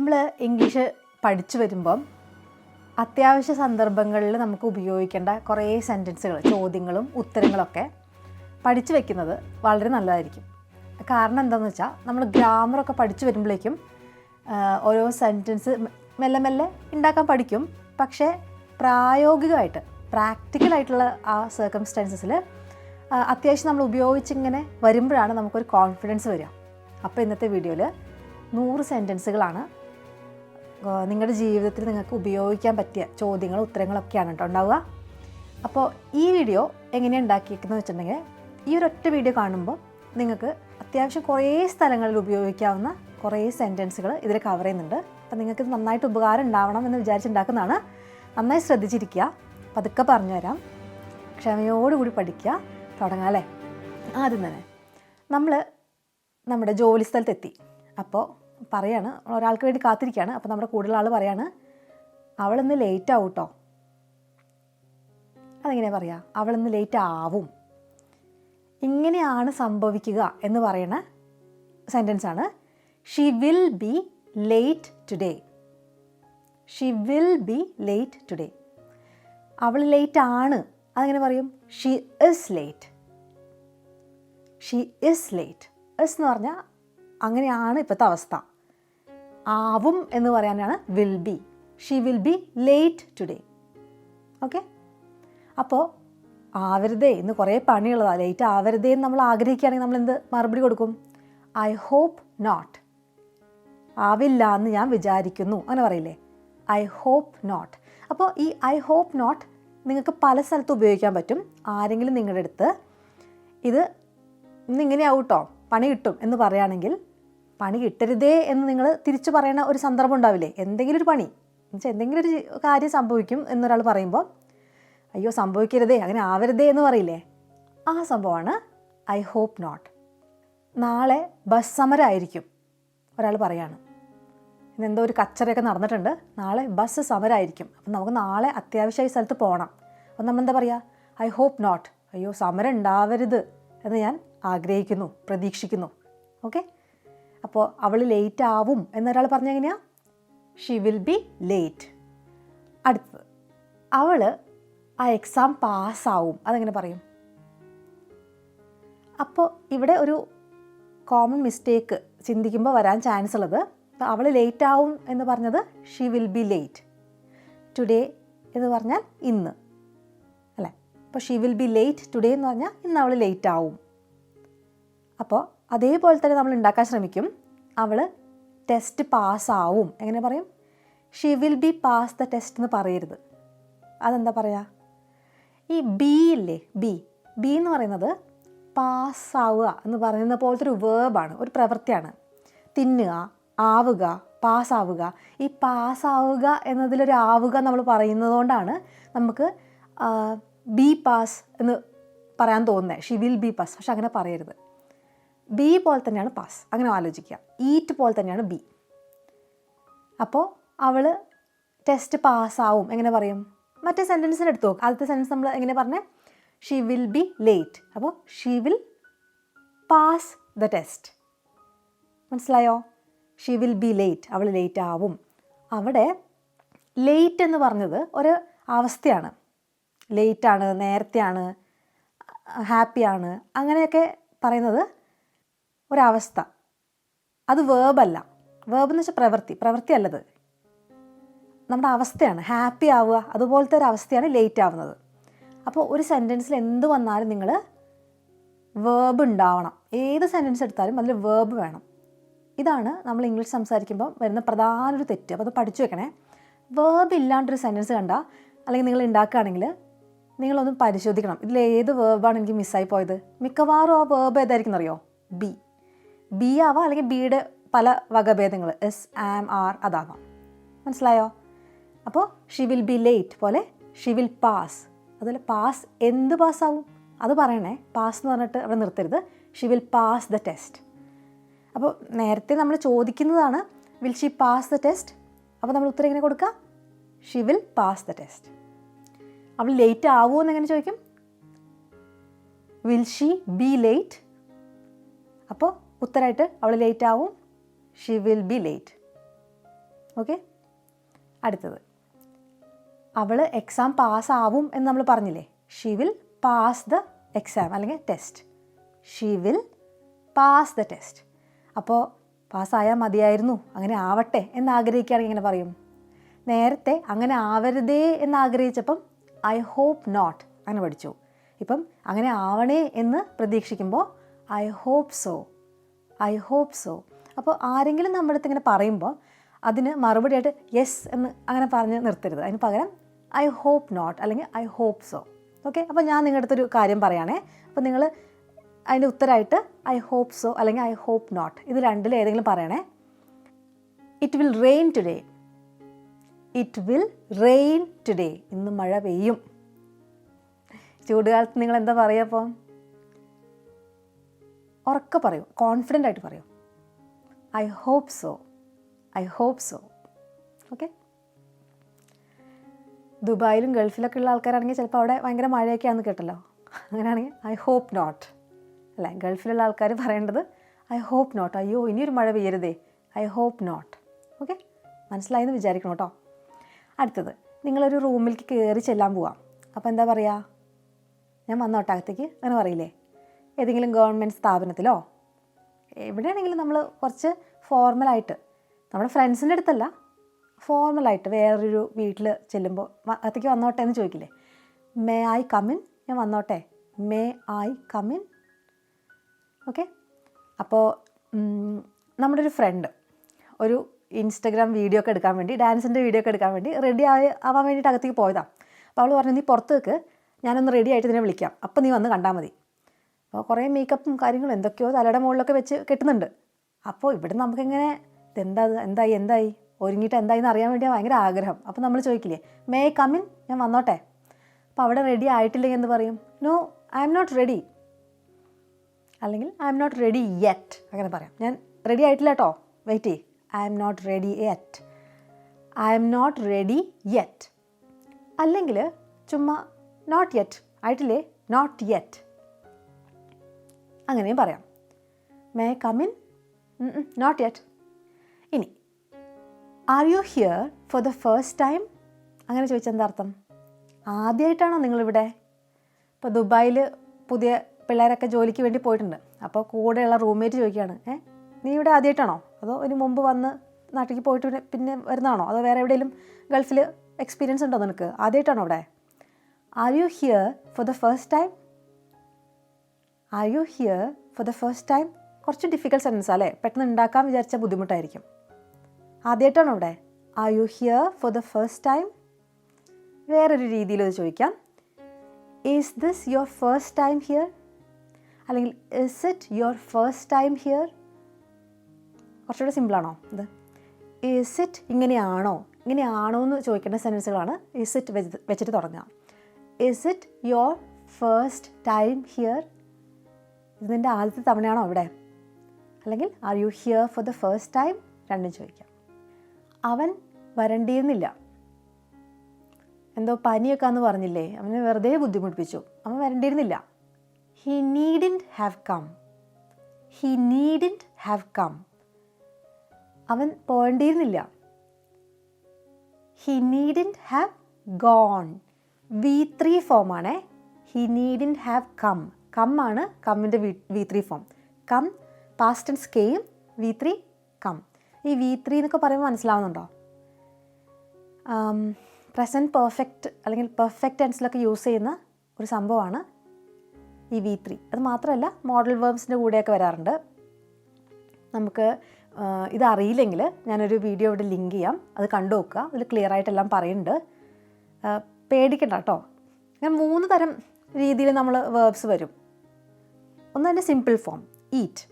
നമ്മൾ ഇംഗ്ലീഷ് പഠിച്ചു വരുമ്പം അത്യാവശ്യ സന്ദർഭങ്ങളിൽ നമുക്ക് ഉപയോഗിക്കേണ്ട കുറേ സെൻറ്റൻസുകൾ, ചോദ്യങ്ങളും ഉത്തരങ്ങളൊക്കെ പഠിച്ചു വെക്കുന്നത് വളരെ നല്ലതായിരിക്കും. കാരണം എന്താണെന്ന് വെച്ചാൽ നമ്മൾ ഗ്രാമറൊക്കെ പഠിച്ചു വരുമ്പോഴേക്കും ഓരോ സെൻറ്റൻസ് മെല്ലെ മെല്ലെ ഉണ്ടാക്കാൻ പഠിക്കും. പക്ഷേ പ്രായോഗികമായിട്ട് പ്രാക്ടിക്കലായിട്ടുള്ള ആ സർക്കംസ്റ്റാൻസസിൽ അത്യാവശ്യം നമ്മൾ ഉപയോഗിച്ചിങ്ങനെ വരുമ്പോഴാണ് നമുക്കൊരു കോൺഫിഡൻസ് വരിക. അപ്പോൾ ഇന്നത്തെ വീഡിയോയിൽ 100 സെൻറ്റൻസുകളാണ് നിങ്ങളുടെ ജീവിതത്തിൽ നിങ്ങൾക്ക് ഉപയോഗിക്കാൻ പറ്റിയ ചോദ്യങ്ങളും ഉത്തരങ്ങളൊക്കെയാണ് കേട്ടോ ഉണ്ടാവുക. അപ്പോൾ ഈ വീഡിയോ എങ്ങനെയാണ് ഉണ്ടാക്കിയിരിക്കുന്നത് വെച്ചിട്ടുണ്ടെങ്കിൽ, ഈ ഒരൊറ്റ വീഡിയോ കാണുമ്പോൾ നിങ്ങൾക്ക് അത്യാവശ്യം കുറേ സ്ഥലങ്ങളിൽ ഉപയോഗിക്കാവുന്ന കുറേ സെൻറ്റൻസുകൾ ഇതിൽ കവർ ചെയ്യുന്നുണ്ട്. അപ്പോൾ നിങ്ങൾക്ക് ഇത് നന്നായിട്ട് ഉപകാരം ഉണ്ടാവണം എന്ന് വിചാരിച്ചുണ്ടാക്കുന്നതാണ്. നന്നായി ശ്രദ്ധിച്ചിരിക്കുക, പതുക്കെ പറഞ്ഞുതരാം, ക്ഷമയോടുകൂടി പഠിക്കുക. തുടങ്ങാം അല്ലേ? ആദ്യം തന്നെ നമ്മൾ നമ്മുടെ ജോലി സ്ഥലത്തെത്തി. അപ്പോൾ പറയാണ്, ഒരാൾക്ക് വേണ്ടി കാത്തിരിക്കുകയാണ്. അപ്പോൾ നമ്മുടെ കൂടുതൽ ആൾ പറയാണ്, അവളിന്ന് ലേറ്റ് ആവും കേട്ടോ. അതെങ്ങനെയാണ് പറയുക? അവളിന്ന് ലേറ്റ് ആവും. ഇങ്ങനെയാണ് സംഭവിക്കുക എന്ന് പറയുന്ന സെൻറ്റൻസാണ് she will be late today. She will be late today. അവൾ ലേറ്റ് ആണ്. അതെങ്ങനെ പറയും? She is late. She is late. Is എന്ന് പറഞ്ഞാൽ അങ്ങനെയാണ് ഇപ്പോഴത്തെ അവസ്ഥ. ആവും എന്ന് പറയാനാണ് will be. She will be late today. Okay? അപ്പോൾ ആവരുതേ, ഇന്ന് കുറേ പണിയുള്ളതാണ്, ലേറ്റ് ആവരുതേ എന്ന് നമ്മൾ ആഗ്രഹിക്കുകയാണെങ്കിൽ നമ്മൾ എന്ത് മറുപടി കൊടുക്കും? I hope not. ആവില്ല എന്ന് ഞാൻ വിചാരിക്കുന്നു, അങ്ങനെ പറയില്ലേ? I hope not. അപ്പോൾ ഈ ഐ ഹോപ്പ് നോട്ട് നിങ്ങൾക്ക് പല സ്ഥലത്ത് ഉപയോഗിക്കാൻ പറ്റും. ആരെങ്കിലും നിങ്ങളുടെ അടുത്ത് ഇത് ഇന്നിങ്ങനെയാവും കേട്ടോ, പണി കിട്ടും എന്ന് പറയുകയാണെങ്കിൽ, പണി കിട്ടരുതേ എന്ന് നിങ്ങൾ തിരിച്ചു പറയുന്ന ഒരു സന്ദർഭം ഉണ്ടാവില്ലേ? എന്തെങ്കിലും ഒരു പണി എന്നുവെച്ചാൽ എന്തെങ്കിലും ഒരു കാര്യം സംഭവിക്കും എന്നൊരാൾ പറയുമ്പോൾ, അയ്യോ സംഭവിക്കരുതേ, അങ്ങനെ ആവരുതേ എന്ന് പറയില്ലേ? ആ സംഭവമാണ് ഐ ഹോപ്പ് നോട്ട്. നാളെ ബസ് സമരമായിരിക്കും ഒരാൾ പറയാണ്. ഇന്നെന്തോ ഒരു കച്ചറയൊക്കെ നടന്നിട്ടുണ്ട്, നാളെ ബസ് സമരമായിരിക്കും. അപ്പം നമുക്ക് നാളെ അത്യാവശ്യമായി സ്ഥലത്ത് പോകണം. അപ്പം നമ്മൾ എന്താ പറയുക? I hope not. അയ്യോ സമരം ഉണ്ടാവരുത് എന്ന് ഞാൻ ആഗ്രഹിക്കുന്നു, പ്രതീക്ഷിക്കുന്നു. ഓക്കെ? അപ്പോൾ അവൾ ലേറ്റ് ആവും എന്നൊരാൾ പറഞ്ഞാൽ എങ്ങനെയാണ്? She will be late. അടുത്തത്, അവൾ ആ എക്സാം പാസ്സാവും. അതെങ്ങനെ പറയും? അപ്പോൾ ഇവിടെ ഒരു കോമൺ മിസ്റ്റേക്ക് ചിന്തിക്കുമ്പോൾ വരാൻ ചാൻസ് ഉള്ളത്, അവൾ ലേറ്റ് ആവും എന്ന് പറഞ്ഞത് she will be late. Today എന്ന് പറഞ്ഞാൽ ഇന്ന് അല്ലേ? അപ്പോൾ she will be late today എന്ന് പറഞ്ഞാൽ ഇന്ന് അവൾ ലേറ്റ് ആവും. അപ്പോൾ അതേപോലെ തന്നെ നമ്മൾ ഉണ്ടാക്കാൻ ശ്രമിക്കും. അവൾ ടെസ്റ്റ് പാസ്സാവും. എങ്ങനെ പറയും? She will B pass the test എന്ന് പറയരുത്. അതെന്താ പറയുക? ഈ ബി ഇല്ലേ, ബി ബി എന്ന് പറയുന്നത് പാസ്സാവുക എന്ന് പറയുന്ന പോലത്തെ ഒരു വേർബാണ്, ഒരു പ്രവൃത്തിയാണ്. തിന്നുക, ആവുക, പാസ്സാവുക. ഈ പാസ്സാവുക എന്നതിലൊരു ആവുക നമ്മൾ പറയുന്നത് കൊണ്ടാണ് നമുക്ക് ബി പാസ് എന്ന് പറയാൻ തോന്നുന്നത്. She will B pass. പക്ഷെ അങ്ങനെ പറയരുത്. ബി പോലെ തന്നെയാണ് പാസ്, അങ്ങനെ ആലോചിക്കുക. ഈറ്റ് പോലെ തന്നെയാണ് ബി. അപ്പോൾ അവൾ ടെസ്റ്റ് പാസ്സാവും. എങ്ങനെ പറയും? മറ്റേ സെൻറ്റൻസിന് എടുത്തു നോക്കുക. ആദ്യത്തെ സെൻറ്റൻസ് നമ്മൾ എങ്ങനെ പറഞ്ഞേ? She will be late. അപ്പോൾ she will pass the test. മനസ്സിലായോ? She will be late. അവൾ ലേറ്റ് ആവും. അവിടെ ലേറ്റ് എന്ന് പറഞ്ഞത് ഒരു അവസ്ഥയാണ്. ലേറ്റാണ്, നേരത്തെയാണ്, ഹാപ്പിയാണ്, അങ്ങനെയൊക്കെ പറയുന്നത് ഒരവസ്ഥ. അത് വേർബല്ല. വേർബ് എന്ന് വെച്ചാൽ പ്രവൃത്തി അല്ലത്, നമ്മുടെ അവസ്ഥയാണ്. ഹാപ്പി ആവുക, അതുപോലത്തെ ഒരു അവസ്ഥയാണ് ലേറ്റ് ആവുന്നത്. അപ്പോൾ ഒരു സെൻറ്റൻസിൽ എന്ത് വന്നാലും നിങ്ങൾ വേർബ് ഉണ്ടാവണം. ഏത് സെൻറ്റൻസ് എടുത്താലും അതിൽ വേർബ് വേണം. ഇതാണ് നമ്മൾ ഇംഗ്ലീഷ് സംസാരിക്കുമ്പോൾ വരുന്ന പ്രധാന ഒരു തെറ്റ്. അപ്പോൾ അത് പഠിച്ചു വെക്കണേ. വേർബ് ഇല്ലാണ്ടൊരു സെൻറ്റൻസ് കണ്ടാൽ, അല്ലെങ്കിൽ നിങ്ങൾ ഉണ്ടാക്കുകയാണെങ്കിൽ നിങ്ങളൊന്ന് പരിശോധിക്കണം, ഇതിൽ ഏത് വേർബാണ് എനിക്ക് മിസ്സായി പോയത്. മിക്കവാറും ആ വേർബ് ഏതായിരിക്കും എന്നറിയോ? ബി ആവാം, അല്ലെങ്കിൽ ബിയുടെ പല വകഭേദങ്ങൾ, എസ്, ആം, ആർ, അതാവാം. മനസ്സിലായോ? അപ്പോൾ ഷീ വിൽ ബി ലേറ്റ് പോലെ ഷീ വിൽ പാസ്. അതുപോലെ പാസ്, എന്ത് പാസ്സാവും അത് പറയണേ. പാസ് എന്ന് പറഞ്ഞിട്ട് അവിടെ നിർത്തരുത്. She will pass the test. അപ്പോൾ നേരത്തെ നമ്മൾ ചോദിക്കുന്നതാണ് will she pass the test. അപ്പോൾ നമ്മൾ ഉത്തരം എങ്ങനെ കൊടുക്കുക? She will pass the test. അവൾ ലേറ്റ് ആവുമോ എന്ന് എങ്ങനെ ചോദിക്കും? Will she be late. അപ്പോൾ ഉത്തരമായിട്ട് അവൾ ലേറ്റ് ആവും, she will be late. Okay. അടുത്തത്, അവൾ എക്സാം പാസ്സാവും എന്ന് നമ്മൾ പറഞ്ഞില്ലേ. She will pass the exam അല്ലെങ്കിൽ test. She will pass the test. അപ്പോൾ പാസ്സായാൽ മതിയായിരുന്നു, അങ്ങനെ ആവട്ടെ എന്നാഗ്രഹിക്കുകയാണെങ്കിൽ ഇങ്ങനെ പറയും. നേരത്തെ അങ്ങനെ ആവരുതേ എന്നാഗ്രഹിച്ചപ്പം ഐ ഹോപ്പ് നോട്ട് അങ്ങനെ പഠിച്ചു. ഇപ്പം അങ്ങനെ ആവണേ എന്ന് പ്രതീക്ഷിക്കുമ്പോൾ I hope so, I hope so. അപ്പോൾ ആരെങ്കിലും നമ്മുടെ അടുത്ത് ഇങ്ങനെ പറയുമ്പോൾ അതിന് മറുപടിയായിട്ട് യെസ് എന്ന് അങ്ങനെ പറഞ്ഞ് നിർത്തരുത്. അതിന് പകരം ഐ ഹോപ്പ് നോട്ട് അല്ലെങ്കിൽ ഐ ഹോപ്പ് സോ. ഓക്കെ. അപ്പോൾ ഞാൻ നിങ്ങളുടെ അടുത്തൊരു കാര്യം പറയുകയാണേ. അപ്പോൾ നിങ്ങൾ അതിൻ്റെ ഉത്തരമായിട്ട് ഐ ഹോപ്പ് സോ അല്ലെങ്കിൽ ഐ ഹോപ്പ് നോട്ട് ഇത് രണ്ടിൽ ഏതെങ്കിലും പറയണേ. It will rain today. It will rain today. ഇന്ന് മഴ പെയ്യും. ചൂടുകാലത്ത് നിങ്ങൾ എന്താ പറയുക? അപ്പോൾ ഉറക്കെ പറയൂ, കോൺഫിഡൻ്റ് ആയിട്ട് പറയൂ. I hope so, I hope so. Okay. ദുബായിലും ഗൾഫിലൊക്കെ ഉള്ള ആൾക്കാരാണെങ്കിൽ ചിലപ്പോൾ അവിടെ ഭയങ്കര മഴയൊക്കെയാണെന്ന് കേട്ടല്ലോ. അങ്ങനെയാണെങ്കിൽ ഐ ഹോപ്പ് നോട്ട് അല്ലേ. ഗൾഫിലുള്ള ആൾക്കാർ പറയേണ്ടത് ഐ ഹോപ്പ് നോട്ട്. അയ്യോ ഇനിയൊരു മഴ പെയ്യരുതേ, ഐ ഹോപ്പ് നോട്ട്. ഓക്കെ, മനസ്സിലായെന്ന് വിചാരിക്കണം കേട്ടോ. അടുത്തത്, നിങ്ങളൊരു റൂമിലേക്ക് കയറി ചെല്ലാൻ പോവാം. അപ്പോൾ എന്താ പറയുക? ഞാൻ വന്നോട്ടെ അകത്തേക്ക് അങ്ങനെ പറയില്ലേ? ഏതെങ്കിലും ഗവൺമെൻറ് സ്ഥാപനത്തിലോ എവിടെയാണെങ്കിലും നമ്മൾ കുറച്ച് ഫോർമലായിട്ട്, നമ്മുടെ ഫ്രണ്ട്സിൻ്റെ അടുത്തല്ല, ഫോർമലായിട്ട് വേറൊരു വീട്ടിൽ ചെല്ലുമ്പോൾ അകത്തേക്ക് വന്നോട്ടെ എന്ന് ചോദിക്കില്ലേ? മേ ഐ കമിൻ, ഞാൻ വന്നോട്ടെ, മേ ഐ കമിൻ. ഓക്കെ. അപ്പോൾ നമ്മുടെ ഒരു ഫ്രണ്ട് ഒരു ഇൻസ്റ്റഗ്രാം വീഡിയോ ഒക്കെ എടുക്കാൻ വേണ്ടി, ഡാൻസിൻ്റെ വീഡിയോ ഒക്കെ എടുക്കാൻ വേണ്ടി റെഡി ആവാൻ വേണ്ടിയിട്ട് അകത്തേക്ക് പോയതാണ്. അപ്പോൾ അവൾ പറഞ്ഞു, നീ പുറത്ത് വെക്ക്, ഞാനൊന്ന് റെഡി ആയിട്ട് ഇതിനെ വിളിക്കാം, അപ്പോൾ നീ വന്ന് കണ്ടാൽ മതി. അപ്പോൾ കുറേ മേക്കപ്പും കാര്യങ്ങളും എന്തൊക്കെയോ തലയുടെ മുകളിലൊക്കെ വെച്ച് കെട്ടുന്നുണ്ട്. അപ്പോൾ ഇവിടെ നമുക്കിങ്ങനെ എന്തായി ഒരുങ്ങിയിട്ട് എന്തായിന്ന് അറിയാൻ വേണ്ടി ഭയങ്കര ആഗ്രഹം. അപ്പോൾ നമ്മൾ ചോദിക്കില്ലേ മേ ഐ കമിൻ, ഞാൻ വന്നോട്ടെ. അപ്പോൾ അവിടെ റെഡി ആയിട്ടില്ലെങ്കിൽ എന്ത് പറയും? No I M not ready, അല്ലെങ്കിൽ I M not ready yet അങ്ങനെ പറയാം. ഞാൻ റെഡി ആയിട്ടില്ല കേട്ടോ, വെയിറ്റ് ചെയ്യ്, I M not ready yet, I M not ready yet. അല്ലെങ്കിൽ ചുമ്മാ നോട്ട് യെറ്റ് ആയിട്ടില്ലേ, നോട്ട് യെറ്റ് അങ്ങനെയും പറയാം. May I come in, not yet. ഇനി are you here for the first time അങ്ങനെ ചോദിച്ചാൽ എന്താ അർത്ഥം? ആദ്യമായിട്ടാണോ നിങ്ങളിവിടെ? ഇപ്പോൾ ദുബായിൽ പുതിയ പിള്ളേരൊക്കെ ജോലിക്ക് വേണ്ടി പോയിട്ടുണ്ട്. അപ്പോൾ കൂടെയുള്ള റൂംമേറ്റ് ചോദിക്കുകയാണ്, നീ ഇവിടെ ആദ്യമായിട്ടാണോ, അതോ ഇതിന് മുമ്പ് വന്ന് നാട്ടിലേക്ക് പോയിട്ട് പിന്നെ വരുന്നതാണോ, അതോ വേറെ എവിടെയെങ്കിലും ഗൾഫിൽ എക്സ്പീരിയൻസ് ഉണ്ടോ നിനക്ക്, ആദ്യമായിട്ടാണോ ഇവിടെ? Are you here for the first time, are you here for the first time. കുറച്ച് ഡിഫിക്കൽട്ട് സെൻറ്റൻസ് അല്ലേ, പെട്ടെന്ന് ഉണ്ടാക്കാൻ വിചാരിച്ചാൽ ബുദ്ധിമുട്ടായിരിക്കും. ആദ്യമായിട്ടാണോ ഇവിടെ? Are you here for the first time. വേറൊരു രീതിയിൽ ഇത് ചോദിക്കാം, is this your first time here, അല്ലെങ്കിൽ is it your first time here. കുറച്ചുകൂടെ സിമ്പിളാണോ ഇത്? ഈസ് ഇറ്റ് ഇങ്ങനെയാണോ എന്ന് ചോദിക്കേണ്ട സെൻറ്റൻസുകളാണ് ഈസ് ഇറ്റ് വെച്ചിട്ട് തുടങ്ങുക. Is it your first time here, ഇതിൻ്റെ ആദ്യത്തെ തവണയാണോ ഇവിടെ? അല്ലെങ്കിൽ R you here for the first time, രണ്ടും ചോദിക്കാം. അവൻ വരണ്ടിയിരുന്നില്ല, എന്തോ പനിയൊക്കെ എന്ന് പറഞ്ഞില്ലേ, അവനെ വെറുതെ ബുദ്ധിമുട്ടിപ്പിച്ചു, അവൻ വരണ്ടിയിരുന്നില്ല. He needn't have come, he needn't have come. അവൻ പോകേണ്ടിയിരുന്നില്ല, he needn't have gone. V3 ഫോമാണേ, he needn't have come. Come ആണ് കമ്മിൻ്റെ V3 form. Come past tense കെയും, V3 കം. ഈ V3 എന്നൊക്കെ പറയുമ്പോൾ മനസ്സിലാവുന്നുണ്ടോ? പ്രസൻറ്റ് പെർഫെക്റ്റ് അല്ലെങ്കിൽ പെർഫെക്റ്റ് ടെൻസിലൊക്കെ യൂസ് ചെയ്യുന്ന ഒരു സംഭവമാണ് ഈ V3. അത് മാത്രമല്ല മോഡൽ വേർബ്സിൻ്റെ കൂടെയൊക്കെ വരാറുണ്ട്. നമുക്ക് ഇതറിയില്ലെങ്കിൽ ഞാനൊരു വീഡിയോ ഇവിടെ ലിങ്ക് ചെയ്യാം, അത് കണ്ടു നോക്കുക, അതിൽ ക്ലിയർ ആയിട്ടെല്ലാം പറയുന്നുണ്ട്. പേടിക്കണ്ട കേട്ടോ. അങ്ങനെ 3 തരം രീതിയിൽ നമ്മൾ വേർബ്സ് വരും. ഒന്ന് അതിൻ്റെ സിമ്പിൾ ഫോം ഈറ്റ്,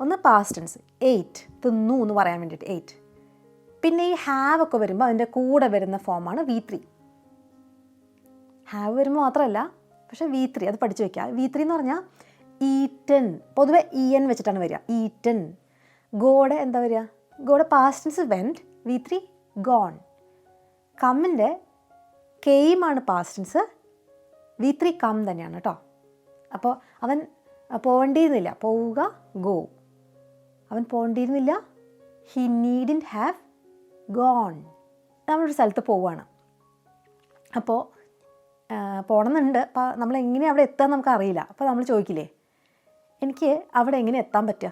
ഒന്ന് പാസ്റ്റ് ടെൻസ് എയ്റ്റ്, തിന്നു എന്ന് പറയാൻ വേണ്ടിയിട്ട് എയ്റ്റ്. പിന്നെ ഈ ഹാവ് ഒക്കെ വരുമ്പോൾ അതിൻ്റെ കൂടെ വരുന്ന ഫോമാണ് V3. ഹാവ് വരുമ്പോൾ മാത്രമല്ല, പക്ഷേ V3 അത് പഠിച്ചു വയ്ക്കുക. V3 എന്ന് പറഞ്ഞാൽ ഈറ്റൻ, പൊതുവെ EN വെച്ചിട്ടാണ് വരിക. ഈറ്റൻ. ഗോയുടെ എന്താ വരിക? ഗോയുടെ past tense went, V3 gone. കമ്മിൻ്റെ കെയിമാണ് പാസ്റ്റ് ടെൻസ്, V3 കം തന്നെയാണ് കേട്ടോ. അപ്പോൾ അവൻ പോകേണ്ടിയിരുന്നില്ല, പോവുക ഗോ. അവൻ പോകേണ്ടിയിരുന്നില്ല, ഹി നീഡിൻറ്റ് ഹാവ് ഗോൺ. നമ്മളൊരു സ്ഥലത്ത് പോവുകയാണ്. അപ്പോൾ പോകണമെന്നുണ്ട്. അപ്പോൾ നമ്മളെങ്ങനെ അവിടെ എത്താൻ നമുക്കറിയില്ല. അപ്പോൾ നമ്മൾ ചോദിക്കില്ലേ, എനിക്ക് അവിടെ എങ്ങനെ എത്താൻ പറ്റുക?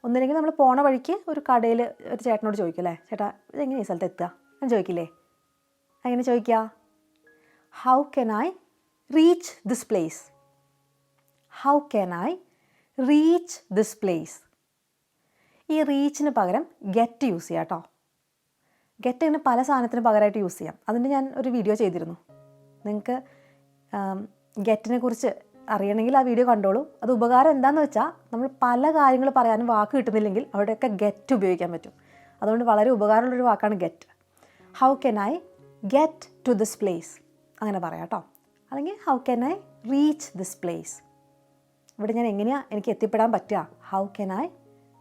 ഒന്നില്ലെങ്കിൽ നമ്മൾ പോണ വഴിക്ക് ഒരു കടയിൽ ഒരു ചേട്ടനോട് ചോദിക്കും അല്ലേ, ചേട്ടാ ഇതെങ്ങനെ ഈ സ്ഥലത്ത് എത്തുക ഞാൻ ചോദിക്കില്ലേ? എങ്ങനെ ചോദിക്കുക? How can I reach this place? How can I reach this place? ഈ റീച്ചിന് പകരം ഗെറ്റ് യൂസ് ചെയ്യാം കേട്ടോ. ഗെറ്റിന് പല സാധനത്തിന് പകരമായിട്ട് യൂസ് ചെയ്യാം. അതിൻ്റെ ഞാൻ ഒരു വീഡിയോ ചെയ്തിരുന്നു. നിങ്ങൾക്ക് ഗെറ്റിനെ കുറിച്ച് അറിയണമെങ്കിൽ ആ വീഡിയോ കണ്ടോളൂ. അത് ഉപകാരം എന്താണെന്ന് വെച്ചാൽ നമ്മൾ പല കാര്യങ്ങൾ പറയാനും വാക്ക് കിട്ടുന്നില്ലെങ്കിൽ അവിടെയൊക്കെ ഗെറ്റ് ഉപയോഗിക്കാൻ പറ്റും. അതുകൊണ്ട് വളരെ ഉപകാരമുള്ളൊരു വാക്കാണ് get. How can I get to this place അങ്ങനെ പറയാം കേട്ടോ. അല്ലെങ്കിൽ how can I reach this place. ഇവിടെ ഞാൻ എങ്ങനെയാണ് എനിക്ക് എത്തിപ്പെടാൻ പറ്റുക? How can I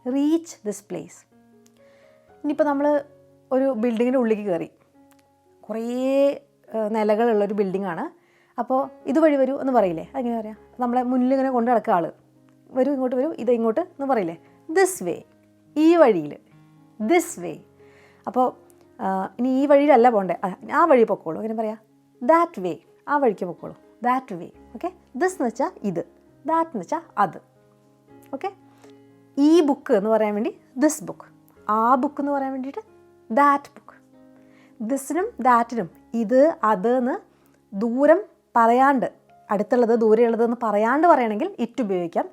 reach this place. ഇനിയിപ്പോൾ നമ്മൾ ഒരു ബിൽഡിങ്ങിൻ്റെ ഉള്ളിലേക്ക് കയറി. കുറേ നിലകളുള്ളൊരു ബിൽഡിങ്ങാണ്. അപ്പോൾ ഇതുവഴി വരൂ എന്ന് പറയില്ലേ? അതെങ്ങനെ പറയാം? നമ്മളെ മുന്നിൽ ഇങ്ങനെ കൊണ്ട് നടക്കുക ആൾ വരൂ, ഇങ്ങോട്ട് വരൂ, ഇത് ഇങ്ങോട്ട് എന്ന് പറയില്ലേ? ദിസ് വേ, ഈ വഴിയിൽ, ദിസ് വേ. അപ്പോൾ ഇനി ഈ വഴിയിലല്ല പോകണ്ടേ, ആ വഴി പൊക്കോളൂ. അങ്ങനെ പറയാം ദാറ്റ് വേ, ആ വഴിക്ക് പൊക്കോളൂ, ദാറ്റ് വേ. ഓക്കെ. ദിസ് എന്ന് വെച്ചാൽ ഇത്, ദാറ്റ് എന്ന് വെച്ചാൽ അത്. ഓക്കെ. ഈ ബുക്ക് എന്ന് പറയാൻ വേണ്ടി ദിസ് ബുക്ക്, ആ ബുക്ക് എന്ന് പറയാൻ വേണ്ടിയിട്ട് ദാറ്റ് ബുക്ക്. ദിസിനും ദാറ്റിനും ഇത് അത് എന്ന് ദൂരം പറയാണ്ട്, അടുത്തുള്ളത് ദൂരെയുള്ളതെന്ന് പറയാണ്ട് പറയണമെങ്കിൽ ഇറ്റ് ഉപയോഗിക്കാം.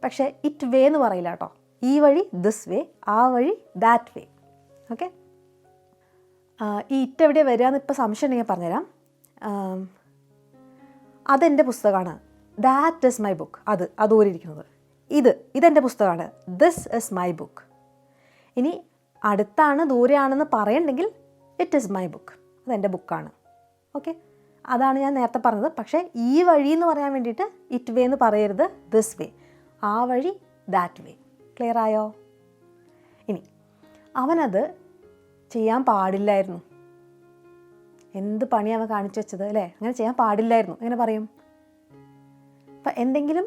പക്ഷേ ഇറ്റ് വേ എന്ന് പറയില്ല കേട്ടോ. ഈ വഴി ദിസ് വേ, ആ വഴി ദാറ്റ് വേ. ഓക്കെ. ഈ ഇറ്റ് എവിടെ വരിക എന്ന് ഇപ്പോൾ സംശയം ഉണ്ടെങ്കിൽ പറഞ്ഞുതരാം. അതെൻ്റെ പുസ്തകമാണ്, ദാറ്റ് ഇസ് മൈ ബുക്ക്. അത് ദൂരെയിരിക്കുന്നത്. ഇതെൻ്റെ പുസ്തകമാണ്, ദിസ് ഇസ് മൈ ബുക്ക്. ഇനി അടുത്താണ് ദൂരെയാണെന്ന് പറയണമെങ്കിൽ ഇറ്റ് ഇസ് മൈ ബുക്ക്, അതെൻ്റെ ബുക്കാണ്. ഓക്കെ. അതാണ് ഞാൻ നേരത്തെ പറഞ്ഞത്. പക്ഷേ ഈ വഴി എന്ന് പറയാൻ വേണ്ടിയിട്ട് ഇറ്റ് വേ എന്ന് പറയരുത്, ദിസ് വേ. ആ വഴി ദാറ്റ് വേ. ക്ലിയർ ആയോ? ഇനി അവനത് ചെയ്യാൻ പാടില്ലായിരുന്നു. എന്ത് പണിയാണ് അവൻ കാണിച്ചു വെച്ചത് അല്ലേ? അങ്ങനെ ചെയ്യാൻ പാടില്ലായിരുന്നു എങ്ങനെ പറയും? അപ്പം എന്തെങ്കിലും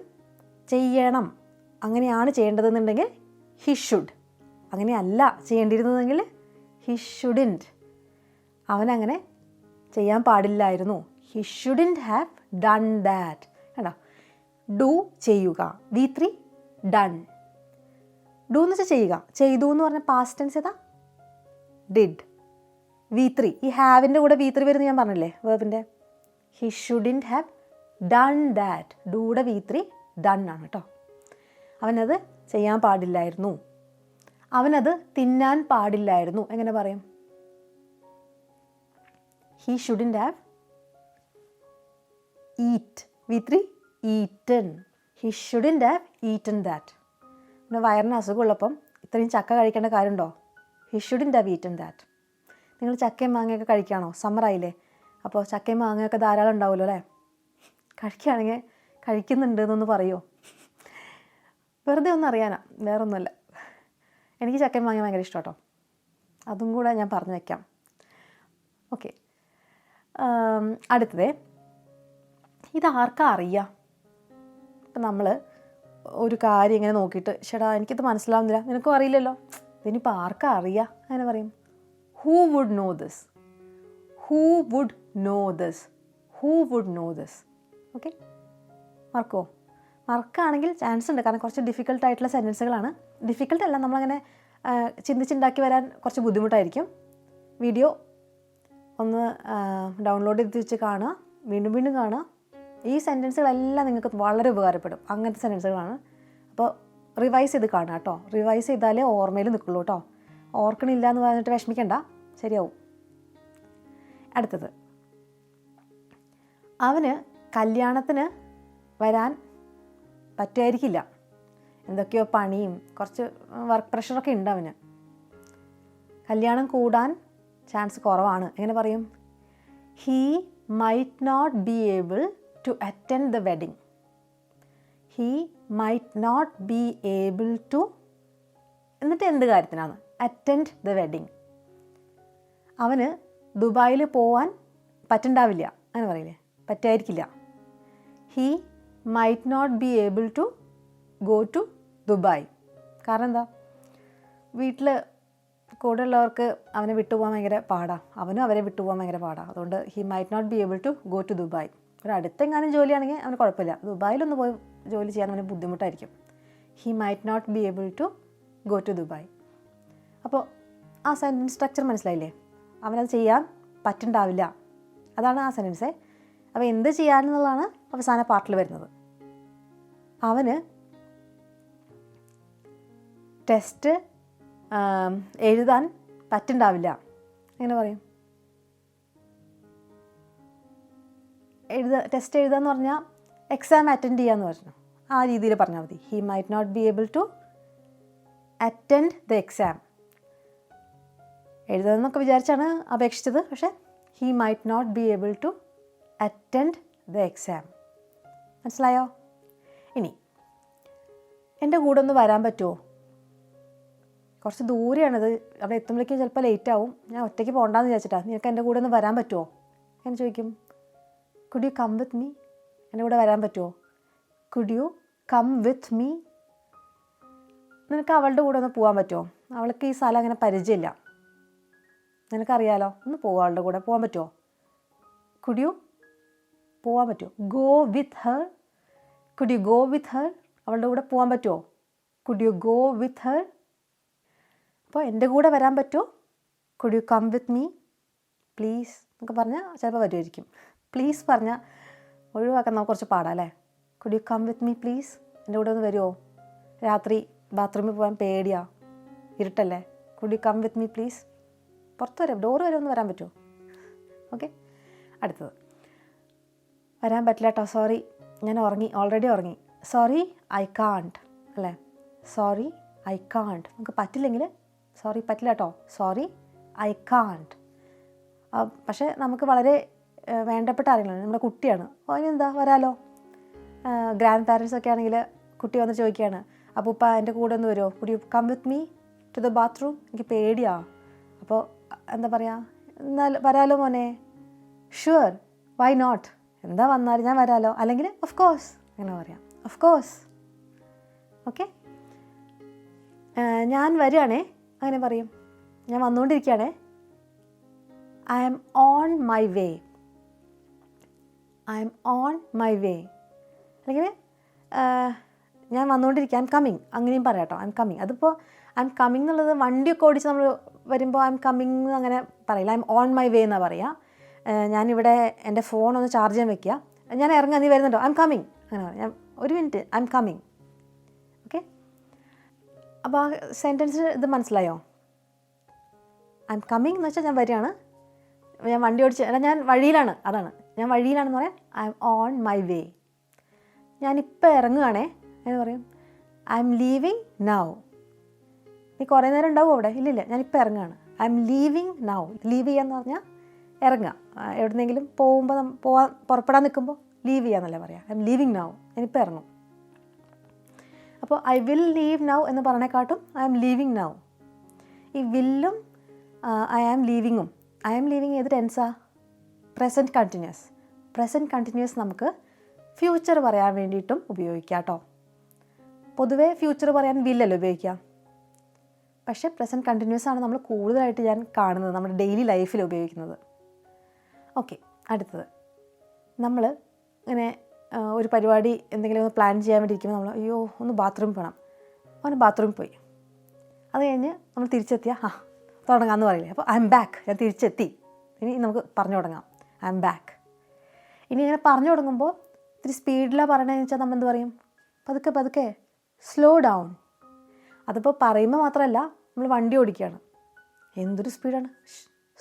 ചെയ്യണം, അങ്ങനെയാണ് ചെയ്യേണ്ടതെന്നുണ്ടെങ്കിൽ ഹി ഷുഡ്. അങ്ങനെയല്ല ചെയ്യേണ്ടിയിരുന്നതെങ്കിൽ ഹി ഷുഡിൻറ്റ്. അവനങ്ങനെ ചെയ്യാൻ പാടില്ലായിരുന്നു. He shouldn't have done that. കണ്ടോ? ഡു ചെയ്യുക, V3 ഡൺ. ഡു എന്ന് വെച്ചാൽ ചെയ്യുക. ചെയ്തു എന്ന് പറഞ്ഞാൽ പാസ്റ്റ് ടെൻസ് ഏതാ? ഡിഡ്. V3, ഈ ഹാവിൻ്റെ കൂടെ V3 വരുന്നത് ഞാൻ പറഞ്ഞില്ലേ വേർബിൻ്റെ. He shouldn't have done that. ഡൂടെ V3 ഡൺ ആണ് കേട്ടോ. അവനത് ചെയ്യാൻ പാടില്ലായിരുന്നു. അവനത് തിന്നാൻ പാടില്ലായിരുന്നു എങ്ങനെ പറയും? He shouldn't have eat, V3 eaten. He shouldn't have eaten that. പിന്നെ വയറിന് അസുഖമുള്ളപ്പം ഇത്രയും ചക്ക കഴിക്കേണ്ട കാര്യമുണ്ടോ? He shouldn't have eaten that. നിങ്ങൾ ചക്കയും മാങ്ങയൊക്കെ കഴിക്കുകയാണോ? സമ്മറായില്ലേ? അപ്പോൾ ചക്കയും മാങ്ങയൊക്കെ ധാരാളം ഉണ്ടാവുമല്ലോ അല്ലേ? കഴിക്കുകയാണെങ്കിൽ കഴിക്കുന്നുണ്ട് എന്നൊന്ന് പറയുമോ? വെറുതെ ഒന്ന് അറിയാനാ, വേറൊന്നുമല്ല. എനിക്ക് ചക്കയും മാങ്ങ ഭയങ്കര ഇഷ്ടം കേട്ടോ. അതും കൂടെ ഞാൻ പറഞ്ഞു വയ്ക്കാം. ഓക്കെ. അടുത്തത്, ഇതാർക്കാ അറിയാം? ഇപ്പം നമ്മൾ ഒരു കാര്യം ഇങ്ങനെ നോക്കിയിട്ട് ചേട്ടാ എനിക്കിത് മനസ്സിലാവുന്നില്ല, നിനക്കും അറിയില്ലല്ലോ, ഇതിനിപ്പോൾ ആർക്കാ അറിയാം അങ്ങനെ പറയും? Who would know this? Who would know this? Who would know this? Okay. മറക്കുമോ? മറക്കുകയാണെങ്കിൽ ചാൻസ് ഉണ്ട്, കാരണം കുറച്ച് ഡിഫിക്കൽട്ടായിട്ടുള്ള സെൻറ്റൻസുകളാണ്. ഡിഫിക്കൽട്ട് അല്ല, നമ്മളങ്ങനെ ചിന്തിച്ചുണ്ടാക്കി വരാൻ കുറച്ച് ബുദ്ധിമുട്ടായിരിക്കും. വീഡിയോ ഒന്ന് ഡൗൺലോഡ് ചെയ്ത് വെച്ച് കാണുക, വീണ്ടും വീണ്ടും കാണുക. ഈ സെൻറ്റൻസുകളെല്ലാം നിങ്ങൾക്ക് വളരെ ഉപകാരപ്പെടും. അങ്ങനത്തെ സെൻറ്റൻസുകളാണ്. അപ്പോൾ റിവൈസ് ചെയ്ത് കാണുക കേട്ടോ. റിവൈസ് ചെയ്താലേ ഓർമ്മയിൽ നിൽക്കുള്ളൂ കേട്ടോ. ഓർക്കണില്ല എന്ന് പറഞ്ഞിട്ട് വിഷമിക്കണ്ട, ശരിയാവും. അടുത്തത്, അവന് കല്യാണത്തിന് വരാൻ പറ്റുമായിരിക്കില്ല. എന്തൊക്കെയോ പണിയും കുറച്ച് വർക്ക് പ്രഷറൊക്കെ ഉണ്ട് അവന്. കല്യാണം കൂടാൻ ചാൻസ് കുറവാണ് എങ്ങനെ പറയും? He might not be able to attend the wedding. He might not be able to, എന്നിട്ട് എന്ത് കാര്യത്തിനാണ്? Attend the wedding. അവന് ദുബായിൽ പോവാൻ പറ്റുണ്ടാവില്ല അങ്ങനെ പറയില്ലേ? പറ്റായിരിക്കില്ല. He might not be able to go to Dubai. കാരണം എന്താ? വീട്ടിൽ കൂടെ ഉള്ളവർക്ക് അവനെ വിട്ടുപോകാൻ ഭയങ്കര പാടാണ്, അവനും അവരെ വിട്ടുപോകാൻ ഭയങ്കര പാടാണ്. അതുകൊണ്ട് he might not be able to go to Dubai. ഒരു അടുത്തെങ്ങാനും ജോലിയാണെങ്കിൽ അവന് കുഴപ്പമില്ല, ദുബായിലൊന്ന് പോയി ജോലി ചെയ്യാൻ അവന് ബുദ്ധിമുട്ടായിരിക്കും. He might not be able to go to Dubai. അപ്പോൾ ആ സെൻറ്റൻസ് സ്ട്രക്ചർ മനസ്സിലായില്ലേ? അവനത് ചെയ്യാൻ പറ്റുണ്ടാവില്ല, അതാണ് ആ സെൻറ്റൻസേ. അപ്പോൾ എന്ത് ചെയ്യാനെന്നുള്ളതാണ് അവസാന പാർട്ടിൽ വരുന്നത്. അവന് ടെസ്റ്റ് എഴുതാൻ പറ്റുണ്ടാവില്ല. എങ്ങനെ പറയും? ടെസ്റ്റ് എഴുതാന്ന് പറഞ്ഞാൽ എക്സാം അറ്റൻഡ് ചെയ്യാന്ന് പറഞ്ഞു, ആ രീതിയിൽ പറഞ്ഞാൽ മതി. He might not be able to attend the exam. എഴുതാമെന്നൊക്കെ വിചാരിച്ചാണ് അപേക്ഷിച്ചത്, പക്ഷേ he might not be able to attend the exam. മനസ്സിലായോ? ഇനി എൻ്റെ കൂടെ ഒന്ന് വരാൻ പറ്റുമോ? കുറച്ച് ദൂരെയാണിത്, അവിടെ എത്തുമ്പോഴേക്കും ചിലപ്പോൾ ലേറ്റ് ആവും, ഞാൻ ഒറ്റയ്ക്ക് പോകണ്ടെന്ന് വിചാരിച്ചിട്ടാണ്. നിനക്ക് എൻ്റെ കൂടെ ഒന്ന് വരാൻ പറ്റുമോ എന്ന് ചോദിക്കും. Could you come with me? എൻ്റെ കൂടെ വരാൻ പറ്റുമോ? Could you come with me? നിനക്ക് അവളുടെ കൂടെ ഒന്ന് പോകാൻ പറ്റുമോ? അവൾക്ക് ഈ സ്ഥലം അങ്ങനെ പരിചയമില്ല, നിനക്കറിയാലോ, ഒന്ന് പോകാം, അവളുടെ കൂടെ പോകാൻ പറ്റുമോ? കുഡ് യു പോകാൻ പറ്റുമോ? Go with her. Could you go with her? അവളുടെ കൂടെ പോകാൻ പറ്റുമോ? Could you go with her? അപ്പോൾ എൻ്റെ കൂടെ വരാൻ പറ്റുമോ? Could you come with me please എന്നൊക്കെ പറഞ്ഞാൽ ചിലപ്പോൾ വരുമായിരിക്കും. പ്ലീസ് പറഞ്ഞാൽ ഒഴിവാക്കാൻ നമുക്ക് കുറച്ച് പാടാം അല്ലേ? Could you come with me please? എൻ്റെ കൂടെ ഒന്ന് വരുമോ? രാത്രി ബാത്റൂമിൽ പോകാൻ പേടിയാ, ഇരുട്ടല്ലേ. Could you come with me please? പുറത്ത് വരാം, ഡോറ് വരെ ഒന്ന് വരാൻ പറ്റുമോ? ഓക്കെ. അടുത്തത്, വരാൻ പറ്റില്ല കേട്ടോ, സോറി ഞാൻ ഉറങ്ങി, ഓൾറെഡി ഉറങ്ങി. സോറി ഐ കാൺട്ട് അല്ലേ? Sorry I can't. നമുക്ക് പറ്റില്ലെങ്കിൽ സോറി പറ്റില്ല കേട്ടോ, സോറി ഐ കാൺട്ട്. പക്ഷേ നമുക്ക് വളരെ വേണ്ടപ്പെട്ട ആരെങ്കിലും, നമ്മുടെ കുട്ടിയാണ്, അതിനെന്താ വരാലോ. ഗ്രാൻഡ് പാരൻസ് ഒക്കെ ആണെങ്കിൽ കുട്ടി വന്ന് ചോദിക്കുകയാണ്, അപ്പൂപ്പ എൻ്റെ കൂടെ ഒന്ന് വരുമോ? Could you come with me to the bathroom? എനിക്ക് പേടിയാ. അപ്പോൾ എന്താ പറയുക, എന്നാൽ വരാലോ മോനെ, ഷുവർ വൈ നോട്ട്, എന്താ വന്നാലും ഞാൻ വരാലോ, അല്ലെങ്കിൽ ഓഫ് കോഴ്സ് അങ്ങനെ പറയാം, ഓഫ് കോഴ്സ്. ഓക്കെ. ഞാൻ വരികയാണേ അങ്ങനെ പറയും, ഞാൻ വന്നുകൊണ്ടിരിക്കുകയാണേ. I am on my way. I am on my way. അല്ലെങ്കിൽ ഞാൻ വന്നുകൊണ്ടിരിക്കുക, ഐ എം കമ്മിങ്, അങ്ങനെയും പറയാം കേട്ടോ, ഐ എം കമ്മിങ്. അതിപ്പോൾ ഐ എം കമ്മിങ് എന്നുള്ളത് വണ്ടിയൊക്കെ ഓടിച്ച് നമ്മൾ വരുമ്പോൾ ഐ എം കമ്മിങ് അങ്ങനെ പറയില്ല, ഐ എം ഓൺ മൈ വേ എന്നാണ് പറയുക. ഞാനിവിടെ എൻ്റെ ഫോൺ ഒന്ന് ചാർജ് ചെയ്യാൻ വെക്കുക, ഞാൻ ഇറങ്ങാൻ, നീ വരുന്നുണ്ടോ? ഐ എം കമ്മിങ് അങ്ങനെ പറയാം. ഞാൻ ഒരു minute, I am coming. Okay. അപ്പോൾ ആ സെൻറ്റൻസ് ഇത് മനസ്സിലായോ? ഐ എം കമ്മിങ് എന്ന് വെച്ചാൽ ഞാൻ വരികയാണ്, ഞാൻ വണ്ടി ഓടിച്ച്, അല്ല ഞാൻ വഴിയിലാണ്, അതാണ് ഞാൻ വഴിയിലാണെന്ന് പറയാം. ഐ എം ഓൺ മൈ വേ. ഞാനിപ്പോൾ ഇറങ്ങുകയാണേ എന്ന് പറയും, ഐ എം ലീവിങ് നൗ. നീ കുറേ നേരം ഉണ്ടാവും അവിടെ? ഇല്ലില്ല, ഞാനിപ്പോൾ ഇറങ്ങുകയാണ്. I M leaving now. Leave ചെയ്യാന്ന് പറഞ്ഞാൽ ഇറങ്ങുക, എവിടെന്നെങ്കിലും പോകുമ്പോൾ പുറപ്പെടാൻ നിൽക്കുമ്പോൾ ലീവ് ചെയ്യാന്നല്ലേ പറയാം. ഐ എം ലീവിങ് നൗ, ഞാനിപ്പോൾ ഇറങ്ങും. അപ്പോൾ ഐ വിൽ ലീവ് നൗ എന്ന് പറഞ്ഞേക്കാട്ടും ഐ എം ലീവിങ് നൗ. ഈ വില്ലും ഐ ആം ലീവിങ്ങും, ഐ ആം ലീവിങ് ഏത് ടെൻസാ? Present continuous. പ്രസൻറ്റ് കണ്ടിന്യൂസ് നമുക്ക് ഫ്യൂച്ചർ പറയാൻ വേണ്ടിയിട്ടും ഉപയോഗിക്കാം കേട്ടോ. പൊതുവേ ഫ്യൂച്ചർ പറയാൻ വില്ലല്ലോ ഉപയോഗിക്കാം, പക്ഷേ പ്രസൻറ്റ് കണ്ടിന്യൂസ് ആണ് നമ്മൾ കൂടുതലായിട്ട് ഞാൻ കാണുന്നത്, നമ്മുടെ ഡെയിലി ലൈഫിൽ ഉപയോഗിക്കുന്നത്. ഓക്കെ. അടുത്തത്, നമ്മൾ ഇങ്ങനെ ഒരു പരിപാടി എന്തെങ്കിലും ഒന്ന് പ്ലാൻ ചെയ്യാൻ വേണ്ടി ഇരിക്കുമ്പോൾ നമ്മൾ അയ്യോ ഒന്ന് ബാത്റൂമിൽ പോകണം, അവന് ബാത്റൂമിൽ പോയി. അത് കഴിഞ്ഞ് നമ്മൾ തിരിച്ചെത്തിയാൽ തുടങ്ങാമെന്ന് പറയില്ലേ? അപ്പോൾ ഐ എം ബാക്ക്, ഞാൻ തിരിച്ചെത്തി, ഇനി നമുക്ക് പറഞ്ഞു തുടങ്ങാം, ഐ എം ബാക്ക്. ഇനി ഇങ്ങനെ പറഞ്ഞു തുടങ്ങുമ്പോൾ ഇത്തിരി സ്പീഡിലാണ് പറയണതെന്ന് വെച്ചാൽ നമ്മൾ എന്ത് പറയും? പതുക്കെ പതുക്കെ, സ്ലോ ഡൗൺ. അതിപ്പോൾ പറയുമ്പോൾ മാത്രമല്ല, നമ്മൾ വണ്ടി ഓടിക്കുകയാണ്, എന്തൊരു സ്പീഡാണ്,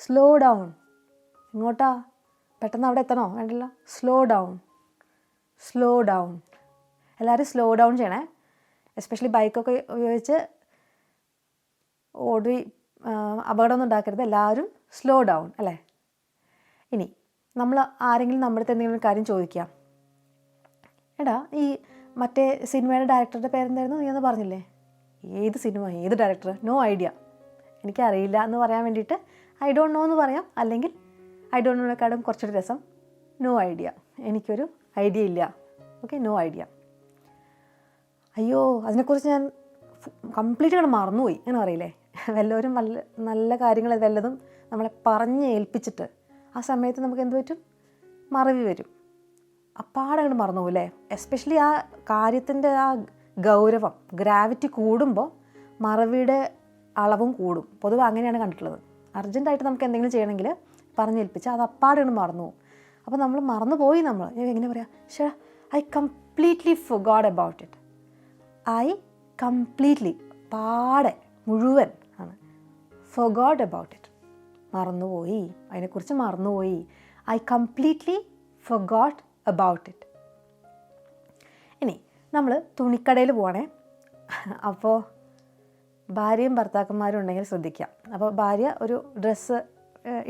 സ്ലോ ഡൗൺ. ഇങ്ങോട്ടാ, പെട്ടെന്ന് അവിടെ എത്തണോ? വേണ്ടല്ലോ, സ്ലോ ഡൗൺ, സ്ലോ ഡൗൺ. എല്ലാവരും സ്ലോ ഡൗൺ ചെയ്യണേ, എസ്പെഷ്യലി ബൈക്കൊക്കെ ഉപയോഗിച്ച് ഓടി അപകടമൊന്നും ഉണ്ടാക്കരുത്, എല്ലാവരും സ്ലോ ഡൗൺ അല്ലേ. ഇനി നമ്മൾ ആരെങ്കിലും നമ്മുടെ അടുത്ത് എന്തെങ്കിലും കാര്യം ചോദിക്കാം, എടാ ഈ മറ്റേ സിനിമയുടെ ഡയറക്ടറുടെ പേരെന്തായിരുന്നു, നീ ഒന്ന് പറഞ്ഞില്ലേ? ഏത് സിനിമ, ഏത് ഡയറക്ടർ? നോ ഐഡിയ, എനിക്കറിയില്ല എന്ന് പറയാൻ വേണ്ടിയിട്ട് ഐ ഡോണ്ട് നോ എന്ന് പറയാം, അല്ലെങ്കിൽ ഐ ഡോണ്ട് നോനെക്കാളും കുറച്ചൊരു രസം നോ ഐഡിയ, എനിക്കൊരു ഐഡിയ ഇല്ല. Okay, no idea. അയ്യോ അതിനെക്കുറിച്ച് ഞാൻ കംപ്ലീറ്റ് മറന്നുപോയി എന്ന് പറയില്ലേ? വല്ലവരും നല്ല കാര്യങ്ങൾ വല്ലതും നമ്മളെ പറഞ്ഞ് ഏൽപ്പിച്ചിട്ട് ആ സമയത്ത് നമുക്ക് എന്ത് പറ്റും, മറവി വരും. അപ്പാടെ അങ്ങോട്ട് മറന്നു പോകും അല്ലേ. എസ്പെഷ്യലി ആ കാര്യത്തിൻ്റെ ആ ഗൗരവം, ഗ്രാവിറ്റി കൂടുമ്പോൾ മറവിയുടെ അളവും കൂടും. പൊതുവെ അങ്ങനെയാണ് കണ്ടിട്ടുള്ളത്. അർജൻറ്റായിട്ട് നമുക്ക് എന്തെങ്കിലും ചെയ്യണമെങ്കിൽ പറഞ്ഞേൽപ്പിച്ചാൽ അത് അപ്പാടെ അങ്ങോട്ട് മറന്നു പോകും. അപ്പോൾ നമ്മൾ മറന്നു പോയി. നമ്മൾ എങ്ങനെ പറയാം, ഷേ I completely forgot about it. I completely, പാടെ, മുഴുവൻ ആണ്. ഫൊഗോട്ട് അബൌട്ട് ഇറ്റ്, മറന്നുപോയി, അതിനെക്കുറിച്ച് മറന്നുപോയി. I completely forgot about it. ഇനി നമ്മൾ തുണിക്കടയിൽ പോവാണേ. അപ്പോൾ ഭാര്യയും ഭർത്താക്കന്മാരും ഉണ്ടെങ്കിൽ ശ്രദ്ധിക്കാം. അപ്പോൾ ഭാര്യ ഒരു ഡ്രസ്സ്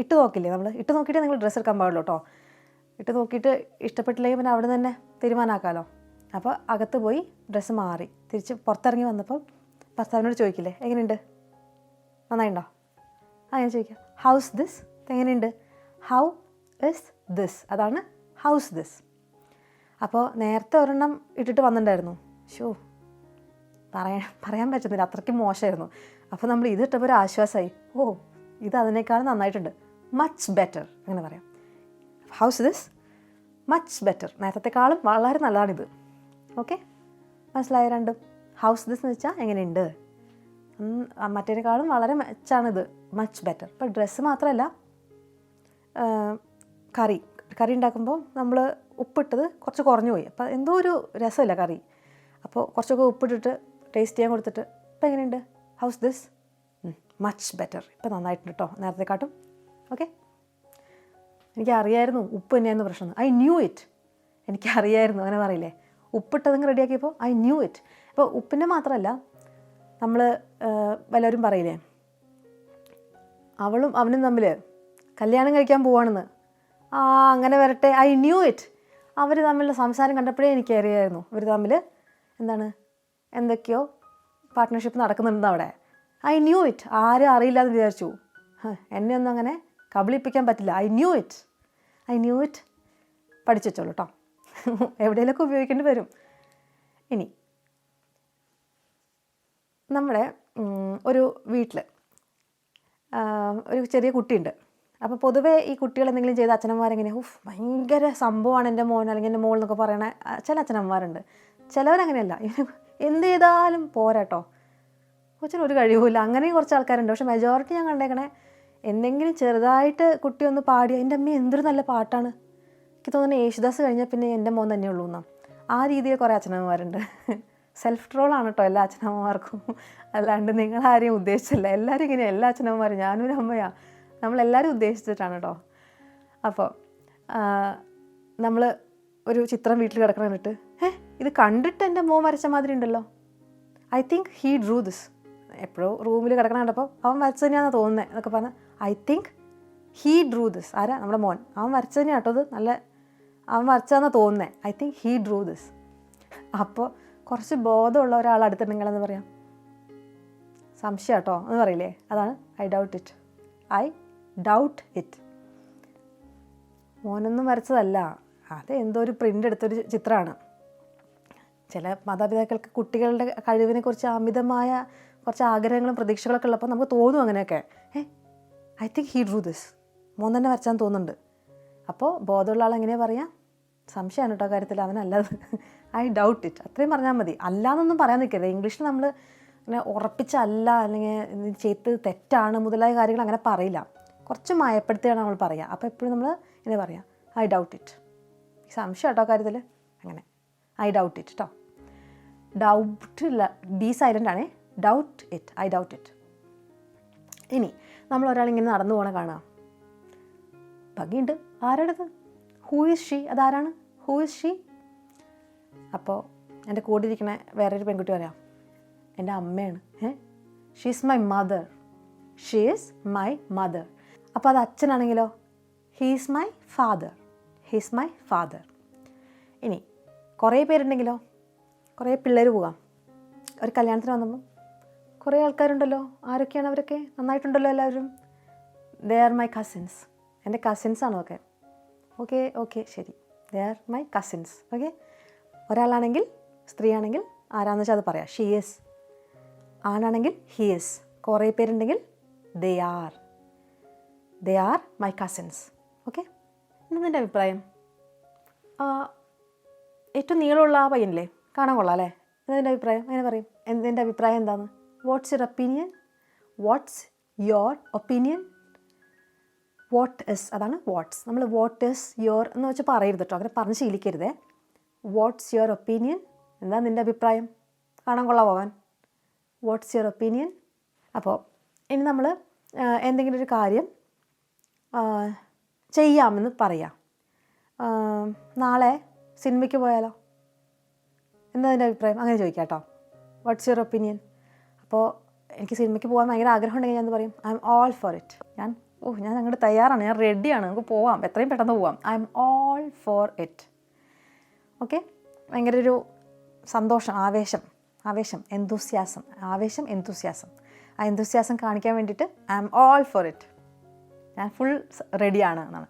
ഇട്ട് നോക്കില്ലേ, നമ്മൾ ഇട്ട് നോക്കിയിട്ട് നിങ്ങൾ ഡ്രസ്സ് എടുക്കാൻ പാടുള്ളൂ കേട്ടോ. ഇട്ട് നോക്കിയിട്ട് ഇഷ്ടപ്പെട്ടില്ലെങ്കിൽ പിന്നെ അവിടെ തന്നെ തീരുമാനമാക്കാമല്ലോ. അപ്പോൾ അകത്ത് പോയി ഡ്രസ്സ് മാറി തിരിച്ച് പുറത്തിറങ്ങി വന്നപ്പോൾ ഭർത്താവിനോട് ചോദിക്കില്ലേ, എങ്ങനെയുണ്ട്, നന്നായിണ്ടോ, അങ്ങനെ ചോദിക്കുക. ഹൗസ് ദിസ്, എങ്ങനെയുണ്ട്, ഹൗ ഇസ് ദിസ്, അതാണ് ഹൗസ് ദിസ്. അപ്പോൾ നേരത്തെ ഒരെണ്ണം ഇട്ടിട്ട് വന്നിട്ടുണ്ടായിരുന്നു, ഷോ പറയാൻ പറ്റുന്നില്ല, അത്രയ്ക്ക് മോശമായിരുന്നു. അപ്പോൾ നമ്മൾ ഇത് ഇട്ടപ്പോൾ ഒരു ആശ്വാസമായി, ഓ ഇത് അതിനേക്കാളും നന്നായിട്ടുണ്ട്, മച്ച് ബെറ്റർ, അങ്ങനെ പറയാം. ഹൗസ് ദിസ് മച്ച് ബെറ്റർ, നേരത്തെക്കാളും വളരെ നല്ലതാണിത്. ഓക്കെ, മനസ്സിലായ രണ്ടും. ഹൗസ് ദിസ് എന്ന് വെച്ചാൽ എങ്ങനെയുണ്ട്, മറ്റേതിനേക്കാളും വളരെ മെച്ചാണിത്, മച്ച് ബെറ്റർ. ഇപ്പോൾ ഡ്രസ്സ് മാത്രമല്ല, കറി ഉണ്ടാക്കുമ്പോൾ നമ്മൾ ഉപ്പിട്ടത് കുറച്ച് കുറഞ്ഞു പോയി, അപ്പോൾ എന്തോ ഒരു രസമില്ല കറി. അപ്പോൾ കുറച്ചൊക്കെ ഉപ്പിട്ടിട്ട് ടേസ്റ്റ് ചെയ്യാൻ കൊടുത്തിട്ട് ഇപ്പം എങ്ങനെയുണ്ട്, ഹൗസ് ദിസ് മച്ച് ബെറ്റർ, ഇപ്പം നന്നായിട്ടുണ്ട് കേട്ടോ നേരത്തെക്കാട്ടും. ഓക്കെ, എനിക്കറിയായിരുന്നു ഉപ്പ് തന്നെയായിരുന്നു പ്രശ്നം, ഐ ന്യൂ ഇറ്റ്, എനിക്കറിയായിരുന്നു, അങ്ങനെ പറയില്ലേ, ഉപ്പിട്ടതും റെഡിയാക്കിയപ്പോൾ ഐ ന്യൂ ഇറ്റ്. അപ്പോൾ ഉപ്പിൻ്റെ മാത്രമല്ല, നമ്മൾ വല്ലവരും പറയില്ലേ, അവളും അവനും തമ്മിൽ കല്യാണം കഴിക്കാൻ പോവാണെന്ന്, ആ അങ്ങനെ വരട്ടെ, ഐ ന്യൂ ഇറ്റ്. അവർ തമ്മിലുള്ള സംസാരം കണ്ടപ്പോഴേ എനിക്കറിയായിരുന്നു ഇവർ തമ്മിൽ എന്താണ്, എന്തൊക്കെയോ പാർട്ട്ണർഷിപ്പ് നടക്കുന്നുണ്ട് അവിടെ. ഐ ന്യൂ ഇറ്റ്, ആരും അറിയില്ല എന്ന് വിചാരിച്ചു, എന്നെ ഒന്നും അങ്ങനെ കബളിപ്പിക്കാൻ പറ്റില്ല, ഐ ന്യൂ ഇറ്റ്. പഠിച്ചു വെച്ചോളൂ കേട്ടോ, എവിടെയെങ്കിലുമൊക്കെ ഉപയോഗിക്കേണ്ടി വരും. ഇനി നമ്മുടെ ഒരു വീട്ടിൽ ഒരു ചെറിയ കുട്ടിയുണ്ട്. അപ്പോൾ പൊതുവേ ഈ കുട്ടികൾ എന്തെങ്കിലും ചെയ്ത അച്ഛനമ്മമാരെങ്ങനെ, ഭയങ്കര സംഭവമാണ് എൻ്റെ മോൻ അല്ലെങ്കിൽ എൻ്റെ മോൾ എന്നൊക്കെ പറയണ ചില അച്ഛനമ്മമാരുണ്ട്. ചിലവരങ്ങനെയല്ല, എന്ത് ചെയ്താലും പോരാട്ടോ, കൊച്ചിന് ഒരു കഴിവില്ല, അങ്ങനെയും കുറച്ച് ആൾക്കാരുണ്ട്. പക്ഷേ മെജോറിറ്റി ഞാൻ കണ്ടേക്കണേ, എന്തെങ്കിലും ചെറുതായിട്ട് കുട്ടി ഒന്ന് പാടി, എൻ്റെ അമ്മ എന്തൊരു നല്ല പാട്ടാണ്, എനിക്ക് തോന്നുന്നു യേശുദാസ് കഴിഞ്ഞാൽ പിന്നെ എൻ്റെ മോൻ തന്നെ ഉള്ളൂ എന്നാ, ആ രീതിയിൽ കുറേ അച്ഛനമ്മമാരുണ്ട്. സെൽഫ് ട്രോളാണ് കേട്ടോ എല്ലാ അച്ഛനമ്മമാർക്കും, അല്ലാണ്ട് നിങ്ങളാരെയും ഉദ്ദേശിച്ചില്ല. എല്ലാവരും ഇങ്ങനെയാണ്, എല്ലാ അച്ഛനമ്മമാരും, ഞാനൊരു അമ്മയാണ്, നമ്മളെല്ലാവരും ഉദ്ദേശിച്ചിട്ടാണ് കേട്ടോ. അപ്പോൾ നമ്മൾ ഒരു ചിത്രം വീട്ടിൽ കിടക്കണം കണ്ടിട്ട്, ഇത് കണ്ടിട്ട് എൻ്റെ മോൻ വരച്ച മാതിരി ഉണ്ടല്ലോ, I think he Drew this. എപ്പോഴോ റൂമിൽ കിടക്കണം കണ്ടപ്പോൾ അവൻ വരച്ചു തന്നെയാണെന്ന് തോന്നുന്നത് എന്നൊക്കെ പറഞ്ഞാൽ, I think he Drew this. ആരാ, നമ്മുടെ മോൻ, അവൻ വരച്ചു തന്നെയാണ് കേട്ടോ, അത് നല്ല അവൻ വരച്ചതെന്ന് തോന്നുന്നത്, I think he Drew this. അപ്പോൾ കുറച്ച് ബോധമുള്ള ഒരാൾ അടുത്തുണ്ടെങ്കിലെന്ന് പറയാം, സംശയം കേട്ടോ എന്ന് പറയില്ലേ, അതാണ് ഐ ഡൗട്ട് ഇറ്റ്. മോനൊന്നും വരച്ചതല്ല, അത് എന്തോ ഒരു പ്രിൻ്റ് എടുത്തൊരു ചിത്രമാണ്. ചില മാതാപിതാക്കൾക്ക് കുട്ടികളുടെ കഴിവിനെ കുറിച്ച് അമിതമായ കുറച്ച് ആഗ്രഹങ്ങളും പ്രതീക്ഷകളൊക്കെ ഉള്ളപ്പോൾ നമുക്ക് തോന്നും അങ്ങനെയൊക്കെ, I think he Drew this, മോൻ തന്നെ വരച്ചാൻ തോന്നുന്നുണ്ട്. അപ്പോൾ ബോധമുള്ള ആൾ എങ്ങനെയാണ് പറയുക, സംശയമാണ് കേട്ടോ കാര്യത്തിൽ, അവനല്ലത്, ഐ ഡൗട്ട് ഇറ്റ്, അത്രയും പറഞ്ഞാൽ മതി. അല്ലാന്നൊന്നും പറയാൻ നിൽക്കരുത്. ഇംഗ്ലീഷിൽ നമ്മൾ അങ്ങനെ ഉറപ്പിച്ചല്ല അല്ലെങ്കിൽ ചെയ്ത് തെറ്റാണ് മുതലായ കാര്യങ്ങൾ അങ്ങനെ പറയില്ല, കുറച്ച് മയപ്പെടുത്തിയാണ് നമ്മൾ പറയുക. അപ്പോൾ എപ്പോഴും നമ്മൾ ഇങ്ങനെ പറയാം, ഐ ഡൗട്ട് ഇറ്റ്, സംശയം കേട്ടോ കാര്യത്തിൽ, അങ്ങനെ ഐ ഡൗട്ട് ഇറ്റ് കേട്ടോ. ഡൗട്ടില്ല, ബി സൈലൻ്റ് ആണേ, doubt it, I doubt it. ഇനി നമ്മൾ ഒരാളിങ്ങനെ നടന്നു പോകണ കാണാം, ഭംഗിയുണ്ട്, ആരാടത്, ഹൂ ഈസ് ഷീ, അതാരാണ്, ഹൂ ഈസ് ഷീ. അപ്പോൾ എൻ്റെ കൂടെ ഇരിക്കണ വേറൊരു പെൺകുട്ടി പറയാം, എൻ്റെ അമ്മയാണ്, ഷീ ഈസ് മൈ മദർ. അപ്പോൾ അത് അച്ഛനാണെങ്കിലോ, ഹീ ഈസ് മൈ ഫാദർ. ഇനി കുറേ പേരുണ്ടെങ്കിലോ, കുറേ പിള്ളേർ പോകാം, ഒരു കല്യാണത്തിന് വന്നപ്പോൾ കുറേ ആൾക്കാരുണ്ടല്ലോ, ആരൊക്കെയാണ് അവരൊക്കെ, നന്നായിട്ടുണ്ടല്ലോ എല്ലാവരും, ദേ ആർ മൈ കസിൻസ്, എൻ്റെ കസിൻസാണോ ഒക്കെ, ഓക്കെ ശരി, they are my cousins. Okay, ഒരാളാണെങ്കിൽ സ്ത്രീ ആണെങ്കിൽ ആരാന്ന് വെച്ചാൽ അത് പറയാം, ഷീ ഈസ്, ആണാണെങ്കിൽ ഹീ ഈസ്, കുറേ പേരുണ്ടെങ്കിൽ they are my cousins. Okay, എന്താ നിൻ്റെ അഭിപ്രായം? ഏറ്റവും നീളമുള്ള ആ പയ്യനില്ലേ, കാണാൻ കൊള്ളാം അല്ലേ? എന്താ അഭിപ്രായം? എങ്ങനെ പറയും? എൻ്റെ അഭിപ്രായം എന്താന്ന്? What's your opinion? What's your opinion? What is, അതാണ് വാട്ട്സ്. നമ്മൾ വാട്ട് ഇസ് യുവർ എന്ന് വെച്ചാൽ പറയരുത് കേട്ടോ, അങ്ങനെ പറഞ്ഞ് ശീലിക്കരുതേ. What's your opinion? എന്താ നിൻ്റെ അഭിപ്രായം? കാണാൻ കൊള്ളാം പോകാൻ. What's your opinion? അപ്പോൾ ഇനി നമ്മൾ എന്തെങ്കിലും ഒരു കാര്യം ചെയ്യാമെന്ന് പറയാം. നാളെ സിനിമയ്ക്ക് പോയാലോ? എന്താ നിൻ്റെ അഭിപ്രായം? അങ്ങനെ ചോദിക്കാം കേട്ടോ. What's your opinion? അപ്പോൾ എനിക്ക് സിനിമയ്ക്ക് പോകാൻ ഭയങ്കര ആഗ്രഹം ഉണ്ടെങ്കിൽ ഞാൻ എന്ത് പറയും? I M all for it. ഞാൻ അങ്ങോട്ട് തയ്യാറാണ്, ഞാൻ റെഡിയാണ്, നമുക്ക് പോവാം, എത്രയും പെട്ടെന്ന് പോവാം. I M all for it. Okay, ഭയങ്കര ഒരു സന്തോഷം, ആവേശം, എന്തൂസിയാസം. ആ എന്തൂസിയാസം കാണിക്കാൻ വേണ്ടിയിട്ട് I M all for it, ഞാൻ ഫുൾ റെഡിയാണ് എന്നാണ്.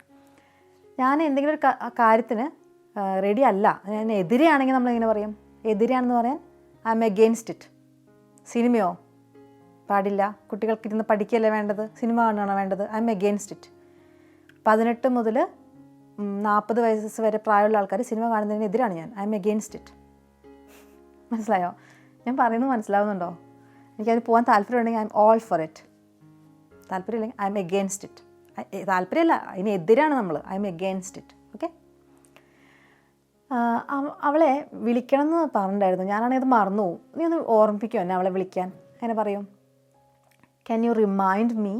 ഞാൻ എന്തെങ്കിലും ഒരു കാര്യത്തിന് റെഡി അല്ല, ഞാൻ എതിരെയാണെങ്കിൽ നമ്മളിങ്ങനെ പറയും. എതിരെയാണെന്ന് പറയാൻ ഐ എം എഗെയിൻസ്റ്റ് ഇറ്റ്. സിനിമയോ പാടില്ല, കുട്ടികൾക്ക് ഇരുന്ന് പഠിക്കുകയല്ലേ വേണ്ടത്, സിനിമ കാണുകയാണോ വേണ്ടത്? I M against it. 18 മുതൽ 40 വയസ്സ് വരെ പ്രായമുള്ള ആൾക്കാർ സിനിമ കാണുന്നതിന് എതിരാണ് ഞാൻ. I'm against it. മനസ്സിലായോ? ഞാൻ പറയുന്നത് മനസ്സിലാവുന്നുണ്ടോ? എനിക്കത് പോകാൻ താല്പര്യമുണ്ടെങ്കിൽ I'm all for it. താല്പര്യമില്ലെങ്കിൽ ഐ എം എഗെയിൻസ്റ്റ് ഇറ്റ്. താല്പര്യമല്ല, അതിന് എതിരാണ് നമ്മൾ. I'm against it. Okay, അവളെ വിളിക്കണം എന്ന് പറഞ്ഞിട്ടുണ്ടായിരുന്നു, ഞാനാണെങ്കിൽ അത് മറന്നു പോകും. നീ ഒന്ന് ഓർമ്മിപ്പിക്കുമോ എന്നെ അവളെ വിളിക്കാൻ? അങ്ങനെ പറയും. Can you remind me?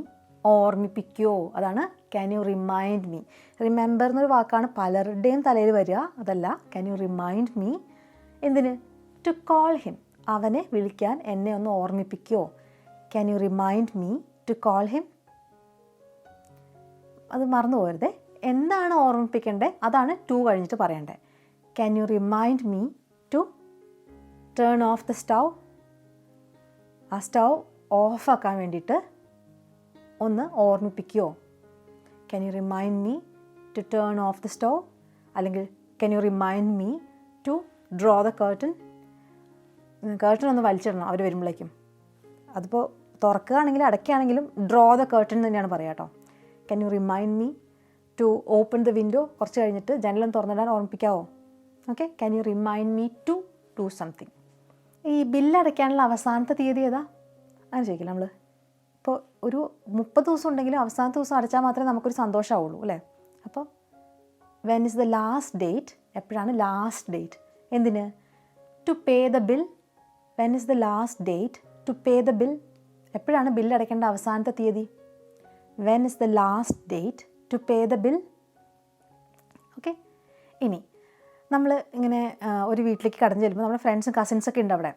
ഓർമ്മിപ്പിക്കുമോ, അതാണ് can you remind me. Remember എന്നൊരു വാക്കാണ് പലരുടെയും തലയിൽ വരിക, അതല്ല. Can you remind me? എന്തിന്? ടു കോൾ ഹിം, അവനെ വിളിക്കാൻ എന്നെ ഒന്ന് ഓർമ്മിപ്പിക്കുമോ? Can you remind me to call him? അത് മറന്നു പോകരുതേ. എന്താണ് ഓർമ്മിപ്പിക്കേണ്ടത് അതാണ് ടു കഴിഞ്ഞിട്ട് പറയേണ്ടത്. Can you remind me to turn off the stove? ആ സ്റ്റൗ ഓഫാക്കാൻ വേണ്ടിയിട്ട് ഒന്ന് ഓർമ്മിപ്പിക്കുമോ? Can you remind me to turn off the stove? അല്ലെങ്കിൽ can you remind me to draw the curtain? Curtain ഒന്ന് വലിച്ചിടണം അവർ വരുമ്പോഴേക്കും. അതിപ്പോൾ തുറക്കുകയാണെങ്കിലും അടയ്ക്കുകയാണെങ്കിലും ഡ്രോ ദ കേർട്ടൻ തന്നെയാണ് പറയുക കേട്ടോ. Can you remind me to open the window? കുറച്ച് കഴിഞ്ഞിട്ട് ജനലൊന്ന് തുറന്നിടാൻ ഓർമ്മിപ്പിക്കാവോ? Okay, can you remind me to do something. ഈ ബില്ലടയ്ക്കാനുള്ള അവസാനത്തെ തീയതി ഏതാ? അങ്ങനെ ചോദിക്കില്ല നമ്മൾ. ഇപ്പോൾ ഒരു 30 ദിവസം ഉണ്ടെങ്കിലും അവസാനത്തെ ദിവസം അടച്ചാൽ മാത്രമേ നമുക്കൊരു സന്തോഷമാവുള്ളൂ അല്ലേ? അപ്പോൾ when is the last date? എപ്പോഴാണ് ലാസ്റ്റ് ഡേറ്റ്? എന്തിന്? To pay the bill. When is the last date to pay the bill? എപ്പോഴാണ് ബില്ല് അടയ്ക്കേണ്ട അവസാനത്തെ തീയതി? When is the last date to pay the bill? Okay, ഇനി നമ്മൾ ഇങ്ങനെ ഒരു വീട്ടിലേക്ക് കടന്നു ചെല്ലുമ്പോൾ നമ്മുടെ ഫ്രണ്ട്സും കസിൻസൊക്കെ ഉണ്ട് അവിടെ.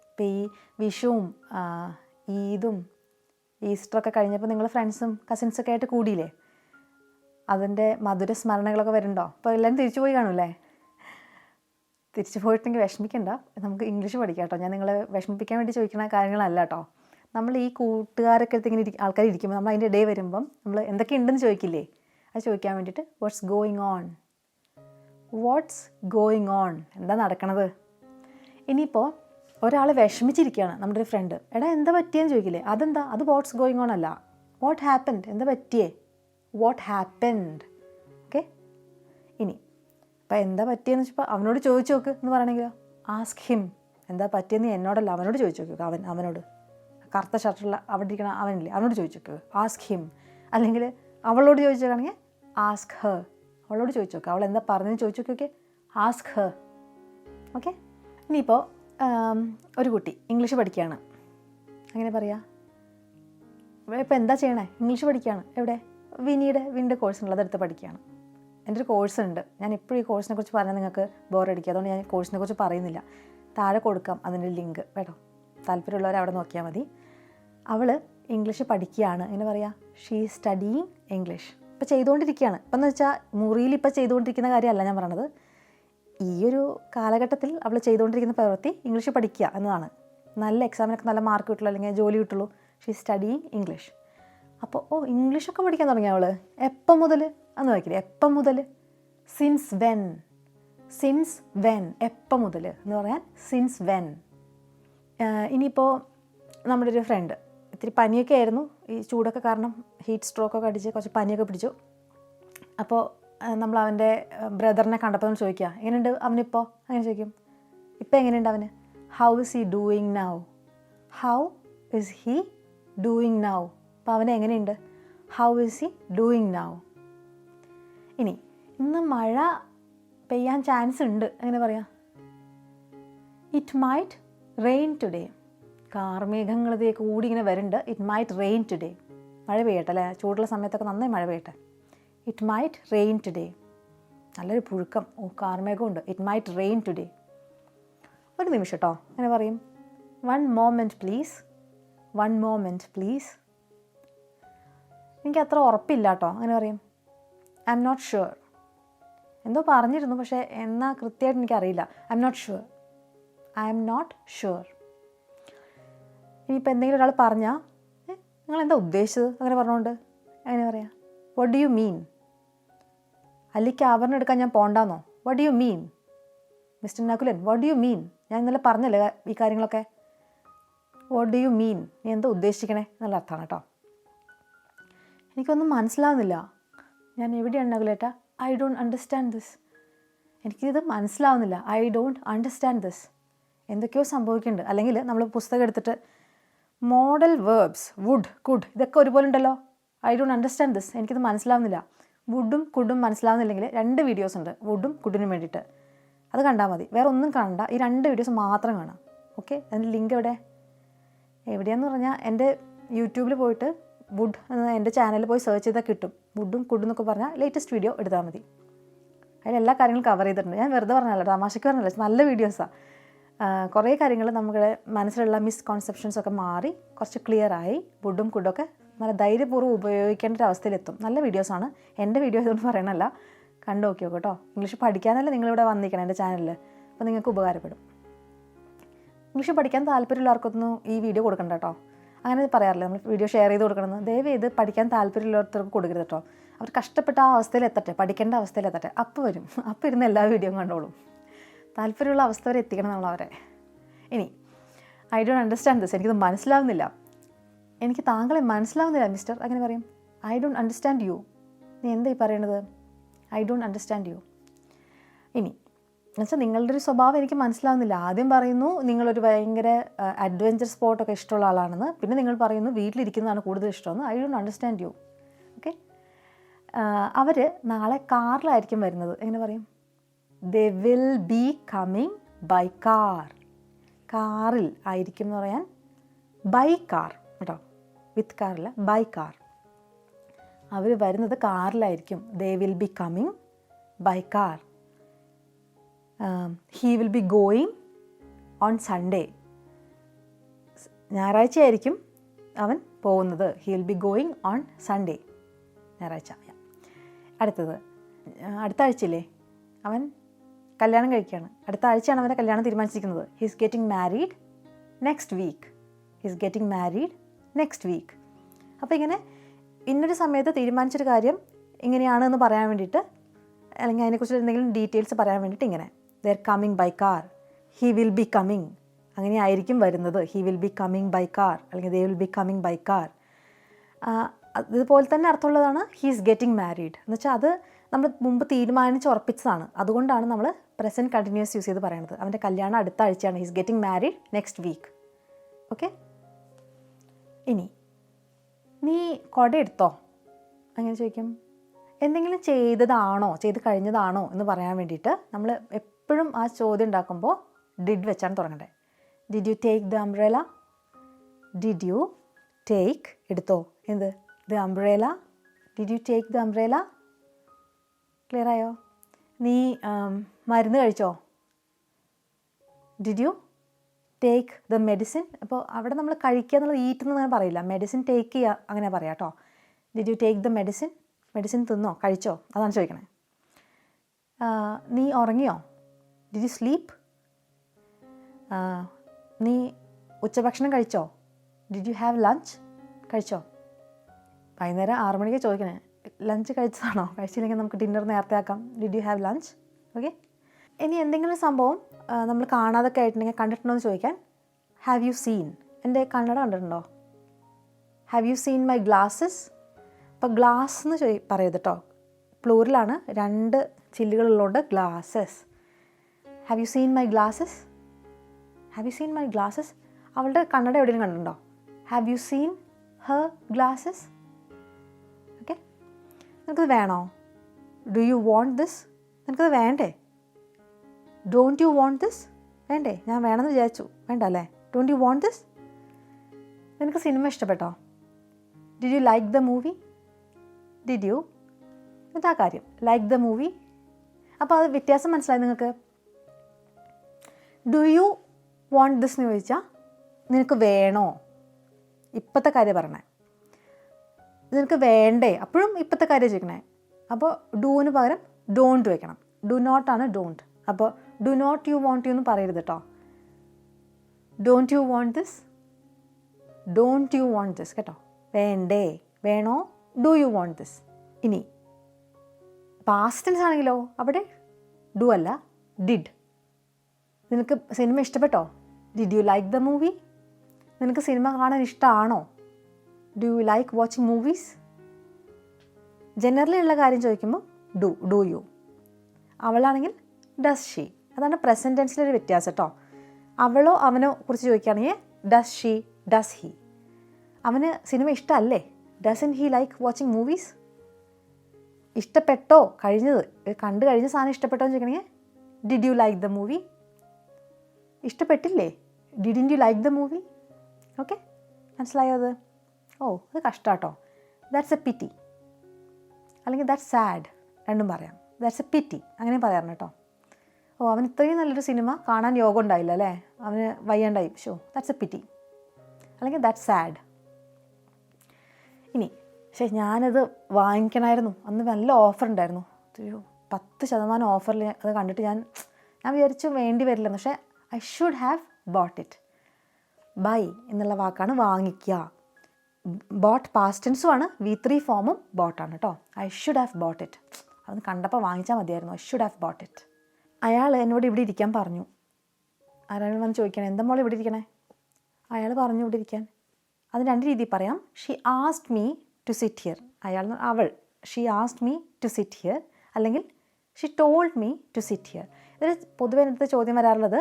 ഇപ്പോൾ ഈ വിഷുവും ഈദും ഈസ്റ്ററൊക്കെ കഴിഞ്ഞപ്പോൾ നിങ്ങൾ ഫ്രണ്ട്സും കസിൻസൊക്കെ ആയിട്ട് കൂടിയില്ലേ? അതിൻ്റെ മധുര സ്മരണകളൊക്കെ വരുന്നുണ്ടോ? അപ്പോൾ എല്ലാവരും തിരിച്ചു പോയി കാണൂല്ലേ? തിരിച്ചു പോയിട്ടെങ്കിൽ വിഷമിക്കണ്ട, നമുക്ക് ഇംഗ്ലീഷ് പഠിക്കാം കേട്ടോ. ഞാൻ നിങ്ങളെ വിഷമിപ്പിക്കാൻ വേണ്ടി ചോദിക്കുന്ന കാര്യങ്ങളല്ല കേട്ടോ. നമ്മൾ ഈ കൂട്ടുകാരൊക്കെ അടുത്ത് ഇങ്ങനെ ആൾക്കാർ ഇരിക്കുമ്പോൾ നമ്മൾ അതിൻ്റെ ഇടയിൽ വരുമ്പം നമ്മൾ എന്തൊക്കെ ഉണ്ടെന്ന് ചോദിക്കില്ലേ? അത് ചോദിക്കാൻ വേണ്ടിയിട്ട് what's going on? What's going on? എന്താ നടക്കണത്? ഇനിയിപ്പോൾ ഒരാൾ വിഷമിച്ചിരിക്കുകയാണ്, നമ്മുടെ ഒരു ഫ്രണ്ട്. എടാ എന്താ പറ്റിയെന്ന് ചോദിക്കില്ലേ? അതെന്താ? അത് വാട്ട്സ് ഗോയിങ് ഓൺ അല്ല. What happened? എന്താ പറ്റിയേ? What happened? ഓക്കെ, ഇനി അപ്പോൾ എന്താ പറ്റിയെന്ന് വെച്ചപ്പോൾ അവനോട് ചോദിച്ചു നോക്ക് എന്ന് പറയണമെങ്കിൽ ആസ്ക് ഹിം. എന്താ പറ്റിയെന്ന് എന്നോടല്ല, അവനോട് ചോദിച്ചു നോക്കുക. അവനോട്, കറുത്ത ഷർട്ടുള്ള അവിടെ ഇരിക്കണ അവനില്ലേ, അവനോട് ചോദിച്ചു നോക്കുക. Ask him. അല്ലെങ്കിൽ അവളോട് ചോദിച്ചോക്കുകയാണെങ്കിൽ ആസ്ക് ഹർ. അവളോട് ചോദിച്ചു നോക്കുക, അവൾ എന്താ പറഞ്ഞതെന്ന് ചോദിച്ചു നോക്കി. ആസ്ക് ഹർ. ഓക്കെ, ഇനിയിപ്പോൾ ഒരു കുട്ടി ഇംഗ്ലീഷ് പഠിക്കുകയാണ്. അങ്ങനെ പറയാം. ഇപ്പോൾ എന്താ ചെയ്യണേ? ഇംഗ്ലീഷ് പഠിക്കുകയാണ്. എവിടെ? വിൻ്റെ കോഴ്സുള്ളത് എടുത്ത് പഠിക്കുകയാണ്. എൻ്റെ ഒരു കോഴ്സ് ഉണ്ട്, ഞാൻ എപ്പോഴും ഈ കോഴ്സിനെ കുറിച്ച് പറഞ്ഞാൽ നിങ്ങൾക്ക് ബോറടിക്കുക, അതുകൊണ്ട് ഞാൻ കോഴ്സിനെ കുറിച്ച് പറയുന്നില്ല. താഴെ കൊടുക്കാം അതിൻ്റെ ലിങ്ക് കേട്ടോ, താല്പര്യമുള്ളവർ അവിടെ നോക്കിയാൽ മതി. അവൾ ഇംഗ്ലീഷ് പഠിക്കുകയാണ്. എങ്ങനെ പറയാം? She studying English. ഇപ്പോൾ ചെയ്തുകൊണ്ടിരിക്കുകയാണ്. ഇപ്പം എന്ന് വെച്ചാൽ മുറിയിൽ ഇപ്പോൾ ചെയ്തുകൊണ്ടിരിക്കുന്ന കാര്യമല്ല ഞാൻ പറയണത്. ഈ ഒരു കാലഘട്ടത്തിൽ അവൾ ചെയ്തുകൊണ്ടിരിക്കുന്ന പ്രവൃത്തി ഇംഗ്ലീഷ് പഠിക്കുക എന്നതാണ്. നല്ല എക്സാമിനൊക്കെ നല്ല മാർക്ക് കിട്ടുള്ളൂ, അല്ലെങ്കിൽ ജോലി കിട്ടുള്ളൂ. She studying English. അപ്പോൾ ഇംഗ്ലീഷൊക്കെ പഠിക്കാൻ തുടങ്ങി അവൾ. എപ്പം മുതൽ എന്ന് നോക്കില്ലേ? എപ്പം മുതൽ? Since when. എപ്പം മുതൽ എന്ന് പറയാൻ സിൻസ് വെൻ. ഇനിയിപ്പോൾ നമ്മുടെ ഒരു ഫ്രണ്ട് ഇത്തിരി പനിയൊക്കെ ആയിരുന്നു, ഈ ചൂടൊക്കെ കാരണം ഹീറ്റ് സ്ട്രോക്കൊക്കെ അടിച്ച് കുറച്ച് പനിയൊക്കെ പിടിച്ചു. അപ്പോൾ നമ്മൾ അവൻ്റെ ബ്രദറിനെ കണ്ടപ്പോൾ ചോദിക്കുക, എങ്ങനെയുണ്ട് അവനിപ്പോൾ? അങ്ങനെ ചോദിക്കും, ഇപ്പോൾ എങ്ങനെയുണ്ട് അവന്? How is he doing now? How is he doing now? അപ്പോൾ അവന് എങ്ങനെയുണ്ട്? How is he doing now? ഇനി ഇന്ന് മഴ പെയ്യാൻ ചാൻസ് ഉണ്ട്, എങ്ങനെ പറയാം? It might rain today. കാർമേഘങ്ങൾ ഇതേ കൂടി ഇങ്ങനെ വരുന്നുണ്ട്. It might rain today. മഴ പെയ്യട്ടെ അല്ലേ, ചൂടുള്ള സമയത്തൊക്കെ നന്നായി മഴ പെയ്യട്ടെ. It might rain today. നല്ലൊരു പുഴുക്കം, കാർമേഘമുണ്ട്. It might rain today. ഒരു നിമിഷം കേട്ടോ, അങ്ങനെ പറയും. One moment please. One moment please. എനിക്ക് അത്ര ഉറപ്പില്ല കേട്ടോ, അങ്ങനെ പറയും. I M not sure. എന്തോ പറഞ്ഞിരുന്നു, പക്ഷേ എന്നാ കൃത്യമായിട്ട് എനിക്കറിയില്ല. I M not sure. I M not sure. ഇനിയിപ്പോൾ എന്തെങ്കിലും ഒരാൾ പറഞ്ഞാൽ നിങ്ങളെന്താ ഉദ്ദേശിച്ചത് അങ്ങനെ പറഞ്ഞുകൊണ്ട് അങ്ങനെ പറയാം. What do you mean? അല്ലെങ്കിൽ ആഭരണം എടുക്കാൻ ഞാൻ പോണ്ടാന്നോ? What do you mean mister Nakulan? What do you mean? ഞാൻ ഇന്നലെ പറഞ്ഞല്ലേ ഈ കാര്യങ്ങളൊക്കെ. What do you mean? നീ എന്താ ഉദ്ദേശിക്കണേ എന്നുള്ള അർത്ഥമാണ് കേട്ടോ. എനിക്കൊന്നും മനസ്സിലാവുന്നില്ല. ഞാൻ എവിടെയാണ് നകുലേട്ടാ? I don't understand this. എനിക്കിത് മനസ്സിലാവുന്നില്ല. I don't understand this. എന്തൊക്കെയോ സംഭവിക്കുന്നുണ്ട്. അല്ലെങ്കിൽ നമ്മൾ പുസ്തകം എടുത്തിട്ട് മോഡൽ വേർബ്സ് വുഡ്, കുഡ് ഇതൊക്കെ ഒരുപോലെ ഉണ്ടല്ലോ. I don't understand this. എനിക്കിത് മനസ്സിലാവുന്നില്ല. വുഡും കുഡും മനസ്സിലാവുന്നില്ലെങ്കിൽ 2 വീഡിയോസ് ഉണ്ട് വുഡും കുഡിനും വേണ്ടിയിട്ട്. അത് കണ്ടാൽ മതി, വേറെ ഒന്നും കാണണ്ട. ഈ 2 വീഡിയോസ് മാത്രം കാണാം. ഓക്കെ, അതിൻ്റെ ലിങ്ക് എവിടെയാണെന്ന് പറഞ്ഞാൽ എൻ്റെ യൂട്യൂബിൽ പോയിട്ട് വുഡ് എന്ന എൻ്റെ ചാനലിൽ പോയി സെർച്ച് ചെയ്താൽ കിട്ടും. വുഡും കുഡും എന്നൊക്കെ പറഞ്ഞാൽ ലേറ്റസ്റ്റ് വീഡിയോ എടുത്താൽ മതി. അതിലെല്ലാ കാര്യങ്ങളും കവർ ചെയ്തിട്ടുണ്ട്. ഞാൻ വെറുതെ പറഞ്ഞല്ലോ, തമാശയ്ക്ക് പറഞ്ഞല്ലോ, നല്ല വീഡിയോസാണ്. കുറേ കാര്യങ്ങൾ നമ്മുടെ മനസ്സിലുള്ള മിസ്കോൺസെപ്ഷൻസൊക്കെ മാറി കുറച്ച് ക്ലിയറായി വുഡും കുഡൊക്കെ നല്ല ധൈര്യപൂർവ്വം ഉപയോഗിക്കേണ്ട ഒരു അവസ്ഥയിലെത്തും. നല്ല വീഡിയോസാണ്. എൻ്റെ വീഡിയോ ഇതൊന്നും പറയണമല്ല, കണ്ടു നോക്കിയോ കേട്ടോ. ഇംഗ്ലീഷ് പഠിക്കാനല്ലേ നിങ്ങളിവിടെ വന്നിരിക്കണം എൻ്റെ ചാനലിൽ, അപ്പോൾ നിങ്ങൾക്ക് ഉപകാരപ്പെടും. ഇംഗ്ലീഷ് പഠിക്കാൻ താല്പര്യമുള്ളവർക്കൊന്നും ഈ വീഡിയോ കൊടുക്കണ്ട കേട്ടോ. അങ്ങനെ പറയാറില്ല നമ്മൾ വീഡിയോ ഷെയർ ചെയ്ത് കൊടുക്കണമെന്ന്. ദയവ് ചെയ്ത് പഠിക്കാൻ താല്പര്യമുള്ളവർക്ക് കൊടുക്കരുത് കേട്ടോ. അവർ കഷ്ടപ്പെട്ട ആ അവസ്ഥയിലെത്തട്ടെ, പഠിക്കേണ്ട അവസ്ഥയിലെത്തട്ടെ, അപ്പോൾ വരും. അപ്പോൾ ഇരുന്ന് എല്ലാ വീഡിയോയും കണ്ടോളും. താല്പര്യമുള്ള അവസ്ഥ വരെ എത്തിക്കണം നമ്മളവരെ. ഇനി ഐ ഡോണ്ട് അണ്ടർസ്റ്റാൻഡ് ദിസ്. എനിക്കിത് മനസ്സിലാവുന്നില്ല. എനിക്ക് താങ്കളെ മനസ്സിലാവുന്നില്ല മിസ്റ്റർ. അങ്ങനെ പറയും. I don't understand U. നീ എന്താ ഈ പറയണത്? I don't understand U. ഇനി എന്നുവെച്ചാൽ നിങ്ങളുടെ ഒരു സ്വഭാവം എനിക്ക് മനസ്സിലാവുന്നില്ല. ആദ്യം പറയുന്നു നിങ്ങളൊരു ഭയങ്കര അഡ്വഞ്ചർ സ്പോട്ടൊക്കെ ഇഷ്ടമുള്ള ആളാണെന്ന്. പിന്നെ നിങ്ങൾ പറയുന്നു വീട്ടിലിരിക്കുന്നതാണ് കൂടുതൽ ഇഷ്ടമെന്ന്. I don't understand you. Okay, അവർ നാളെ കാറിലായിരിക്കും വരുന്നത്. എങ്ങനെ പറയും? They will be coming by car. കാറിൽ ആയിരിക്കും എന്ന് പറയാൻ ബൈ കാർ കേട്ടോ, വിത്ത് കാറില്ല, ബൈ കാർ. അവർ വരുന്നത് കാറിലായിരിക്കും. They will be coming by car. He will be going on Sunday. ഞായറാഴ്ച ആയിരിക്കും അവൻ പോകുന്നത്. He will be going on Sunday. ഞായറാഴ്ച. അടുത്തത് അടുത്ത ആഴ്ചയില്ലേ അവൻ കല്യാണം കഴിക്കുകയാണ്. അടുത്ത ആഴ്ചയാണ് അവൻ്റെ കല്യാണം തീരുമാനിച്ചിരിക്കുന്നത്. He is getting married next week. He is getting married next week. അപ്പോൾ ഇങ്ങനെ ഇന്നൊരു സമയത്ത് തീരുമാനിച്ചൊരു കാര്യം ഇങ്ങനെയാണെന്ന് പറയാൻ വേണ്ടിയിട്ട്, അല്ലെങ്കിൽ അതിനെക്കുറിച്ച് എന്തെങ്കിലും ഡീറ്റെയിൽസ് പറയാൻ വേണ്ടിയിട്ട് ഇങ്ങനെ they are coming by car. He will be coming, അങ്ങനെ ആയിരിക്കും വരുന്നത്. He will be coming by car, അല്ലെങ്കിൽ they will be coming by car. അതുപോലെ തന്നെ അർത്ഥമുള്ളതാണ് ഹി ഈസ് ഗെറ്റിംഗ് മാരീഡ് എന്ന് വെച്ചാൽ അത് നമ്മൾ മുമ്പ് തീരുമാനിച്ച് ഉറപ്പിച്ചതാണ്. അതുകൊണ്ടാണ് നമ്മൾ പ്രസൻറ്റ് കണ്ടിന്യൂസ് യൂസ് ചെയ്ത് പറയുന്നത്. അവൻ്റെ കല്യാണം അടുത്ത ആഴ്ചയാണ്. He is getting married next week. Okay, ഇനി നീ കുട എടുത്തോ? അങ്ങനെ ചോദിക്കും. എന്തെങ്കിലും ചെയ്തതാണോ, ചെയ്ത് കഴിഞ്ഞതാണോ എന്ന് പറയാൻ വേണ്ടിയിട്ട് നമ്മൾ എപ്പോഴും ആ ചോദ്യം ഉണ്ടാക്കുമ്പോൾ ഡിഡ് വെച്ചാണ് തുടങ്ങേണ്ടത്. Did you take the umbrella? Did you take, എടുത്തോ, എന്ത്, the umbrella? Did you take the umbrella? Clear ആയോ? നീ മരുന്ന് കഴിച്ചോ? Did you take the medicine? അപ്പോൾ അവിടെ നമ്മൾ കഴിക്കുക എന്നുള്ളത് ഈറ്റ് എന്ന് പറയില്ല, മെഡിസിൻ ടേക്ക് ചെയ്യുക അങ്ങനെ പറയാം കേട്ടോ. Did you take the medicine? Medicine തിന്നോ, കഴിച്ചോ, അതാണ് ചോദിക്കണേ. നീ ഉറങ്ങിയോ? Did you sleep? നീ ഉച്ചഭക്ഷണം കഴിച്ചോ? Did you have lunch? കഴിച്ചോ? വൈകുന്നേരം 6 മണിക്ക് ചോദിക്കണേ, ലഞ്ച് കഴിച്ചതാണോ? കഴിച്ചില്ലെങ്കിൽ നമുക്ക് ഡിന്നർ നേരത്തെ ആക്കാം. Did you have lunch? Okay. ഇനി എന്തെങ്കിലും സംഭവം നമ്മൾ കാണാതൊക്കെ ആയിട്ടുണ്ടെങ്കിൽ കണ്ടിട്ടുണ്ടോ എന്ന് ചോദിക്കാൻ ഹാവ് യു സീൻ? എൻ്റെ കണ്ണട കണ്ടിട്ടുണ്ടോ? Have you seen my glasses? അപ്പോൾ ഗ്ലാസ് എന്ന് പറയരുത് കേട്ടോ, പ്ലൂറലാണ്, 2 ചില്ലുകളുള്ളതുകൊണ്ട് glasses. Have you seen my glasses? Have you seen my glasses? അവളുടെ കണ്ണട എവിടെയെങ്കിലും കണ്ടിട്ടുണ്ടോ? Have you seen her glasses? Okay, നിനക്കത് വേണോ? Do you want this? നിനക്കത് വേണ്ടേ? Don't you want this? വേണ്ടേ? ഞാൻ വേണമെന്ന് വിചാരിച്ചു, വേണ്ട അല്ലേ? Don't you want this? നിനക്ക് സിനിമ ഇഷ്ടപ്പെട്ടോ? Did you like the movie? Did U? ഇതാ കാര്യം, ലൈക്ക് ദ മൂവി. അപ്പോൾ അത് വ്യത്യാസം മനസ്സിലായി നിങ്ങൾക്ക്? ഡു യു വോണ്ട് ദിസ് എന്ന് ചോദിച്ചാൽ നിനക്ക് വേണോ, ഇപ്പോഴത്തെ കാര്യം പറയണേ. നിനക്ക് വേണ്ടേ, അപ്പോഴും ഇപ്പോഴത്തെ കാര്യം ചോദിക്കണേ. അപ്പോൾ ഡൂവിന് പകരം ഡോണ്ട് വെക്കണം. ഡു നോട്ടാണ് ഡോണ്ട്. അപ്പോൾ do not you want you എന്ന് പറയരുത് കേട്ടോ. Don't you want this? Don't you want this കേട്ടോ. വേണ്ടേ, വേണോ, ഡു യു വോണ്ട് ദിസ്. ഇനി പാസ്റ്റ് ടെൻസ് ആണെങ്കിലോ അവിടെ ഡു അല്ല ഡിഡ്. നിനക്ക് സിനിമ ഇഷ്ടപ്പെട്ടോ? Did you like the movie? നിനക്ക് സിനിമ കാണാൻ ഇഷ്ടമാണോ? Do you like watching movies? Generally ഉള്ള കാര്യം ചോദിക്കുമ്പോൾ ഡു യു. അവളാണെങ്കിൽ ഡസ് ഷീ. അതാണ് പ്രസൻറ്റ് ടെൻസിലൊരു വ്യത്യാസം കേട്ടോ. അവളോ അവനോ കുറിച്ച് ചോദിക്കുകയാണെങ്കിൽ ഡസ് ഷീ, ഡസ് ഹി. അവന് സിനിമ ഇഷ്ടമല്ലേ? Doesn't he like watching movies? ഇഷ്ടപ്പെട്ടോ, കണ്ടു കഴിഞ്ഞ സാധനം ഇഷ്ടപ്പെട്ടോ എന്ന് ചോദിക്കണമെങ്കിൽ did you like the movie? ഇഷ്ടപ്പെട്ടില്ലേ? Didn't you like the movie? Okay, മനസ്സിലായോ അത്? ഓ, അത് കഷ്ടാട്ടോ. ദാറ്റ്സ് എ പിറ്റി, അല്ലെങ്കിൽ ദാറ്റ്സ് സാഡ്, രണ്ടും പറയാം. ദാറ്റ്സ് എ പിറ്റി അങ്ങനെ പറയാറുണ്ട് കേട്ടോ. ഓ, അവന് ഇത്രയും നല്ലൊരു സിനിമ കാണാൻ യോഗം ഉണ്ടായില്ല അല്ലേ, അവന് വയ്യാണ്ടായി, ദാറ്റ്സ് എ പിറ്റി, അല്ലെങ്കിൽ ദാറ്റ്സ് സാഡ്. ഇനി ഞാനത് വാങ്ങിക്കണമായിരുന്നു, അന്ന് നല്ല ഓഫർ ഉണ്ടായിരുന്നു, ഒരു 10% ഓഫറിൽ അത് കണ്ടിട്ട് ഞാൻ വിചാരിച്ചു വേണ്ടി വരില്ലെന്ന്. പക്ഷേ I should have bought it. Buy എന്നുള്ള വാക്കാണ് വാങ്ങിക്കുക. ബോട്ട് പാസ്റ്റ് ടെൻസുമാണ്, V3 ഫോമും ബോട്ടാണ് കേട്ടോ. I should have bought it. അത് കണ്ടപ്പോൾ വാങ്ങിച്ചാൽ മതിയായിരുന്നു. I should have bought it. അയാൾ എന്നോട് ഇവിടെ ഇരിക്കാൻ പറഞ്ഞു. ആരാണ് വന്ന് ചോദിക്കണേ, എന്താ മോൾ ഇവിടെ ഇരിക്കണേ? അയാൾ പറഞ്ഞു ഇവിടെ ഇരിക്കാൻ. അത് 2 രീതിയിൽ പറയാം. She asked me to sit here. അവൾ she asked me to sit here, അല്ലെങ്കിൽ she told me to sit here. ഇതിൽ പൊതുവെ എൻ്റെ ചോദ്യം വരാറുള്ളത്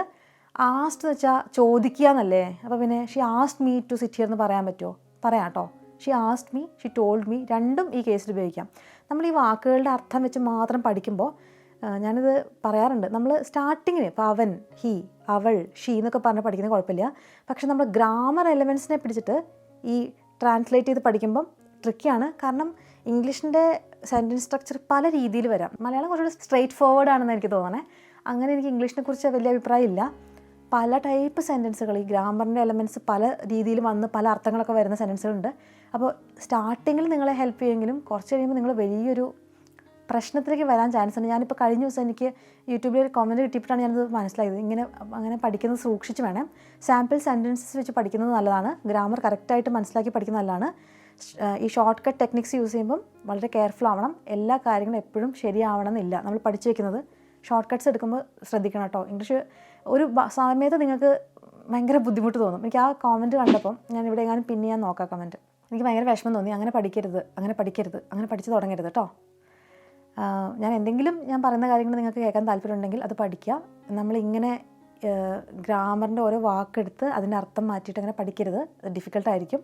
ആസ്ക്ഡ് എന്ന് വെച്ചാൽ ചോദിക്കുക എന്നല്ലേ. അപ്പോൾ പിന്നെ she asked me to sit here എന്ന് പറയാൻ പറ്റുമോ? പറയാം കേട്ടോ. She asked me, she told me, രണ്ടും ഈ കേസിൽ ഉപയോഗിക്കാം. നമ്മൾ ഈ വാക്കുകളുടെ അർത്ഥം വെച്ച് മാത്രം പഠിക്കുമ്പോൾ ഞാനിത് പറയാറുണ്ട്. നമ്മൾ സ്റ്റാർട്ടിങ്ങിന് ഇപ്പോൾ അവൻ, ഹി, അവൾ, ഷീ എന്നൊക്കെ പറഞ്ഞ് പഠിക്കുന്നത് കുഴപ്പമില്ല. പക്ഷെ നമ്മൾ ഗ്രാമർ എലമെൻസിനെ പിടിച്ചിട്ട് ഈ ട്രാൻസ്ലേറ്റ് ചെയ്ത് പഠിക്കുമ്പം ട്രിക്കിയാണ്. കാരണം ഇംഗ്ലീഷിൻ്റെ സെൻറ്റൻസ് സ്ട്രക്ചർ പല രീതിയിൽ വരാം. മലയാളം കുറച്ചുകൂടി സ്ട്രെയിറ്റ് ഫോർവേഡ് ആണെന്ന് എനിക്ക് തോന്നണേ. അങ്ങനെ എനിക്ക് ഇംഗ്ലീഷിനെ കുറിച്ച് വലിയ അഭിപ്രായം ഇല്ല. പല ടൈപ്പ് സെൻറ്റൻസുകൾ, ഈ ഗ്രാമറിൻ്റെ എലമെൻറ്റ്സ് പല രീതിയിൽ വന്ന് പല അർത്ഥങ്ങളൊക്കെ വരുന്ന സെൻറ്റൻസുകളുണ്ട്. അപ്പോൾ സ്റ്റാർട്ടിങ്ങിൽ നിങ്ങളെ ഹെൽപ്പ് ചെയ്യുമെങ്കിലും കുറച്ച് കഴിയുമ്പോൾ നിങ്ങൾ വലിയൊരു പ്രശ്നത്തിലേക്ക് വരാൻ ചാൻസ് ഉണ്ട്. ഞാനിപ്പോൾ കഴിഞ്ഞ ദിവസം എനിക്ക് യൂട്യൂബിൽ ഒരു കമൻറ്റ് കിട്ടിയപ്പോഴാണ് ഞാനത് മനസ്സിലായത്. അങ്ങനെ പഠിക്കുന്നത് സൂക്ഷിച്ച് വേണം. സാമ്പിൾ സെൻറ്റൻസസ് വെച്ച് പഠിക്കുന്നത് നല്ലതാണ്. ഗ്രാമർ കറക്റ്റായിട്ട് മനസ്സിലാക്കി പഠിക്കുന്നത് നല്ലതാണ്. ഈ ഷോർട്ട് കട്ട് ടെക്നിക്സ് യൂസ് ചെയ്യുമ്പം വളരെ കെയർഫുൾ ആവണം. എല്ലാ കാര്യങ്ങളും എപ്പോഴും ശരിയാവണം എന്നില്ല. നമ്മൾ പഠിച്ചു വെക്കുന്നത് ഷോർട്ട് കട്ട്സ് എടുക്കുമ്പോൾ ശ്രദ്ധിക്കണം കേട്ടോ. ഇംഗ്ലീഷ് ഒരു സമയത്ത് നിങ്ങൾക്ക് ഭയങ്കര ബുദ്ധിമുട്ട് തോന്നും. എനിക്ക് ആ കോമൻറ്റ് കണ്ടപ്പം ഞാൻ ഇവിടെ എങ്ങാനും പിന്നെ ഞാൻ നോക്കാം കമൻറ്റ്. എനിക്ക് ഭയങ്കര വിഷമം തോന്നി. അങ്ങനെ പഠിക്കരുത്, അങ്ങനെ പഠിച്ച് തുടങ്ങരുത് കേട്ടോ. ഞാൻ പറയുന്ന കാര്യങ്ങൾ നിങ്ങൾക്ക് കേൾക്കാൻ താല്പര്യമുണ്ടെങ്കിൽ അത് പഠിക്കുക. നമ്മളിങ്ങനെ ഗ്രാമറിൻ്റെ ഓരോ വാക്കെടുത്ത് അതിൻ്റെ അർത്ഥം മാറ്റിയിട്ട് അങ്ങനെ പഠിക്കരുത്. അത് ഡിഫിക്കൽട്ടായിരിക്കും.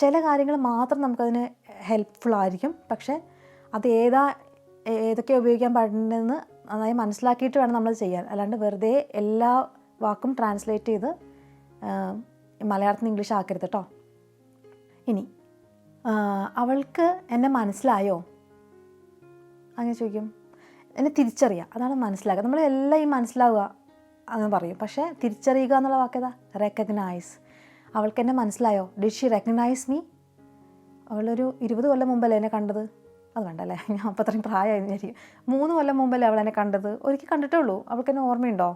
ചില കാര്യങ്ങൾ മാത്രം നമുക്കതിന് ഹെൽപ്ഫുൾ ആയിരിക്കും. പക്ഷേ അത് ഏതൊക്കെ ഉപയോഗിക്കാൻ പാടുന്നതെന്ന് നന്നായി മനസ്സിലാക്കിയിട്ട് വേണം നമ്മളത് ചെയ്യാൻ. അല്ലാണ്ട് വെറുതെ എല്ലാ വാക്കും ട്രാൻസ്ലേറ്റ് ചെയ്ത് മലയാളത്തിൽ നിന്ന് ഇംഗ്ലീഷ് ആക്കരുത് കേട്ടോ. ഇനി അവൾക്ക് എന്നെ മനസ്സിലായോ അങ്ങനെ ചോദിക്കും. എന്നെ തിരിച്ചറിയുക, അതാണ് മനസ്സിലാക്കുക. നമ്മളെല്ലാം ഈ മനസ്സിലാവുക അങ്ങനെ പറയും. പക്ഷേ തിരിച്ചറിയുക എന്നുള്ള വാക്കേതാ? റെക്കഗ്നൈസ്. അവൾക്ക് എന്നെ മനസ്സിലായോ? Did she recognise me? അവളൊരു 20 കൊല്ലം മുമ്പല്ലേ എന്നെ കണ്ടത്? അത് വേണ്ടല്ലേ, ഞാൻ അപ്പോൾ അത്രയും പ്രായമായിരുന്നു വിചാരിക്കും. 3 കൊല്ലം മുമ്പല്ലേ അവൾ എന്നെ കണ്ടത്? ഒരിക്കൽ കണ്ടിട്ടേ ഉള്ളൂ. അവൾക്ക് എന്നെ ഓർമ്മയുണ്ടോ?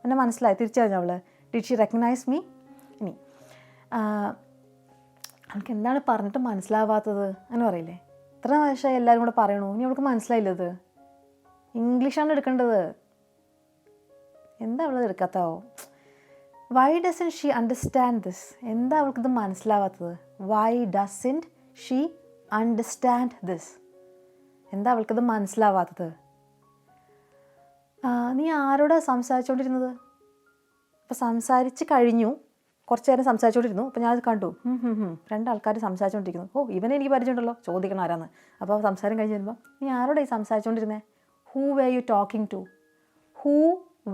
എന്നെ മനസ്സിലായി, തിരിച്ചറിഞ്ഞു അവൾ? Did she recognise me? ഇനി അവൾക്ക് എന്താണ് പറഞ്ഞിട്ട് മനസ്സിലാവാത്തത് അങ്ങനെ പറയില്ലേ? ഇത്ര വർഷമായി എല്ലാവരും കൂടെ പറയണു, ഇനി അവൾക്ക് മനസ്സിലായില്ലത്. ഇംഗ്ലീഷാണ് എടുക്കേണ്ടത്. എന്താ അവളത് എടുക്കാത്താവോ? Why doesn't she understand this? എന്താ അവൾക്കിത് മനസ്സിലാവാത്തത്? Why doesn't she understand this? എന്താ അവൾക്കിത് മനസ്സിലാവാത്തത്? നീ ആരോടാണ് സംസാരിച്ചുകൊണ്ടിരുന്നത്? അപ്പോൾ സംസാരിച്ച് കഴിഞ്ഞു, കുറച്ച് നേരം സംസാരിച്ചുകൊണ്ടിരുന്നു. അപ്പോൾ ഞാനത് കണ്ടു, രണ്ടാൾക്കാർ സംസാരിച്ചുകൊണ്ടിരിക്കുന്നു. ഓ, ഇവനെ എനിക്ക് പരിചയമുണ്ടല്ലോ, ചോദിക്കണം ആരാന്ന്. അപ്പോൾ സംസാരം കഴിഞ്ഞ് വരുമ്പോൾ, നീ ആരോടാണ് ഈ സംസാരിച്ചുകൊണ്ടിരുന്നത്? Who were you talking to? Who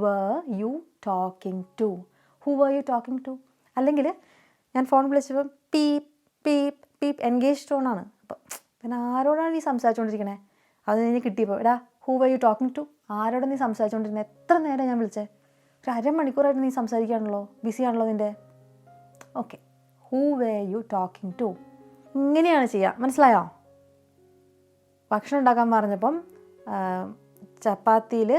were you talking to? Who were you talking to? അല്ലെങ്കിൽ ഞാൻ ഫോൺ വിളിച്ചപ്പോൾ പീപ്പ് പീപ്പ് പീപ്പ് എൻഗേജ് ടോണാണ്. അപ്പോൾ പിന്നെ ആരോടാണ് നീ സംസാരിച്ചുകൊണ്ടിരിക്കണേ? അത് കഴിഞ്ഞ് കിട്ടിയപ്പോൾ, എടാ who were you talking to? ആരോടാണ് നീ സംസാരിച്ചുകൊണ്ടിരുന്നത്? എത്ര നേരം ഞാൻ വിളിച്ചേ? ഒരു അരമണിക്കൂറായിട്ട് നീ സംസാരിക്കുകയാണല്ലോ, ബിസിയാണല്ലോ നിൻ്റെ. Okay, who were you talking to? ഇങ്ങനെയാണ് ചെയ്യുക, മനസ്സിലായോ? ഭക്ഷണം ഉണ്ടാക്കാൻ പറഞ്ഞപ്പം ചപ്പാത്തിയിൽ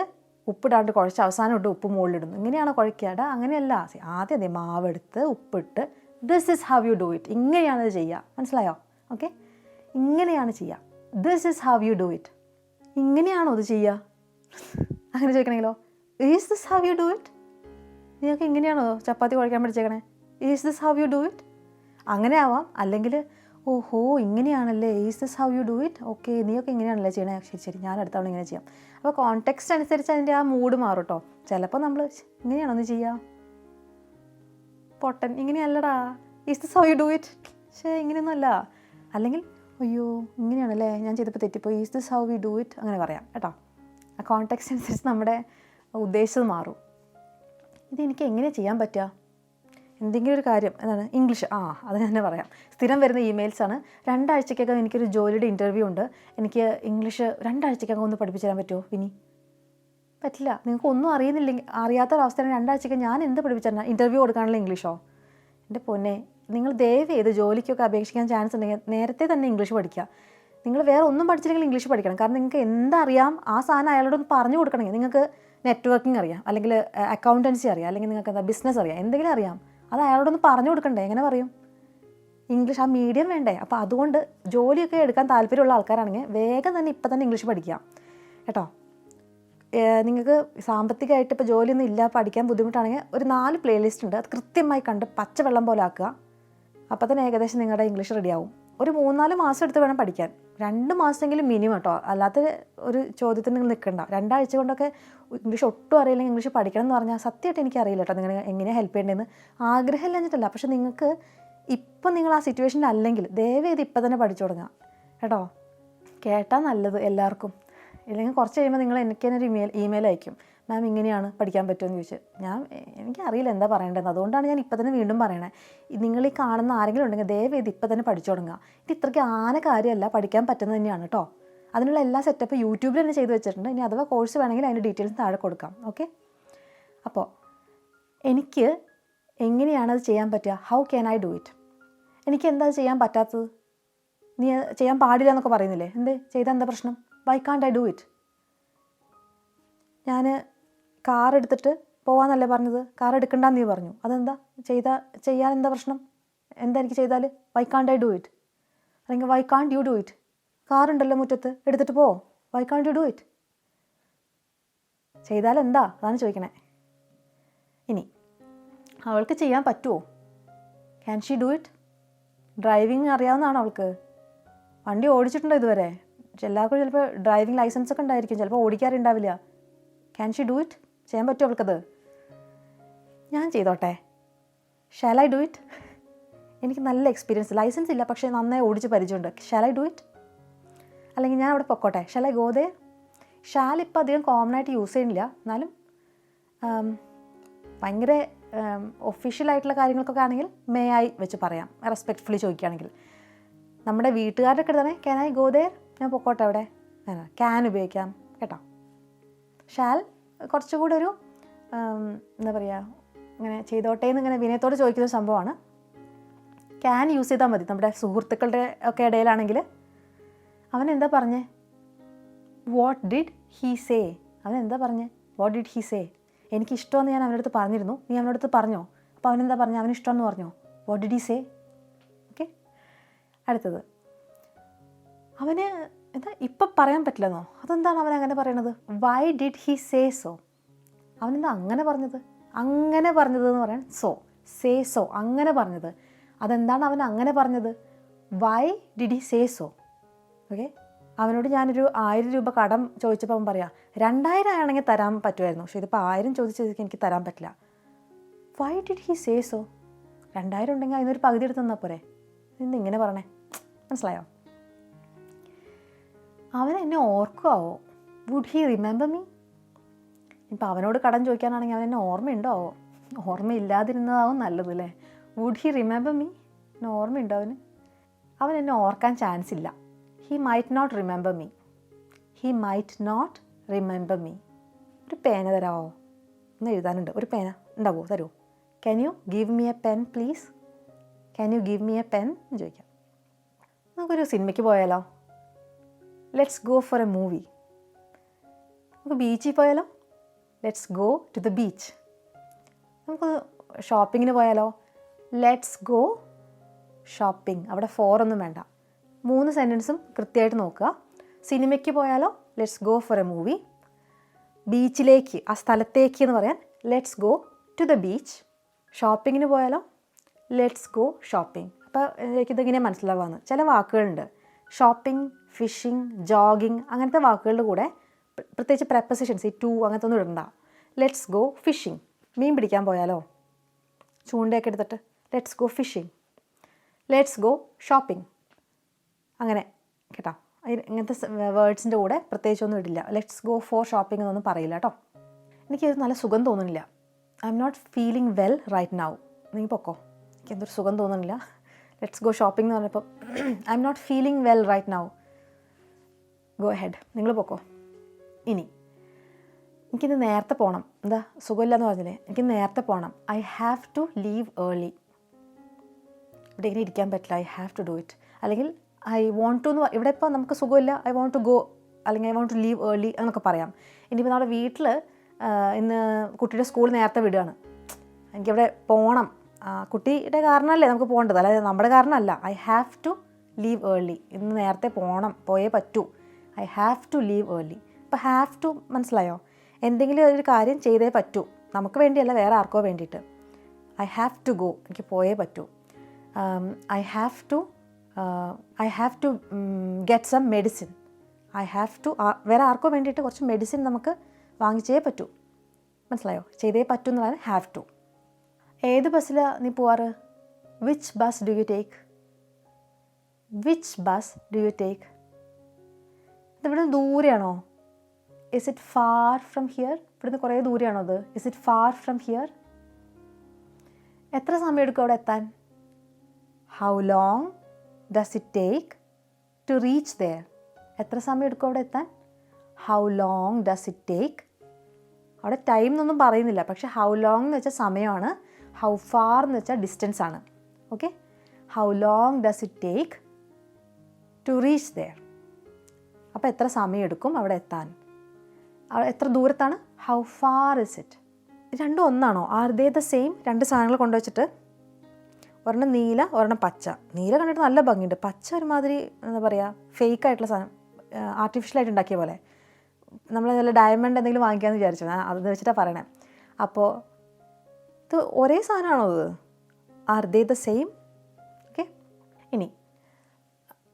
ഉപ്പിടാണ്ട് കുഴച്ച് അവസാനം ഇട്ട് ഉപ്പ് മുകളിലിടുന്നു. ഇങ്ങനെയാണോ കുഴയ്ക്കാടാ? അങ്ങനെയല്ല. ആദ്യം അതേ മാവെടുത്ത് ഉപ്പിട്ട് this is how you do it. ഇങ്ങനെയാണ് ഇത് ചെയ്യുക, മനസ്സിലായോ? ഓക്കെ, ഇങ്ങനെയാണ് ചെയ്യുക. This is how you do it. ഇങ്ങനെയാണോ ഇത് ചെയ്യുക? അങ്ങനെ ചോദിക്കണമെങ്കിലോ, is this how you do it? നിങ്ങൾക്ക് ഇങ്ങനെയാണോ ചപ്പാത്തി കുഴയ്ക്കാൻ പഠിച്ചേക്കണേ? Is this how you do it? അങ്ങനെ ആവാം. അല്ലെങ്കിൽ ഓഹോ ഇങ്ങനെയാണല്ലേ, is this how you do it? Okay, നീയൊക്കെ ഇങ്ങനെയാണല്ലേ ചെയ്യണേ? ശരി ശരി, ഞാൻ അടുത്ത തവണ ഇങ്ങനെ ചെയ്യാം. അപ്പോൾ കോണ്ടെക്സ്റ്റ് അനുസരിച്ച് അതിൻ്റെ ആ മൂഡ് മാറും കേട്ടോ. ചിലപ്പോൾ നമ്മൾ ഇങ്ങനെയാണോ ഒന്ന് ചെയ്യുക, പൊട്ടൻ ഇങ്ങനെയല്ലടാ, is this how you do it? പക്ഷേ ഇങ്ങനെയൊന്നും അല്ല. അല്ലെങ്കിൽ അയ്യോ ഇങ്ങനെയാണല്ലേ, ഞാൻ ചെയ്തപ്പോൾ തെറ്റിപ്പോയി, is this how you do it? അങ്ങനെ പറയാം കേട്ടോ. ആ കോണ്ടെക്സ്റ്റ് അനുസരിച്ച് നമ്മുടെ ഉദ്ദേശം മാറും. ഇതെനിക്ക് എങ്ങനെ ചെയ്യാൻ പറ്റുക? എന്തെങ്കിലും ഒരു കാര്യം എന്താണ് ഇംഗ്ലീഷ്, അത് തന്നെ പറയാം. സ്ഥിരം വരുന്ന ഇമെയിൽസാണ്. 2 ആഴ്ചക്കകം എനിക്കൊരു ജോലിയുടെ ഇൻ്റർവ്യൂ ഉണ്ട്, എനിക്ക് ഇംഗ്ലീഷ് 2 ആഴ്ചക്കകം ഒന്ന് പഠിപ്പിച്ചു തരാൻ പറ്റുമോ വിനി? പറ്റില്ല. നിങ്ങൾക്ക് ഒന്നും അറിയാത്തൊരവസ്ഥയാണ് 2 ആഴ്ചക്കകം ഞാൻ എന്ത് പഠിപ്പിച്ചു തരണം? ഇൻ്റർവ്യൂ കൊടുക്കാനുള്ള ഇംഗ്ലീഷോ? എൻ്റെ പൊന്നെ, നിങ്ങൾ ദയവ് ചെയ്ത് ജോലിക്കൊക്കെ അപേക്ഷിക്കാൻ ചാൻസ് ഉണ്ടെങ്കിൽ നേരത്തെ തന്നെ ഇംഗ്ലീഷ് പഠിക്കുക. നിങ്ങൾ വേറെ ഒന്നും പഠിച്ചില്ലെങ്കിൽ ഇംഗ്ലീഷ് പഠിക്കണം. കാരണം നിങ്ങൾക്ക് എന്തറിയാം ആ സാധനം അയാളോടൊന്ന് പറഞ്ഞു കൊടുക്കണമെങ്കിൽ, നിങ്ങൾക്ക് നെറ്റ്വർക്കിംഗ് അറിയാം, അല്ലെങ്കിൽ അക്കൗണ്ടൻസി അറിയാം, അല്ലെങ്കിൽ നിങ്ങൾക്ക് എന്താ ബിസിനസ് അറിയാം, എന്തെങ്കിലും അറിയാം, അത് അയാളോടൊന്ന് പറഞ്ഞു കൊടുക്കണ്ടേ? എങ്ങനെ പറയും? ഇംഗ്ലീഷ് ആ മീഡിയം വേണ്ടേ? അപ്പോൾ അതുകൊണ്ട് ജോലിയൊക്കെ എടുക്കാൻ താല്പര്യമുള്ള ആൾക്കാരാണെങ്കിൽ വേഗം തന്നെ ഇപ്പം തന്നെ ഇംഗ്ലീഷ് പഠിക്കുക കേട്ടോ. നിങ്ങൾക്ക് സാമ്പത്തികമായിട്ട് ഇപ്പോൾ ജോലിയൊന്നും ഇല്ല, പഠിക്കാൻ ബുദ്ധിമുട്ടാണെങ്കിൽ ഒരു 4 പ്ലേലിസ്റ്റ് ഉണ്ട്, അത് കൃത്യമായി കണ്ട് പച്ചവെള്ളം പോലെ ആക്കുക. അപ്പോൾ തന്നെ ഏകദേശം നിങ്ങളുടെ ഇംഗ്ലീഷ് റെഡിയാവും. ഒരു 3-4 മാസം എടുത്ത് വേണം പഠിക്കാൻ, 2 മാസമെങ്കിലും മിനിമം കേട്ടോ. അല്ലാത്ത ഒരു ചോദ്യത്തിന് നിങ്ങൾ നിൽക്കണ്ട. 2 ആഴ്ച കൊണ്ടൊക്കെ ഇംഗ്ലീഷ് ഒട്ടും അറിയില്ലെങ്കിൽ ഇംഗ്ലീഷ് പഠിക്കണം എന്ന് പറഞ്ഞാൽ സത്യമായിട്ട് എനിക്കറിയില്ല കേട്ടോ നിങ്ങൾ എങ്ങനെയാണ് ഹെൽപ്പ് ചെയ്യേണ്ടതെന്ന്. ആഗ്രഹം ഇല്ലാഞ്ഞിട്ടല്ല, പക്ഷെ നിങ്ങൾക്ക് ഇപ്പം നിങ്ങൾ ആ സിറ്റുവേഷനിൽ അല്ലെങ്കിൽ ദയവേത് ഇപ്പം തന്നെ പഠിച്ചു തുടങ്ങുക കേട്ടോ. കേട്ടാൽ നല്ലത് എല്ലാവർക്കും. ഇല്ലെങ്കിൽ കുറച്ച് കഴിയുമ്പോൾ നിങ്ങൾ എനിക്ക് തന്നെ ഒരു ഇമെയിൽ അയക്കും, മാം ഇങ്ങനെയാണ് പഠിക്കാൻ പറ്റുമെന്ന് ചോദിച്ച്. എനിക്കറിയില്ല എന്താ പറയേണ്ടതെന്ന്. അതുകൊണ്ടാണ് ഞാൻ ഇപ്പം തന്നെ വീണ്ടും പറയണേ, നിങ്ങൾ ഈ കാണുന്ന ആരെങ്കിലും ഉണ്ടെങ്കിൽ ദയവേത് ഇപ്പം തന്നെ പഠിച്ചു തുടങ്ങുക. ഇത് ഇത്രയ്ക്ക് കാര്യമല്ല, പഠിക്കാൻ പറ്റുന്നത് തന്നെയാണ് കേട്ടോ. അതിനുള്ള എല്ലാ സെറ്റപ്പ് യൂട്യൂബിൽ തന്നെ ചെയ്ത് വെച്ചിട്ടുണ്ട്. ഇനി അഥവാ കോഴ്സ് വേണമെങ്കിൽ അതിൻ്റെ ഡീറ്റെയിൽസ് താഴെ കൊടുക്കാം. ഓക്കെ, അപ്പോൾ എനിക്ക് എങ്ങനെയാണത് ചെയ്യാൻ പറ്റുക? How can I do it? എനിക്ക് എന്താ ചെയ്യാൻ പറ്റാത്തത്? നീ ചെയ്യാൻ പാടില്ല എന്നൊക്കെ പറയുന്നില്ലേ, എന്തേ ചെയ്താൽ എന്താ പ്രശ്നം? Y can't I do it? ഞാൻ കാർ എടുത്തിട്ട് പോകാമെന്നല്ലേ പറഞ്ഞത്, കാർ എടുക്കണ്ടെന്ന് നീ പറഞ്ഞു, അതെന്താ ചെയ്യാൻ എന്താ പ്രശ്നം? എന്താ എനിക്ക് ചെയ്താൽ? Why can't I do it? അല്ലെങ്കിൽ why can't you do it? കാറുണ്ടല്ലോ മുറ്റത്ത്, എടുത്തിട്ട് പോ, Y can't you do it? ചെയ്താൽ എന്താ, അതാണ് ചോദിക്കണേ. ഇനി അവൾക്ക് ചെയ്യാൻ പറ്റുമോ? Can she do it? Driving അറിയാവുന്നതാണോ അവൾക്ക്? വണ്ടി ഓടിച്ചിട്ടുണ്ടോ ഇതുവരെ? എല്ലാവർക്കും ചിലപ്പോൾ ഡ്രൈവിംഗ് ലൈസൻസ് ഒക്കെ ഉണ്ടായിരിക്കും, ചിലപ്പോൾ ഓടിക്കാറുണ്ടാവില്ല. Can she do it? ചെയ്യാൻ പറ്റുമോ അവൾക്കത്? ഞാൻ ചെയ്തോട്ടെ? Shall I do it? എനിക്ക് നല്ല എക്സ്പീരിയൻസ്, ലൈസൻസ് ഇല്ല പക്ഷേ നന്നായി ഓടിച്ച് പരിചയമുണ്ട്. Shall I do it? അല്ലെങ്കിൽ ഞാൻ അവിടെ പൊക്കോട്ടെ? Shall I go there? Shall ഇപ്പോൾ അധികം കോമൺ ആയിട്ട് യൂസ് ചെയ്യുന്നില്ല, എന്നാലും ഭയങ്കര ഒഫീഷ്യലായിട്ടുള്ള കാര്യങ്ങൾക്കൊക്കെ ആണെങ്കിൽ മേ ഐ വെച്ച് പറയാം, റെസ്പെക്റ്റ്ഫുള്ളി ചോദിക്കുകയാണെങ്കിൽ. നമ്മുടെ വീട്ടുകാരുടെ ഒക്കെ തന്നെ ക്യാൻ ഐ ഗോ ദേ, ഞാൻ പൊക്കോട്ടെ അവിടെ, ക്യാൻ ഉപയോഗിക്കാം കേട്ടോ. ഷാൽ കുറച്ചുകൂടി ഒരു എന്താ പറയുക, ഇങ്ങനെ ചെയ്തോട്ടെ എന്ന് ഇങ്ങനെ വിനയത്തോട് ചോദിക്കുന്ന സംഭവമാണ്. ക്യാൻ യൂസ് ചെയ്താൽ മതി. നമ്മുടെ സുഹൃത്തുക്കളുടെ ഒക്കെ ഇടയിലാണെങ്കിൽ അവൻ എന്താ പറഞ്ഞേ? What did he say? അവൻ എന്താ പറഞ്ഞേ? What did he say? എനിക്കിഷ്ടമെന്ന് ഞാൻ അവനടുത്ത് പറഞ്ഞിരുന്നു, നീ അവനടുത്ത് പറഞ്ഞോ? അപ്പോൾ അവനെന്താ പറഞ്ഞേ? അവന് ഇഷ്ടമെന്ന് പറഞ്ഞോ? What did he say? Okay, അടുത്തത് അവന് എന്താ ഇപ്പം പറയാൻ പറ്റില്ലെന്നോ? അതെന്താണ് അവൻ അങ്ങനെ പറയണത്? Why did he say so? അവനെന്താ അങ്ങനെ പറഞ്ഞത്? അങ്ങനെ പറഞ്ഞത് എന്ന് പറയാൻ സേ സോ, അങ്ങനെ പറഞ്ഞത്. അതെന്താണ് അവൻ അങ്ങനെ പറഞ്ഞത്? Why did he say so? Okay, അവനോട് ഞാനൊരു 1000 രൂപ കടം ചോദിച്ചപ്പോൾ അവൻ പറയാം 2000 ആണെങ്കിൽ തരാൻ പറ്റുമായിരുന്നു, പക്ഷേ ഇതിപ്പോൾ 1000 ചോദിച്ചത് എനിക്ക് തരാൻ പറ്റില്ല. Why did he say so? 2000 ഉണ്ടെങ്കിൽ അതിനൊരു പകുതി എടുത്ത് തന്നാൽ പോരെ, ഇന്ന് ഇങ്ങനെ പറഞ്ഞേ. മനസ്സിലായോ? അവൻ എന്നെ ഓർക്കുമാവോ? Would he remember me? ഇപ്പം അവനോട് കടം ചോദിക്കാനാണെങ്കിൽ അവൻ എന്നെ ഓർമ്മയുണ്ടോ? ഓർമ്മയില്ലാതിരുന്നതാവും നല്ലത് അല്ലേ? Would he remember me? എന്നെ ഓർമ്മയുണ്ടോ അവന്? അവൻ എന്നെ ഓർക്കാൻ ചാൻസ് ഇല്ല. He might not remember me. He might not remember me. ഒരു പേന തരാമോ? ഒന്ന് എഴുതാനുണ്ട്. ഒരു പേന ഉണ്ടാവുമോ? തരുമോ? Can you give me a pen please? Can you give me a pen എന്ന് ചോദിക്കാം. നമുക്കൊരു സിനിമയ്ക്ക് പോയാലോ? Let's go for a movie. നമുക്ക് ബീച്ചിൽ പോയാലോ? Let's go to the beach. നമുക്ക് ഷോപ്പിങ്ങിന് പോയാലോ? Let's go shopping. അവിടെ ഫോറൊന്നും വേണ്ട, 3 സെൻറ്റൻസും കൃത്യമായിട്ട് നോക്കുക. സിനിമയ്ക്ക് പോയാലോ? Let's go for a movie. ബീച്ചിലേക്ക്, ആ സ്ഥലത്തേക്ക് എന്ന് പറയാൻ let's go to the beach. ഷോപ്പിങ്ങിന് പോയാലോ? Let's go shopping. അപ്പോൾ എനിക്കിതിങ്ങനെ മനസ്സിലാവാന്ന് ചില വാക്കുകളുണ്ട്. ഷോപ്പിംഗ്, ഫിഷിംഗ്, ജോഗിങ് അങ്ങനത്തെ വാക്കുകളുടെ കൂടെ പ്രത്യേകിച്ച് പ്രെപ്പസിഷൻസ് ഈ ടു അങ്ങനത്തെ ഒന്നും ഇടണ്ട. Let's go phishing. മീൻ പിടിക്കാൻ പോയാലോ? ചൂണ്ടയൊക്കെ എടുത്തിട്ട് let's go fishing. Let's go shopping. അങ്ങനെ കേട്ടോ. ഇങ്ങനത്തെ വേർഡ്സിൻ്റെ കൂടെ പ്രത്യേകിച്ചൊന്നും ഇടില്ല. ലെറ്റ്സ് ഗോ ഫോർ ഷോപ്പിംഗ് എന്നൊന്നും പറയില്ല കേട്ടോ. എനിക്കത് നല്ല സുഖം തോന്നുന്നില്ല. I M not feeling well right now. നീ പൊക്കോ, എനിക്കെന്തൊരു സുഖം തോന്നുന്നില്ല. ലെറ്റ്സ് ഗോ ഷോപ്പിംഗ് എന്ന് പറഞ്ഞപ്പോൾ I M not feeling well right now. Go ahead, നിങ്ങൾ പൊക്കോ. ഇനി എനിക്കിന്ന് നേരത്തെ പോകണം. എന്താ സുഖമില്ല എന്ന് പറഞ്ഞില്ലേ? എനിക്ക് നേരത്തെ പോകണം. I have to leave early. ഇവിടെ ഇങ്ങനെ ഇരിക്കാൻ പറ്റില്ല. I have to do it. അല്ലെങ്കിൽ ഐ വോണ്ട് ടു എന്ന് ഇവിടെ ഇപ്പോൾ നമുക്ക് സുഖമില്ല, ഐ വോണ്ട് ടു ഗോ, അല്ലെങ്കിൽ I want to leave early എന്നൊക്കെ പറയാം. ഇനിയിപ്പോൾ നമ്മുടെ വീട്ടിൽ ഇന്ന് കുട്ടിയുടെ സ്കൂൾ നേരത്തെ വിടുകയാണ്, എനിക്കിവിടെ പോകണം, കുട്ടിയുടെ കാരണമല്ലേ നമുക്ക് പോകേണ്ടത്, അല്ലാതെ നമ്മുടെ കാരണമല്ല. I have to leave early. ഇന്ന് നേരത്തെ പോകണം, പോയേ പറ്റൂ. I have to leave early. ഇപ്പോൾ ഹാവ് ടു മനസ്സിലായോ? എന്തെങ്കിലും ഒരു കാര്യം ചെയ്തേ പറ്റൂ, നമുക്ക് വേണ്ടിയല്ല, വേറെ ആർക്കോ വേണ്ടിയിട്ട്. ഐ ഹാവ് ടു ഗോ, എനിക്ക് പോയേ പറ്റൂ. I have to get some medicine. I have to, വേറെ ആർക്കോ വേണ്ടിയിട്ട് കുറച്ച് മെഡിസിൻ നമുക്ക് വാങ്ങിച്ചേ പറ്റൂ. മനസ്സിലായോ? ചെയ്തേ പറ്റൂ എന്നുള്ളതാണ് ഹാവ് ടു. ഏത് ബസ്സിലാണ് നീ പോവാറ്? Which bus do you take? Which bus do you take? ഇതിവിടെ ദൂരെയാണോ? Is it far from here? ഇവിടുന്ന് കുറേ ദൂരെയാണോ അത്? Is it far from here? എത്ര സമയം എടുക്കും അവിടെ എത്താൻ? How long does it take to reach there? എത്ര സമയം എടുക്കും അവിടെ എത്താൻ? How long does it take? അവിടെ ടൈം എന്നൊന്നും പറയുന്നില്ല, പക്ഷെ ഹൗ ലോങ് എന്ന് വെച്ചാൽ സമയമാണ്, ഹൗ ഫാർ എന്ന് വെച്ചാൽ ഡിസ്റ്റൻസ് ആണ്. Okay, how long does it take to reach there? അപ്പോൾ എത്ര സമയം എടുക്കും അവിടെ എത്താൻ? എത്ര ദൂരത്താണ്? How far is it? രണ്ടും ഒന്നാണോ? Are they the same? രണ്ട് സാധനങ്ങൾ കൊണ്ടുവച്ചിട്ട് ഒരെണ്ണം നീല, ഒരെണ്ണം പച്ച. നീല കണ്ടിട്ട് നല്ല ഭംഗിയുണ്ട്, പച്ച ഒരുമാതിരി എന്താ പറയുക, ഫേക്ക് ആയിട്ടുള്ള സാധനം, ആർട്ടിഫിഷ്യലായിട്ട് ഉണ്ടാക്കിയ പോലെ. നമ്മൾ നല്ല ഡയമണ്ട് എന്തെങ്കിലും വാങ്ങിക്കാമെന്ന് വിചാരിച്ചു, അത് വെച്ചിട്ടാണ് പറയണേ. അപ്പോൾ ഇത് ഒരേ സാധനമാണോ ഇത്? Are they the same? Okay, ഇനി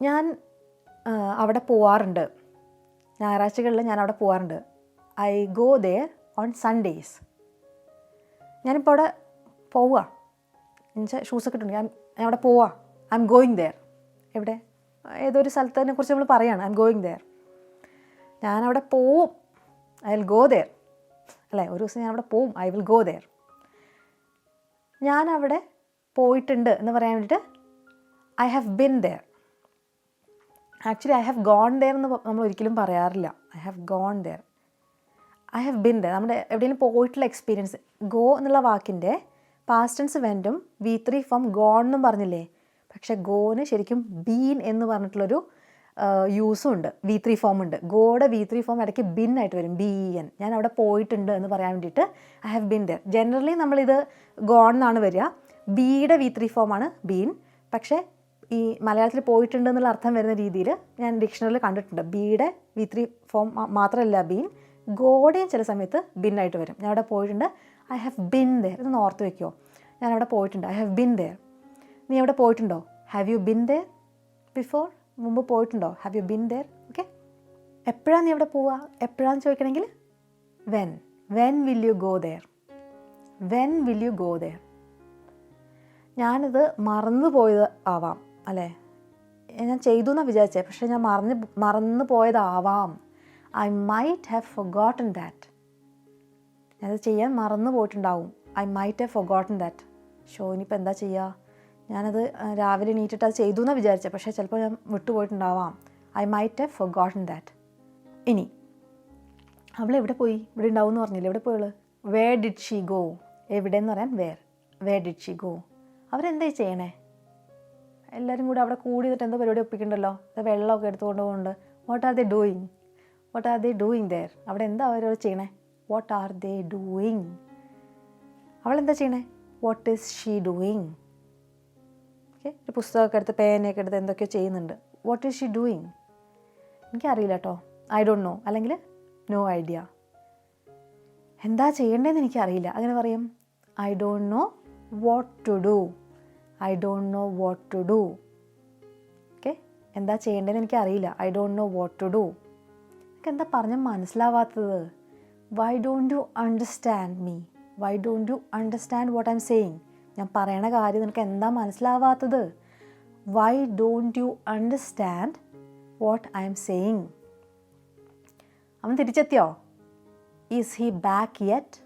ഞാൻ അവിടെ പോവാറുണ്ട്, ഞായറാഴ്ചകളിൽ ഞാൻ അവിടെ പോവാറുണ്ട്. I go there on Sundays. ഞാനിപ്പോൾ അവിടെ പോവുക, എന്നുവെച്ചാൽ ഷൂസൊക്കെ ഇട്ടുണ്ട്, ഞാൻ അവിടെ പോവാ. I am going there. എവിടെ? ഏതൊരു സ്ഥലത്തിനെ കുറിച്ച് നമ്മൾ പറയുകയാണ്, ഐ എം ഗോയിങ് ദെയർ. ഞാനവിടെ പോവും, ഐ വിൽ ഗോ ദെയർ. അല്ലേ, ഒരു ദിവസം ഞാൻ അവിടെ പോവും, ഐ വിൽ ഗോ ദെയർ. ഞാനവിടെ പോയിട്ടുണ്ട് എന്ന് പറയാൻ വേണ്ടിയിട്ട് I have been there. Actually I have gone there എന്ന് നമ്മൾ ഒരിക്കലും പറയാറില്ല. I have gone there, I have been there. നമ്മുടെ എവിടെയെങ്കിലും പോയിട്ടുള്ള എക്സ്പീരിയൻസ്. ഗോ എന്നുള്ള വാക്കിൻ്റെ പാസ്റ്റ് ടെൻസ് വെൻറ്റും V3 ഫോം ഗോൺ എന്നും പറഞ്ഞില്ലേ, പക്ഷേ ഗോന് ശരിക്കും ബീൻ എന്ന് പറഞ്ഞിട്ടുള്ളൊരു യൂസും ഉണ്ട്, V3 ഫോം ഉണ്ട്. ഗോയുടെ V3 ഫോം ഇടയ്ക്ക് ബിൻ ആയിട്ട് വരും, BEN. ഞാൻ അവിടെ പോയിട്ടുണ്ട് എന്ന് പറയാൻ വേണ്ടിയിട്ട് I have been there. Generally നമ്മളിത് ഗോൺ എന്നാണ് വരിക. ബിയുടെ V3 ഫോമാണ് ബീൻ. പക്ഷേ ഈ മലയാളത്തിൽ പോയിട്ടുണ്ട് എന്നുള്ള അർത്ഥം വരുന്ന രീതിയിൽ ഞാൻ ഡിക്ഷണറിയിൽ കണ്ടിട്ടുണ്ട്. ബിയുടെ V3 ഫോം മാത്രമല്ല ബീൻ, ഗോഡയും ചില സമയത്ത് ബിന്നായിട്ട് വരും. ഞാൻ അവിടെ പോയിട്ടുണ്ട്, ഐ ഹാവ് ബിൻ ദെയർ. ഇതൊന്ന് ഓർത്ത് വയ്ക്കുമോ? ഞാൻ അവിടെ പോയിട്ടുണ്ട്. I have been there. നീ എവിടെ പോയിട്ടുണ്ടോ? Have you been there before? മുമ്പ് പോയിട്ടുണ്ടോ? Have you been there? Okay. എപ്പോഴാണ് നീ അവിടെ പോവുക? എപ്പോഴാണെന്ന് ചോദിക്കണമെങ്കിൽ when will you go there? When will you go there? ഞാനിത് മറന്നു പോയത് ആവാം, അല്ലേ? ഞാൻ ചെയ്തു എന്നാണ് വിചാരിച്ചത്, പക്ഷേ ഞാൻ മറന്നു പോയതാവാം. I might have forgotten that. ഞാനത് ചെയ്യാൻ മറന്നു പോയിട്ടുണ്ടാവും. I might have forgotten that. ഇനിയിപ്പോൾ എന്താ ചെയ്യുക? ഞാനത് രാവിലെ എണീറ്റിട്ട് അത് ചെയ്തു എന്നാണ് വിചാരിച്ചത്, പക്ഷേ ചിലപ്പോൾ ഞാൻ വിട്ടുപോയിട്ടുണ്ടാവാം. I might have forgotten that. ഇനി അവൾ എവിടെ പോയി? ഇവിടെ ഉണ്ടാവും എന്ന് പറഞ്ഞില്ലേ? എവിടെ പോയുള്ളൂ? Where did she go? എവിടെ എന്ന് പറയാൻ വേർ ഡിഡ് ഷീ ഗോ? അവരെന്തായി ചെയ്യണേ? എല്ലാവരും കൂടെ അവിടെ കൂടി നിന്നിട്ട് എന്തോ പരിപാടി ഒപ്പിക്കണ്ടല്ലോ. വെള്ളമൊക്കെ എടുത്തുകൊണ്ട് പോകുന്നുണ്ട്. What are they doing there? അവിടെ എന്താ അവരോട് ചെയ്യണേ? What are they doing? അവളെന്താ ചെയ്യണേ? What is she doing? Okay, ഒരു പുസ്തകമൊക്കെ എടുത്ത് പേനയൊക്കെ എടുത്ത് എന്തൊക്കെയോ ചെയ്യുന്നുണ്ട്. What is she doing? എനിക്കറിയില്ല കേട്ടോ. ഐ ഡോണ്ട് നോ, അല്ലെങ്കിൽ നോ ഐഡിയ. എന്താ ചെയ്യേണ്ടതെന്ന് എനിക്കറിയില്ല. അങ്ങനെ പറയും, I don't know what to do. I don't know what to do. Okay, എന്താ ചെയ്യേണ്ടതെന്ന് എനിക്കറിയില്ല. I don't know what to do. എനിക്ക് എന്താ പറഞ്ഞാൽ മനസ്സിലാവാത്തത്? Why don't you understand me? Why don't you understand what I am saying? ഞാൻ പറയണ കാര്യം നിനക്ക് എന്താ മനസ്സിലാവാത്തത്? Why don't you understand what I am saying? അവൻ തിരിച്ചെത്തിയോ? Is he back yet?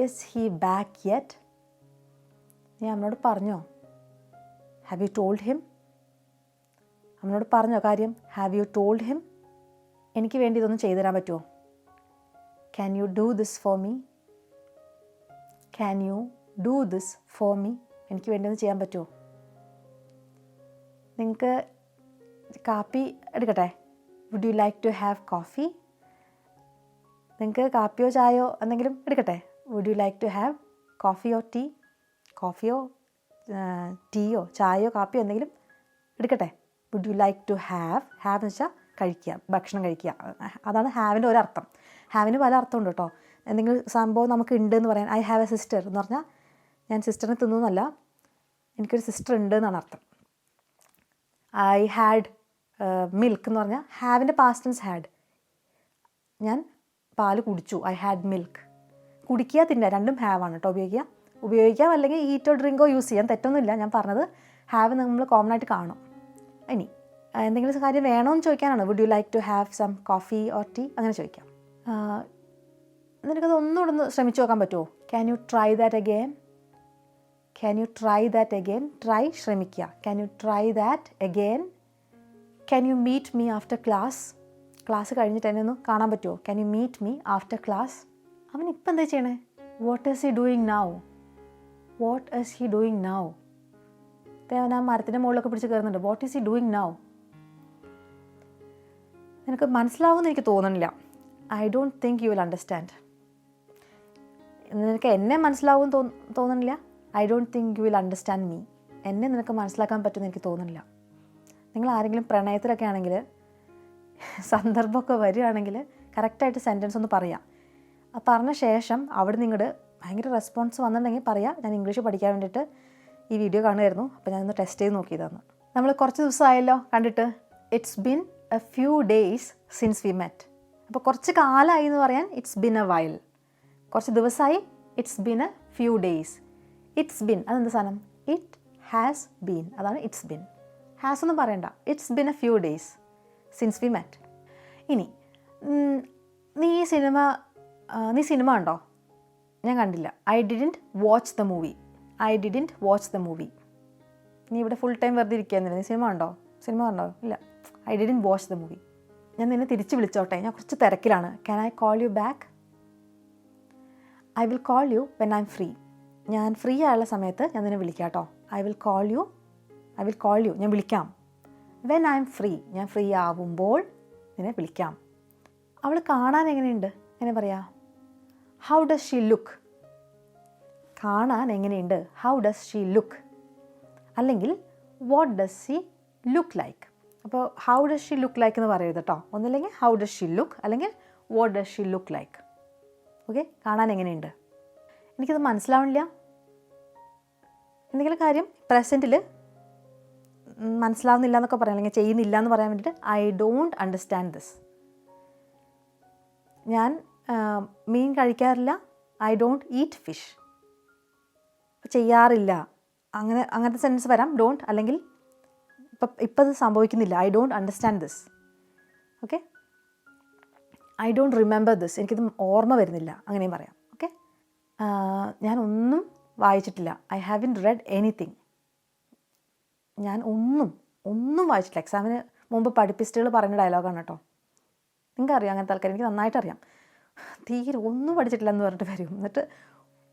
Is he back yet? നീ അവനോട് പറഞ്ഞോ? Have you told him? അവനോട് പറഞ്ഞോ കാര്യം? Have you told him? എനിക്ക് വേണ്ടി ഇതൊന്നും ചെയ്തു തരാൻ പറ്റുമോ? Can you do this for me? Can you do this for me? എനിക്ക് വേണ്ടി ഒന്ന് ചെയ്യാൻ പറ്റുമോ? നിങ്ങൾക്ക് കാപ്പി എടുക്കട്ടെ? Would you like to have coffee? നിങ്ങൾക്ക് കാപ്പിയോ ചായയോ എന്തെങ്കിലും എടുക്കട്ടെ? Would you like to have coffee or tea? കോഫിയോ ടീയോ ചായയോ കാപ്പിയോ എന്തെങ്കിലും എടുക്കട്ടെ? Would you like to have എന്ന് വെച്ചാൽ കഴിക്കുക, ഭക്ഷണം കഴിക്കുക. അതാണ് ഹാവിൻ്റെ ഒരർത്ഥം. ഹാവിന് പല അർത്ഥമുണ്ട് കേട്ടോ. എന്തെങ്കിലും സംഭവം നമുക്ക് ഉണ്ടെന്ന് പറയാൻ, ഐ ഹാവ് എ സിസ്റ്റർ എന്ന് പറഞ്ഞാൽ ഞാൻ സിസ്റ്ററിനെ തിന്നുന്നല്ല, എനിക്കൊരു സിസ്റ്റർ ഉണ്ട് എന്നാണ് അർത്ഥം. ഐ ഹാഡ് മിൽക്ക് എന്ന് പറഞ്ഞാൽ ഹാവിൻ്റെ പാസ്റ്റ് ടെൻസ് ഹാഡ്. ഞാൻ പാല് കുടിച്ചു, ഐ ഹാഡ് മിൽക്ക്. കുടിക്കുക തിന്നുക രണ്ടും ഹാവ് ആണ് കേട്ടോ. ഉപയോഗിക്കാം, അല്ലെങ്കിൽ ഈറ്റോ ഡ്രിങ്കോ യൂസ് ചെയ്യാം, തെറ്റൊന്നുമില്ല. ഞാൻ പറഞ്ഞത് ഹാവ് നമ്മൾ കോമൺ ആയിട്ട് കാണും. ഇനി എന്തെങ്കിലും കാര്യം വേണമെന്ന് ചോദിക്കാനാണ്. Would you like to have some coffee or tea? അങ്ങനെ ചോദിക്കാം. നിനക്കത് ഒന്നുകൂടെ ഒന്ന് ശ്രമിച്ചു നോക്കാൻ പറ്റുമോ? Can you try that again? Can you try that again? Try ശ്രമിക്കുക. Can you try that again? Can you meet me after class? Class കഴിഞ്ഞിട്ട് എന്നെ ഒന്ന് കാണാൻ പറ്റുമോ? Can you meet me after class? അവൻ ഇപ്പം എന്താ ചെയ്യണേ? What is he doing now? What is he doing now? അവൻ ആ മരത്തിൻ്റെ മുകളിലൊക്കെ പിടിച്ച് കയറുന്നുണ്ട്. What is he doing now? നിനക്ക് മനസ്സിലാവുമെന്ന് എനിക്ക് തോന്നുന്നില്ല. I don't think you will understand. നിനക്ക് എന്നെ മനസ്സിലാവും തോന്നുന്നില്ല. I don't think you will understand me. എന്നെ നിനക്ക് മനസ്സിലാക്കാൻ പറ്റുമെന്ന് എനിക്ക് തോന്നുന്നില്ല. നിങ്ങൾ ആരെങ്കിലും പ്രണയത്തിലൊക്കെ ആണെങ്കിൽ, സന്ദർഭമൊക്കെ വരികയാണെങ്കിൽ കറക്റ്റായിട്ട് സെൻറ്റൻസ് ഒന്ന് പറയാം. പറഞ്ഞ ശേഷം അവിടെ നിങ്ങളുടെ ഭയങ്കര റെസ്പോൺസ് വന്നിട്ടുണ്ടെങ്കിൽ പറയാം, ഞാൻ ഇംഗ്ലീഷ് പഠിക്കാൻ വേണ്ടിയിട്ട് ഈ വീഡിയോ കാണുമായിരുന്നു, അപ്പോൾ ഞാനൊന്ന് ടെസ്റ്റ് ചെയ്ത് നോക്കിയതാണ്. നമ്മൾ കുറച്ച് ദിവസമായല്ലോ കണ്ടിട്ട്. It's been a few days since we met. അപ്പോൾ കുറച്ച് കാലമായി എന്ന് പറയാൻ ഇറ്റ്സ് ബിൻ എ വൈൽ. കുറച്ച് ദിവസമായി, it's been a few days. It's been അതെന്ത് സാധനം? ഇറ്റ് ഹാസ് ബീൻ, അതാണ് ഇറ്റ്സ് ബിൻ. ഹാസ് ഒന്നും പറയണ്ട. It's been a few days since we met. ഇനി നീ സിനിമ കണ്ടോ? ഞാൻ കണ്ടില്ല. I didn't watch the movie. I didn't watch the movie. നീ ഇവിടെ ഫുൾ ടൈം വെറുതെ ഇരിക്കുകയെന്നില്ല. നീ സിനിമ കണ്ടോ? ഇല്ല. I didn't watch the movie. ഞാൻ നിന്നെ തിരിച്ച് വിളിച്ചോട്ടെ? ഞാൻ കുറച്ച് തിരക്കിലാണ്. Can I call you back? I will call you when I am free. ഞാൻ ഫ്രീ ആയുള്ള സമയത്ത് ഞാൻ നിന്നെ വിളിക്കാം കേട്ടോ. ഐ വിൽ കോൾ യു, ഞാൻ വിളിക്കാം. വെൻ ഐ എം ഫ്രീ, ഞാൻ ഫ്രീ ആവുമ്പോൾ നിന്നെ വിളിക്കാം. അവൾ കാണാൻ എങ്ങനെയുണ്ട്? എങ്ങനെ പറയാ? How does she look? കാണാൻ എങ്ങനെയുണ്ട്? How does she look? അല്ലെങ്കിൽ what does she look like? അപ്പോൾ how does she look like എന്ന് പറയരുത് കേട്ടോ. ഒന്നില്ലെങ്കിൽ ഹൗ ഡസ് ഷീ ലുക്ക്, അല്ലെങ്കിൽ what does she look like. Okay, കാണാൻ എങ്ങനെയുണ്ട്? എനിക്കത് മനസ്സിലാവണില്ല. എന്തെങ്കിലും കാര്യം പ്രസൻറ്റിൽ മനസ്സിലാവുന്നില്ല എന്നൊക്കെ പറയാം, അല്ലെങ്കിൽ ചെയ്യുന്നില്ല എന്ന് പറയാൻ വേണ്ടിയിട്ട് ഐ ഡോണ്ട് അണ്ടർസ്റ്റാൻഡ് ദിസ്. ഞാൻ മീൻ കഴിക്കാറില്ല, ഐ ഡോണ്ട് ഈറ്റ് ഫിഷ്. ചെയ്യാറില്ല, അങ്ങനത്തെ സെൻറ്റൻസ് വരാം ഡോണ്ട്, അല്ലെങ്കിൽ ഇപ്പം അത് സംഭവിക്കുന്നില്ല, I don't understand this. Okay, I don't remember this, എനിക്കിത് ഓർമ്മ വരുന്നില്ല, അങ്ങനെയും പറയാം. ഓക്കെ, ഞാൻ ഒന്നും വായിച്ചിട്ടില്ല, ഐ ഹാവിൻ റെഡ് എനിത്തിങ്. ഞാൻ ഒന്നും വായിച്ചിട്ടില്ല. എക്സാമിന് മുമ്പ് പഠിപ്പിസ്റ്റുകൾ പറയുന്ന ഡയലോഗാണ് കേട്ടോ. നിങ്ങൾക്കറിയാം അങ്ങനത്തെ ആൾക്കാർ, എനിക്ക് നന്നായിട്ട് അറിയാം. തീരെ ഒന്നും പഠിച്ചിട്ടില്ല എന്ന് പറഞ്ഞിട്ട് വരും, എന്നിട്ട്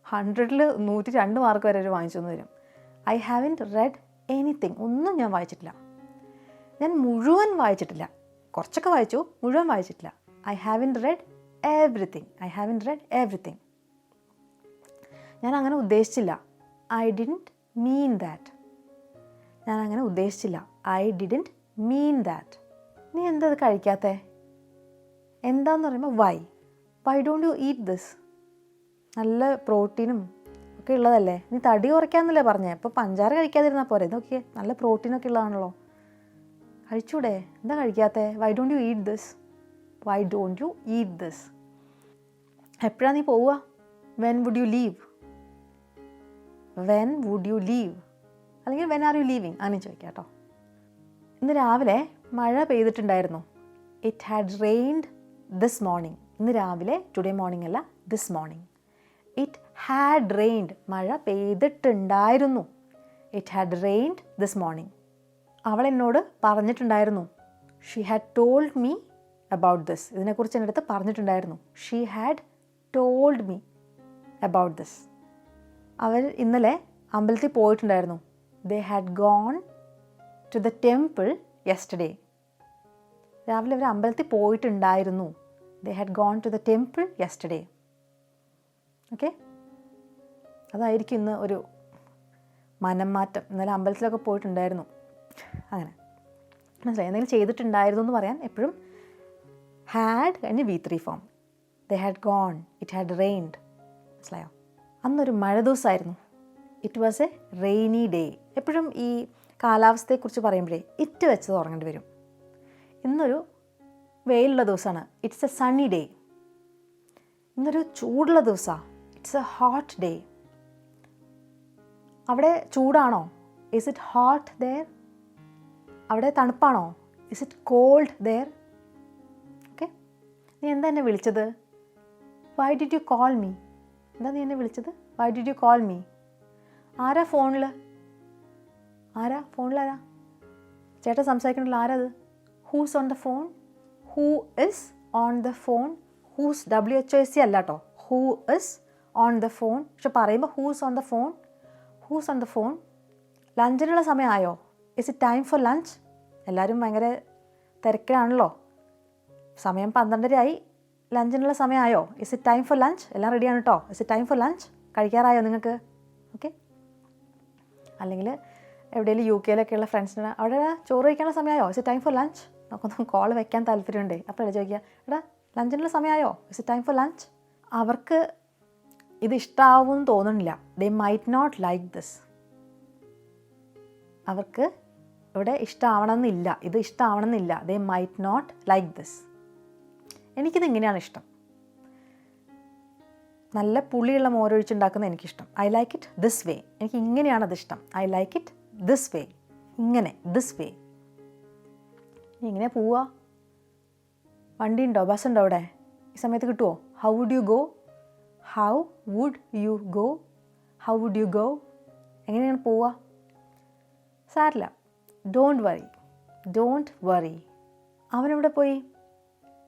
100ൽ 102 മാർക്ക് വരെ ഒരു വാങ്ങിച്ചെന്ന് വരും. ഐ ഹാവിൻ റെഡ് എനിത്തിങ്, ഒന്നും ഞാൻ വായിച്ചിട്ടില്ല. ഞാൻ മുഴുവൻ വായിച്ചിട്ടില്ല, കുറച്ചൊക്കെ വായിച്ചു, മുഴുവൻ വായിച്ചിട്ടില്ല. I haven't red everything, I haven't red everything. ഞാൻ അങ്ങനെ ഉദ്ദേശിച്ചില്ല, ഐ ഡിഡൻറ്റ് മീൻ ദാറ്റ്. ഞാൻ അങ്ങനെ ഉദ്ദേശിച്ചില്ല, ഐ ഡിഡൻറ്റ് മീൻ ദാറ്റ്. നീ എന്താ ഇത് കഴിക്കാത്തേ? എന്താന്ന് പറയുമ്പോൾ Y don't you eat this? നല്ല പ്രോട്ടീനും ഒക്കെ ഉള്ളതല്ലേ, നീ തടി കുറയ്ക്കാമെന്നല്ലേ പറഞ്ഞേ, അപ്പോൾ പഞ്ചാര കഴിക്കാതിരുന്നാൽ പോരെ, ഇതൊക്കെ നല്ല പ്രോട്ടീനൊക്കെ ഉള്ളതാണല്ലോ, കഴിച്ചൂടെ, എന്താ കഴിക്കാത്തേ? Why don't you eat this, why don't you eat this. എപ്പോഴാണ് നീ പോവുക? When would you leave, when would you leave, അല്ലെങ്കിൽ വെൻ ആർ യു ലീവിങ്, അങ്ങനെ ചോദിക്കാം കേട്ടോ. ഇന്ന് രാവിലെ മഴ പെയ്തിട്ടുണ്ടായിരുന്നു, it had rained this morning. ഇന്ന് രാവിലെ, ടുഡേ മോർണിംഗ് അല്ല, this morning. It had rained, മഴ പെയ്തിട്ടുണ്ടായിരുന്നു. It had rained this morning. അവൾ എന്നോട് പറഞ്ഞിട്ടുണ്ടായിരുന്നു, she had told me about this. ഇതിനെക്കുറിച്ച് എൻ്റെ അടുത്ത് പറഞ്ഞിട്ടുണ്ടായിരുന്നു. She had told me about this. അവർ ഇന്നലെ അമ്പലത്തിൽ പോയിട്ടുണ്ടായിരുന്നു. They had gone to the temple yesterday. രാവിലെ അവർ അമ്പലത്തിൽ പോയിട്ടുണ്ടായിരുന്നു. They had gone to the temple yesterday. Okay, അതായിരിക്കും ഇന്ന് ഒരു മനംമാറ്റം. ഇന്നലെ അമ്പലത്തിലൊക്കെ പോയിട്ടുണ്ടായിരുന്നു, അങ്ങനെ മനസ്സിലായി. എന്തെങ്കിലും ചെയ്തിട്ടുണ്ടായിരുന്നു എന്ന് പറയാൻ എപ്പോഴും ഹാഡ് കഴിഞ്ഞ് V3 form. They had gone, it had rained. മനസ്സിലായോ? അന്നൊരു മഴ ദിവസമായിരുന്നു. It was a rainy day. എപ്പോഴും ഈ കാലാവസ്ഥയെക്കുറിച്ച് പറയുമ്പോഴേ ഇറ്റ് വെച്ച് തുടങ്ങേണ്ടി വരും. ഇന്നൊരു വെയിലുള്ള ദിവസമാണ്, ഇറ്റ്സ് എ സണ്ണി ഡേ. ഇന്നൊരു ചൂടുള്ള ദിവസമാണ്, ഇറ്റ്സ് എ ഹോട്ട് ഡേ. അവിടെ ചൂടാണോ? Is it hot there? അവിടെ തണുപ്പാണോ? Is it cold there? Okay, നീ എന്താ എന്നെ വിളിച്ചത്? Why did you call me? എന്താ നീ എന്നെ വിളിച്ചത്? Why did you call me? ആരാ ഫോണിൽ? ആരാ? ചേട്ടൻ സംസാരിക്കണല്ലോ, ആരാ അത്? Who's on the phone? Who is on the phone? Who's WHOS അല്ല കേട്ടോ, who is on the phone. പക്ഷെ പറയുമ്പോൾ who's on the phone, who's on the phone. ലഞ്ചിനുള്ള സമയമായോ? Is it time for lunch? എല്ലാവരും ഭയങ്കര തിരക്കിലാണല്ലോ, സമയം 12:30 ആയി, ലഞ്ചിനുള്ള സമയമായോ? Is it time for lunch? എല്ലാം റെഡിയാണ് കേട്ടോ. Is it time for lunch? കഴിക്കാറായോ നിങ്ങൾക്ക്? ഓക്കെ, അല്ലെങ്കിൽ എവിടെയെങ്കിലും UK-ലൊക്കെയുള്ള ഫ്രണ്ട്സിന് അവിടെ ചോറ് കഴിക്കാനുള്ള സമയമായോ? Is it time for lunch? നമുക്കൊന്നും കോൾ വെക്കാൻ താല്പര്യമുണ്ടേ, അപ്പോൾ ചോദിക്കുക, എടാ ലഞ്ചിനുള്ള സമയമായോ? Is it time for lunch? അവർക്ക് ഇത് ഇഷ്ടമാവുമെന്ന് തോന്നുന്നില്ല. They might not like this. അവർക്ക് ഇവിടെ ഇഷ്ടമാവണമെന്നില്ല, ഇത് ഇഷ്ടമാവണമെന്നില്ല. They might not like this. എനിക്കിത് ഇങ്ങനെയാണ് ഇഷ്ടം, നല്ല പുളിയുള്ള മോരൊഴിച്ചുണ്ടാക്കുന്നത് എനിക്കിഷ്ടം. I like it this way. എനിക്ക് ഇങ്ങനെയാണ് അതിഷ്ടം. I like it this way. ഇങ്ങനെ, ദിസ് വേ. എങ്ങനെ പോവുക? വണ്ടി ഉണ്ടോ? ബസ് ഉണ്ടോ അവിടെ? ഈ സമയത്ത് കിട്ടുമോ? How would you go? How would you go? How would you go? എങ്ങനെയാണ് പോവുക? സാരില്ല, ഡോണ്ട് വറി, ഡോണ്ട് വറി. അവനെവിടെ പോയി?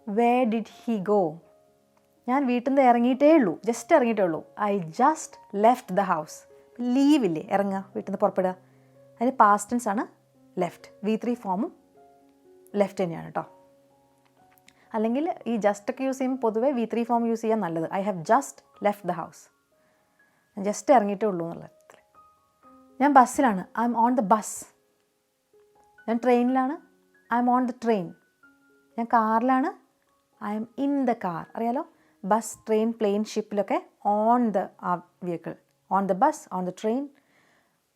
Where did he go? ഞാൻ വീട്ടിൽ നിന്ന് ഇറങ്ങിയിട്ടേ ഉള്ളൂ, ജസ്റ്റ് ഇറങ്ങിയിട്ടേ ഉള്ളൂ. I just left the house. ലീവില്ലേ, ഇറങ്ങുക, വീട്ടിൽ നിന്ന് പുറപ്പെടുക. അതിന് പാസ്റ്റ് ടെൻസ് ആണ് ലെഫ്റ്റ്. V3 ഫോമും ലെഫ്റ്റ് തന്നെയാണ് കേട്ടോ. അല്ലെങ്കിൽ ഈ ജസ്റ്റ് ഒക്കെ യൂസ് ചെയ്യുമ്പോൾ പൊതുവേ V3 ഫോം യൂസ് ചെയ്യാൻ നല്ലത്. I have just left the house. ഞാൻ ജസ്റ്റ് ഇറങ്ങിയിട്ടേ ഉള്ളൂ എന്നുള്ള അർത്ഥത്തിൽ. ഞാൻ ബസ്സിലാണ്, I am on the bus. ഞാൻ ട്രെയിനിലാണ്, I am on the train. ഞാൻ കാറിലാണ്, I am in the car. അറിയാലോ, ബസ്, ട്രെയിൻ, പ്ലെയിൻ, ഷിപ്പിലൊക്കെ on the vehicle, on the bus, on the train,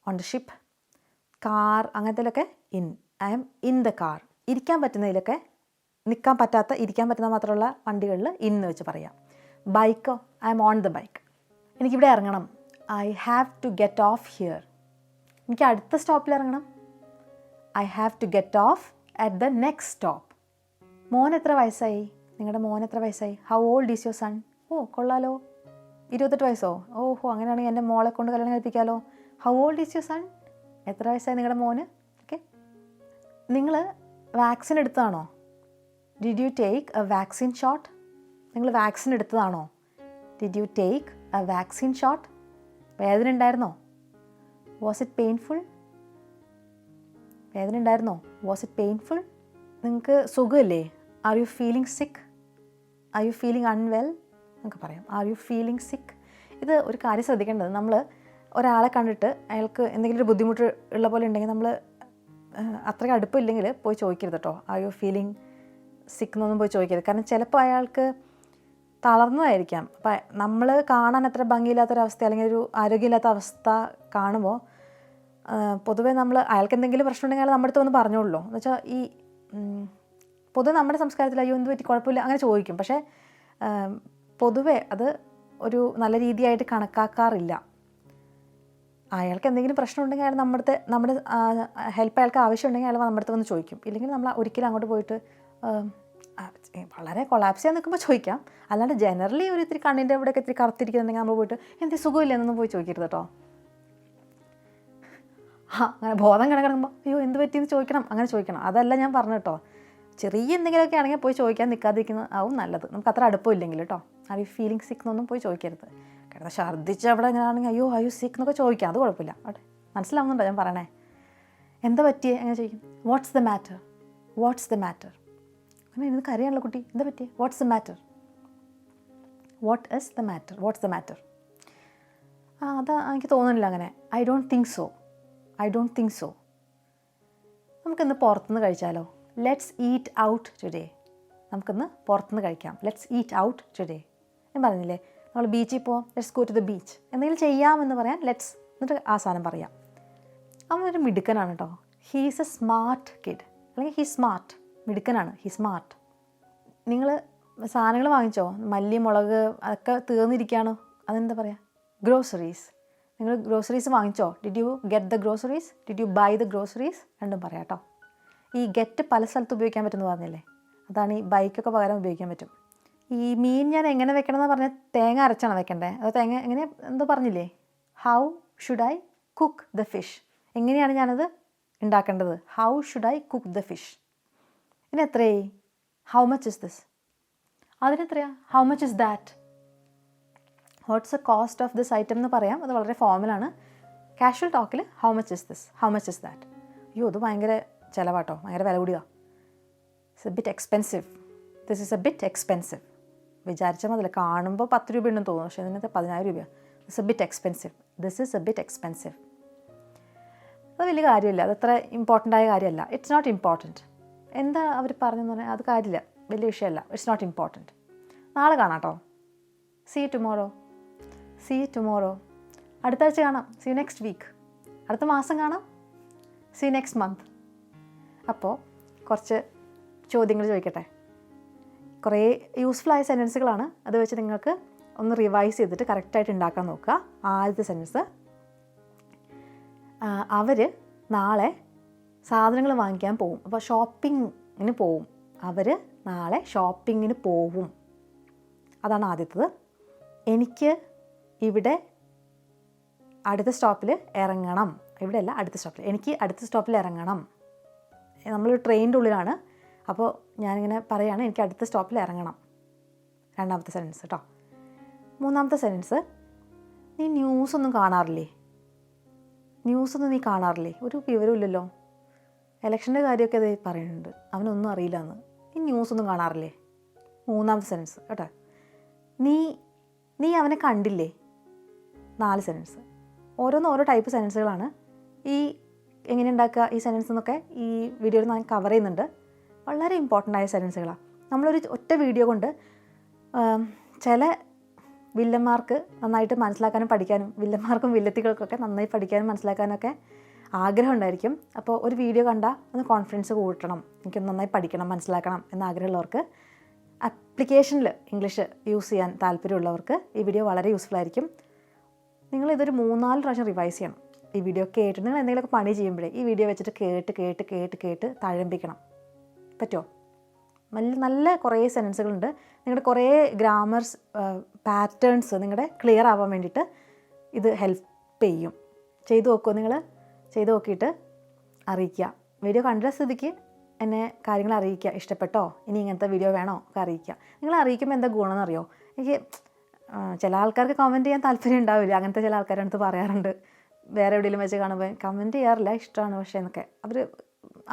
on the ship, car അങ്ങനത്തേലൊക്കെ in. I am in the car. ഇരിക്കാൻ പറ്റുന്നതിലൊക്കെ, നിൽക്കാൻ പറ്റാത്ത, ഇരിക്കാൻ പറ്റുന്ന മാത്രമുള്ള വണ്ടികളിൽ ഇന്ന് വെച്ച് പറയാം. ബൈക്കോ, I am on the bike. എനിക്കിവിടെ ഇറങ്ങണം, I have to get off here. എനിക്ക് അടുത്ത സ്റ്റോപ്പിൽ ഇറങ്ങണം, I have to get off at the next stop. മോൻ എത്ര വയസ്സായി? നിങ്ങളുടെ മോൻ എത്ര വയസ്സായി? How old is your son? ഓ കൊള്ളാലോ, 28 വയസ്സോ? ഓഹോ, അങ്ങനെയാണെങ്കിൽ എൻ്റെ മോളെ കൊണ്ട് കല്യാണം കഴിപ്പിക്കാമല്ലോ. How old is your son? എത്ര വയസ്സായി നിങ്ങളുടെ മോന്? ഓക്കെ. നിങ്ങൾ വാക്സിൻ എടുത്തതാണോ? Did you take a vaccine shot? നിങ്ങൾ വാക്സിൻ എടുത്തതാണോ? Did you take a vaccine shot? വേദന ഉണ്ടായിരുന്നോ? Was it painful? വേദന ഉണ്ടായിരുന്നോ? Was it painful? നിങ്ങൾക്ക് സുഖമില്ലേ? Are you feeling sick? Are you feeling unwell എന്നൊക്കെ പറയാം. ആർ യു ഫീലിംഗ് സിക്ക്? ഇത് ഒരു കാര്യം ശ്രദ്ധിക്കേണ്ടത്, നമ്മൾ ഒരാളെ കണ്ടിട്ട് അയാൾക്ക് എന്തെങ്കിലും ഒരു ബുദ്ധിമുട്ട് ഉള്ള പോലെ ഉണ്ടെങ്കിൽ നമ്മൾ അത്രയ്ക്ക് അടുപ്പമില്ലെങ്കിൽ പോയി ചോദിക്കരുത് കേട്ടോ. ആർ യു ഫീലിംഗ് സിക്ക് എന്നൊന്നും പോയി ചോദിക്കരുത്. കാരണം ചിലപ്പോൾ അയാൾക്ക് തളർന്നതായിരിക്കാം. അപ്പം നമ്മൾ കാണാൻ അത്ര ഭംഗിയില്ലാത്തൊരവസ്ഥ അല്ലെങ്കിൽ ഒരു ആരോഗ്യമില്ലാത്ത അവസ്ഥ കാണുമ്പോൾ പൊതുവേ നമ്മൾ അയാൾക്ക് എന്തെങ്കിലും പ്രശ്നം ഉണ്ടെങ്കിൽ അയാൾ നമ്മുടെ അടുത്ത് വന്ന് പറഞ്ഞോളൂ. എന്ന് വെച്ചാൽ ഈ പൊതുവെ നമ്മുടെ സംസ്കാരത്തിൽ അയ്യോ എന്ത് പറ്റി, കുഴപ്പമില്ല അങ്ങനെ ചോദിക്കും. പക്ഷേ പൊതുവെ അത് ഒരു നല്ല രീതിയായിട്ട് കണക്കാക്കാറില്ല. അയാൾക്ക് എന്തെങ്കിലും പ്രശ്നം ഉണ്ടെങ്കിൽ അയാൾ നമ്മുടെ ഹെൽപ്പ് അയാൾക്ക് ആവശ്യമുണ്ടെങ്കിൽ അയാൾ നമ്മുടെ അടുത്ത് വന്ന് ചോദിക്കും. ഇല്ലെങ്കിൽ നമ്മൾ ഒരിക്കലും അങ്ങോട്ട് പോയിട്ട് വളരെ കൊളാപ്സ് ചെയ്യാൻ നിൽക്കുമ്പോൾ ചോദിക്കാം. അല്ലാണ്ട് ജനറലി ഒരു ഇത്തിരി കണ്ണിൻ്റെ ഇവിടെയൊക്കെ ഇത്തിരി കറുത്തിരിക്കുന്നുണ്ടെങ്കിൽ നമ്മൾ പോയിട്ട് എന്ത് സുഖമില്ല എന്നൊന്നും പോയി ചോദിക്കരുത് കേട്ടോ. അങ്ങനെ ബോധം കിടക്കുമ്പോൾ അയ്യോ എന്ത് പറ്റിയെന്ന് ചോദിക്കണം, അങ്ങനെ ചോദിക്കണം. അതല്ല ഞാൻ പറഞ്ഞു കേട്ടോ. ചെറിയ എന്തെങ്കിലുമൊക്കെ ആണെങ്കിൽ പോയി ചോദിക്കാൻ നിൽക്കാതിരിക്കുന്നത് ആവും നല്ലത്. നമുക്ക് അത്ര അടുപ്പമില്ലെങ്കിൽ കേട്ടോ. ആർ യു ഫീലിംഗ് സിക്ക് എന്നൊന്നും പോയി ചോദിക്കരുത്. കാരണം ഛർദ്ദിച്ച് അവിടെ എങ്ങനെയാണെങ്കിൽ അയ്യോ ആർ യു സിക്ക് എന്നൊക്കെ ചോദിക്കാം, അത് കുഴപ്പമില്ല. അവിടെ മനസ്സിലാവുന്നുണ്ടോ ഞാൻ പറയണേ? എന്താ പറ്റിയേ അങ്ങനെ ചോദിക്കും. What's the matter? What's the matter? അങ്ങനെ ഇത് കരയാണല്ലോ കുട്ടി, എന്താ പറ്റിയേ? What's the matter? What is the matter? What's the matter? അതാ എനിക്ക് തോന്നുന്നില്ല അങ്ങനെ. I don't think so. I don't think so. നമുക്കിന്ന് പുറത്തുനിന്ന് കഴിച്ചാലോ? Let's eat out today. നമുക്കിന്ന് പുറത്തുനിന്ന് കഴിക്കാം. Let's eat out today. ഞാൻ പറഞ്ഞില്ലേ നമ്മൾ ബീച്ചിൽ പോവാം, let's go to the beach. എന്തെങ്കിലും ചെയ്യാമെന്ന് പറയാൻ ലെറ്റ്സ്, എന്നിട്ട് ആ സാധനം പറയാം. അവനൊരു മിടുക്കനാണ് കേട്ടോ. ഹീസ് എ സ്മാർട്ട് കിഡ്, അല്ലെങ്കിൽ ഹീ സ്മാർട്ട്. മിടുക്കനാണ്, ഹീ സ്മാർട്ട്. നിങ്ങൾ സാധനങ്ങൾ വാങ്ങിച്ചോ? മല്ലി, മുളക് അതൊക്കെ തീർന്നിരിക്കുകയാണോ? അതെന്താ പറയുക? ഗ്രോസറീസ്. നിങ്ങൾ ഗ്രോസറീസ് വാങ്ങിച്ചോ? Did you get the groceries? Did you buy the groceries? രണ്ടും പറയാം കേട്ടോ. ഈ ഗെറ്റ് പല സ്ഥലത്ത് ഉപയോഗിക്കാൻ പറ്റുമെന്ന് പറഞ്ഞില്ലേ, അതാണ് ഈ ബൈക്കൊക്കെ പകരം ഉപയോഗിക്കാൻ പറ്റും. ഈ മീൻ ഞാൻ എങ്ങനെ വെക്കണം എന്ന് പറഞ്ഞാൽ തേങ്ങ അരച്ചാണ് വെക്കേണ്ടത്. അത് തേങ്ങ എങ്ങനെ എന്തോ പറഞ്ഞില്ലേ? How should I cook the fish? എങ്ങനെയാണ് ഞാനത് ഉണ്ടാക്കേണ്ടത്? How should I cook the fish? ഇനി എത്രയായി? How much is this? അതിനെത്രയാ? How much is that? What's a cost of this item എന്ന് പറയാം. അത് വളരെ ഫോർമലാണ്. കാഷ്വൽ ടോക്കിൽ how much is this? How much is that? അയ്യോ അത് ഭയങ്കര ചിലവാട്ടോ, ഭയങ്കര വില കൂടിയതാണ്. It's a bit expensive. This is a bit expensive. വിചാരിച്ചാൽ മതില്ല, കാണുമ്പോൾ 10 രൂപ ഉണ്ടെന്ന് തോന്നുന്നു, പക്ഷേ ഇതിനകത്ത് 10,000 രൂപയാണ്. This a bit expensive. This is a bit expensive. അത് വലിയ കാര്യമില്ല, അതത്ര ഇമ്പോർട്ടൻ്റ് ആയ കാര്യമല്ല. It's not important. എന്താ അവർ പറഞ്ഞെന്ന് പറഞ്ഞാൽ അത് കാര്യമില്ല, വലിയ വിഷയമല്ല. It's not important. നാളെ കാണാം കേട്ടോ. See tomorrow. See tomorrow. അടുത്ത ആഴ്ച കാണാം. See next week. അടുത്ത മാസം കാണാം. See next month. അപ്പോൾ കുറച്ച് ചോദ്യങ്ങൾ ചോദിക്കട്ടെ. കുറേ യൂസ്ഫുള്ളായ സെൻറ്റൻസുകളാണ്. അത് വെച്ച് നിങ്ങൾക്ക് ഒന്ന് റിവൈസ് ചെയ്തിട്ട് കറക്റ്റായിട്ട് ഉണ്ടാക്കാൻ നോക്കുക. ആദ്യത്തെ സെൻറ്റൻസ്, അവർ നാളെ സാധനങ്ങൾ വാങ്ങിക്കാൻ പോവും. അപ്പോൾ ഷോപ്പിങ്ങിന് പോവും. അവർ നാളെ ഷോപ്പിങ്ങിന് പോവും. അതാണ് ആദ്യത്തത്. എനിക്ക് ഇവിടെ അടുത്ത സ്റ്റോപ്പിൽ ഇറങ്ങണം. ഇവിടെയല്ല, അടുത്ത സ്റ്റോപ്പിൽ. എനിക്ക് അടുത്ത സ്റ്റോപ്പിൽ ഇറങ്ങണം. നമ്മൾ ട്രെയിനിൻ്റെ ഉള്ളിലാണ്. അപ്പോൾ ഞാനിങ്ങനെ പറയുകയാണ്, എനിക്ക് അടുത്ത സ്റ്റോപ്പിൽ ഇറങ്ങണം. രണ്ടാമത്തെ സെൻറ്റൻസ് കേട്ടോ. മൂന്നാമത്തെ സെൻറ്റൻസ്, നീ ന്യൂസൊന്നും കാണാറില്ലേ? ന്യൂസൊന്നും നീ കാണാറില്ലേ? ഒരു വിവരമില്ലല്ലോ. ഇലക്ഷൻ്റെ കാര്യമൊക്കെ അത് പറയുന്നുണ്ട്, അവനൊന്നും അറിയില്ല എന്ന്. നീ ന്യൂസൊന്നും കാണാറില്ലേ? മൂന്നാമത്തെ സെൻറ്റൻസ് കേട്ടോ. നീ അവനെ കണ്ടില്ലേ? 4 സെൻറ്റൻസ്. ഓരോന്നും ഓരോ ടൈപ്പ് സെൻറ്റൻസുകളാണ്. ഈ എങ്ങനെ ഉണ്ടാക്കുക ഈ സെൻറ്റൻസ് എന്നൊക്കെ ഈ വീഡിയോയിൽ ഞാൻ കവർ ചെയ്യുന്നുണ്ട്. വളരെ ഇമ്പോർട്ടൻ്റ് ആയ സെൻറ്റൻസുകളാണ്. നമ്മളൊരു ഒറ്റ വീഡിയോ കൊണ്ട് ചില വില്ലന്മാർക്ക് നന്നായിട്ട് മനസ്സിലാക്കാനും പഠിക്കാനും, വില്ലന്മാർക്കും വില്ലത്തികൾക്കൊക്കെ നന്നായി പഠിക്കാനും മനസ്സിലാക്കാനൊക്കെ ആഗ്രഹം ഉണ്ടായിരിക്കും. അപ്പോൾ ഒരു വീഡിയോ കണ്ടാൽ ഒന്ന് കോൺഫിഡൻസ് കൂട്ടണം, എനിക്ക് നന്നായി പഠിക്കണം, മനസ്സിലാക്കണം എന്ന ആഗ്രഹമുള്ളവർക്ക്, ആപ്ലിക്കേഷനിൽ ഇംഗ്ലീഷ് യൂസ് ചെയ്യാൻ താല്പര്യമുള്ളവർക്ക് ഈ വീഡിയോ വളരെ യൂസ്ഫുൾ ആയിരിക്കും. നിങ്ങളിതൊരു 3-4 പ്രാവശ്യം റിവൈസ് ചെയ്യണം. ഈ വീഡിയോ കേട്ട് നിങ്ങൾ എന്തെങ്കിലുമൊക്കെ പണി ചെയ്യുമ്പോഴേ ഈ വീഡിയോ വെച്ചിട്ട് കേട്ട് തഴമ്പിക്കണം. പറ്റുമോ? നല്ല കുറേ സെൻറ്റൻസുകളുണ്ട്. നിങ്ങളുടെ കുറേ ഗ്രാമർസ് പാറ്റേൺസ് നിങ്ങളുടെ ക്ലിയർ ആവാൻ വേണ്ടിയിട്ട് ഇത് ഹെൽപ്പ് ചെയ്യും. ചെയ്തു നോക്കുമോ? നിങ്ങൾ ചെയ്ത് നോക്കിയിട്ട് അറിയിക്കുക. വീഡിയോ കണ്ട സ്ഥിതിക്ക് എന്നെ കാര്യങ്ങൾ അറിയിക്കുക. ഇഷ്ടപ്പെട്ടോ, ഇനി ഇങ്ങനത്തെ വീഡിയോ വേണോ ഒക്കെ അറിയിക്കുക. നിങ്ങൾ അറിയിക്കുമ്പോൾ എന്താ ഗുണമെന്ന് അറിയോ? എനിക്ക് ചില ആൾക്കാർക്ക് കമൻറ്റ് ചെയ്യാൻ താല്പര്യം ഉണ്ടാവില്ല. അങ്ങനത്തെ ചില ആൾക്കാരുടെ അടുത്ത് പറയാറുണ്ട്, വേറെ എവിടെയെങ്കിലും വെച്ച് കാണുമ്പോൾ കമൻറ്റ് ചെയ്യാറില്ല, ഇഷ്ടമാണ് പക്ഷേ എന്നൊക്കെ.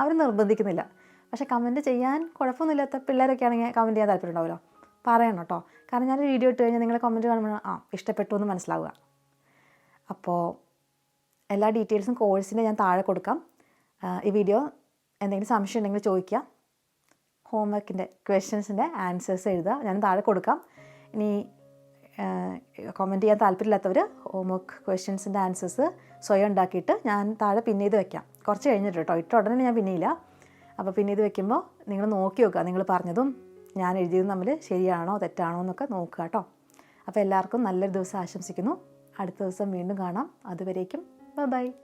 അവർ നിർബന്ധിക്കുന്നില്ല. പക്ഷേ കമൻറ്റ് ചെയ്യാൻ കുഴപ്പമൊന്നുമില്ലാത്ത പിള്ളേരൊക്കെ ആണെങ്കിൽ കമൻറ്റ് ചെയ്യാൻ താല്പര്യം ഉണ്ടാവുമല്ലോ, പറയണം കേട്ടോ. കാരണം ഞാനൊരു വീഡിയോ ഇട്ട് കഴിഞ്ഞാൽ നിങ്ങൾ കമൻറ്റ് കാണുമ്പോൾ ഇഷ്ടപ്പെട്ടു എന്ന് മനസ്സിലാവുക. അപ്പോൾ എല്ലാ ഡീറ്റെയിൽസും കോഴ്സിൻ്റെ ഞാൻ താഴെ കൊടുക്കാം. ഈ വീഡിയോ എന്തെങ്കിലും സംശയം ഉണ്ടെങ്കിൽ ചോദിക്കുക. ഹോംവർക്കിൻ്റെ ക്വസ്റ്റ്യൻസിൻ്റെ ആൻസേഴ്സ് എഴുതുക, ഞാൻ താഴെ കൊടുക്കാം. ഇനി കമൻറ്റ് ചെയ്യാൻ താല്പര്യമില്ലാത്തവർ ഹോംവർക്ക് ക്വസ്റ്റ്യൻസിൻ്റെ ആൻസേഴ്സ് സ്വയം ഉണ്ടാക്കിയിട്ട് ഞാൻ താഴെ പിൻ ചെയ്ത് വെക്കാം. കുറച്ച് കഴിഞ്ഞിട്ട് കേട്ടോ, ഇട്ട ഉടനെ ഞാൻ പിന്നെയില്ല. അപ്പോൾ പിന്നെ ഇത് വെക്കുമ്പോൾ നിങ്ങൾ നോക്കി നോക്കുക, നിങ്ങൾ പറഞ്ഞതും ഞാൻ എഴുതിയതും തമ്മിൽ ശരിയാണോ തെറ്റാണോ എന്നൊക്കെ നോക്കുക കേട്ടോ. അപ്പോൾ എല്ലാവർക്കും നല്ലൊരു ദിവസം ആശംസിക്കുന്നു. അടുത്ത ദിവസം വീണ്ടും കാണാം. അതുവരേക്കും ബൈ.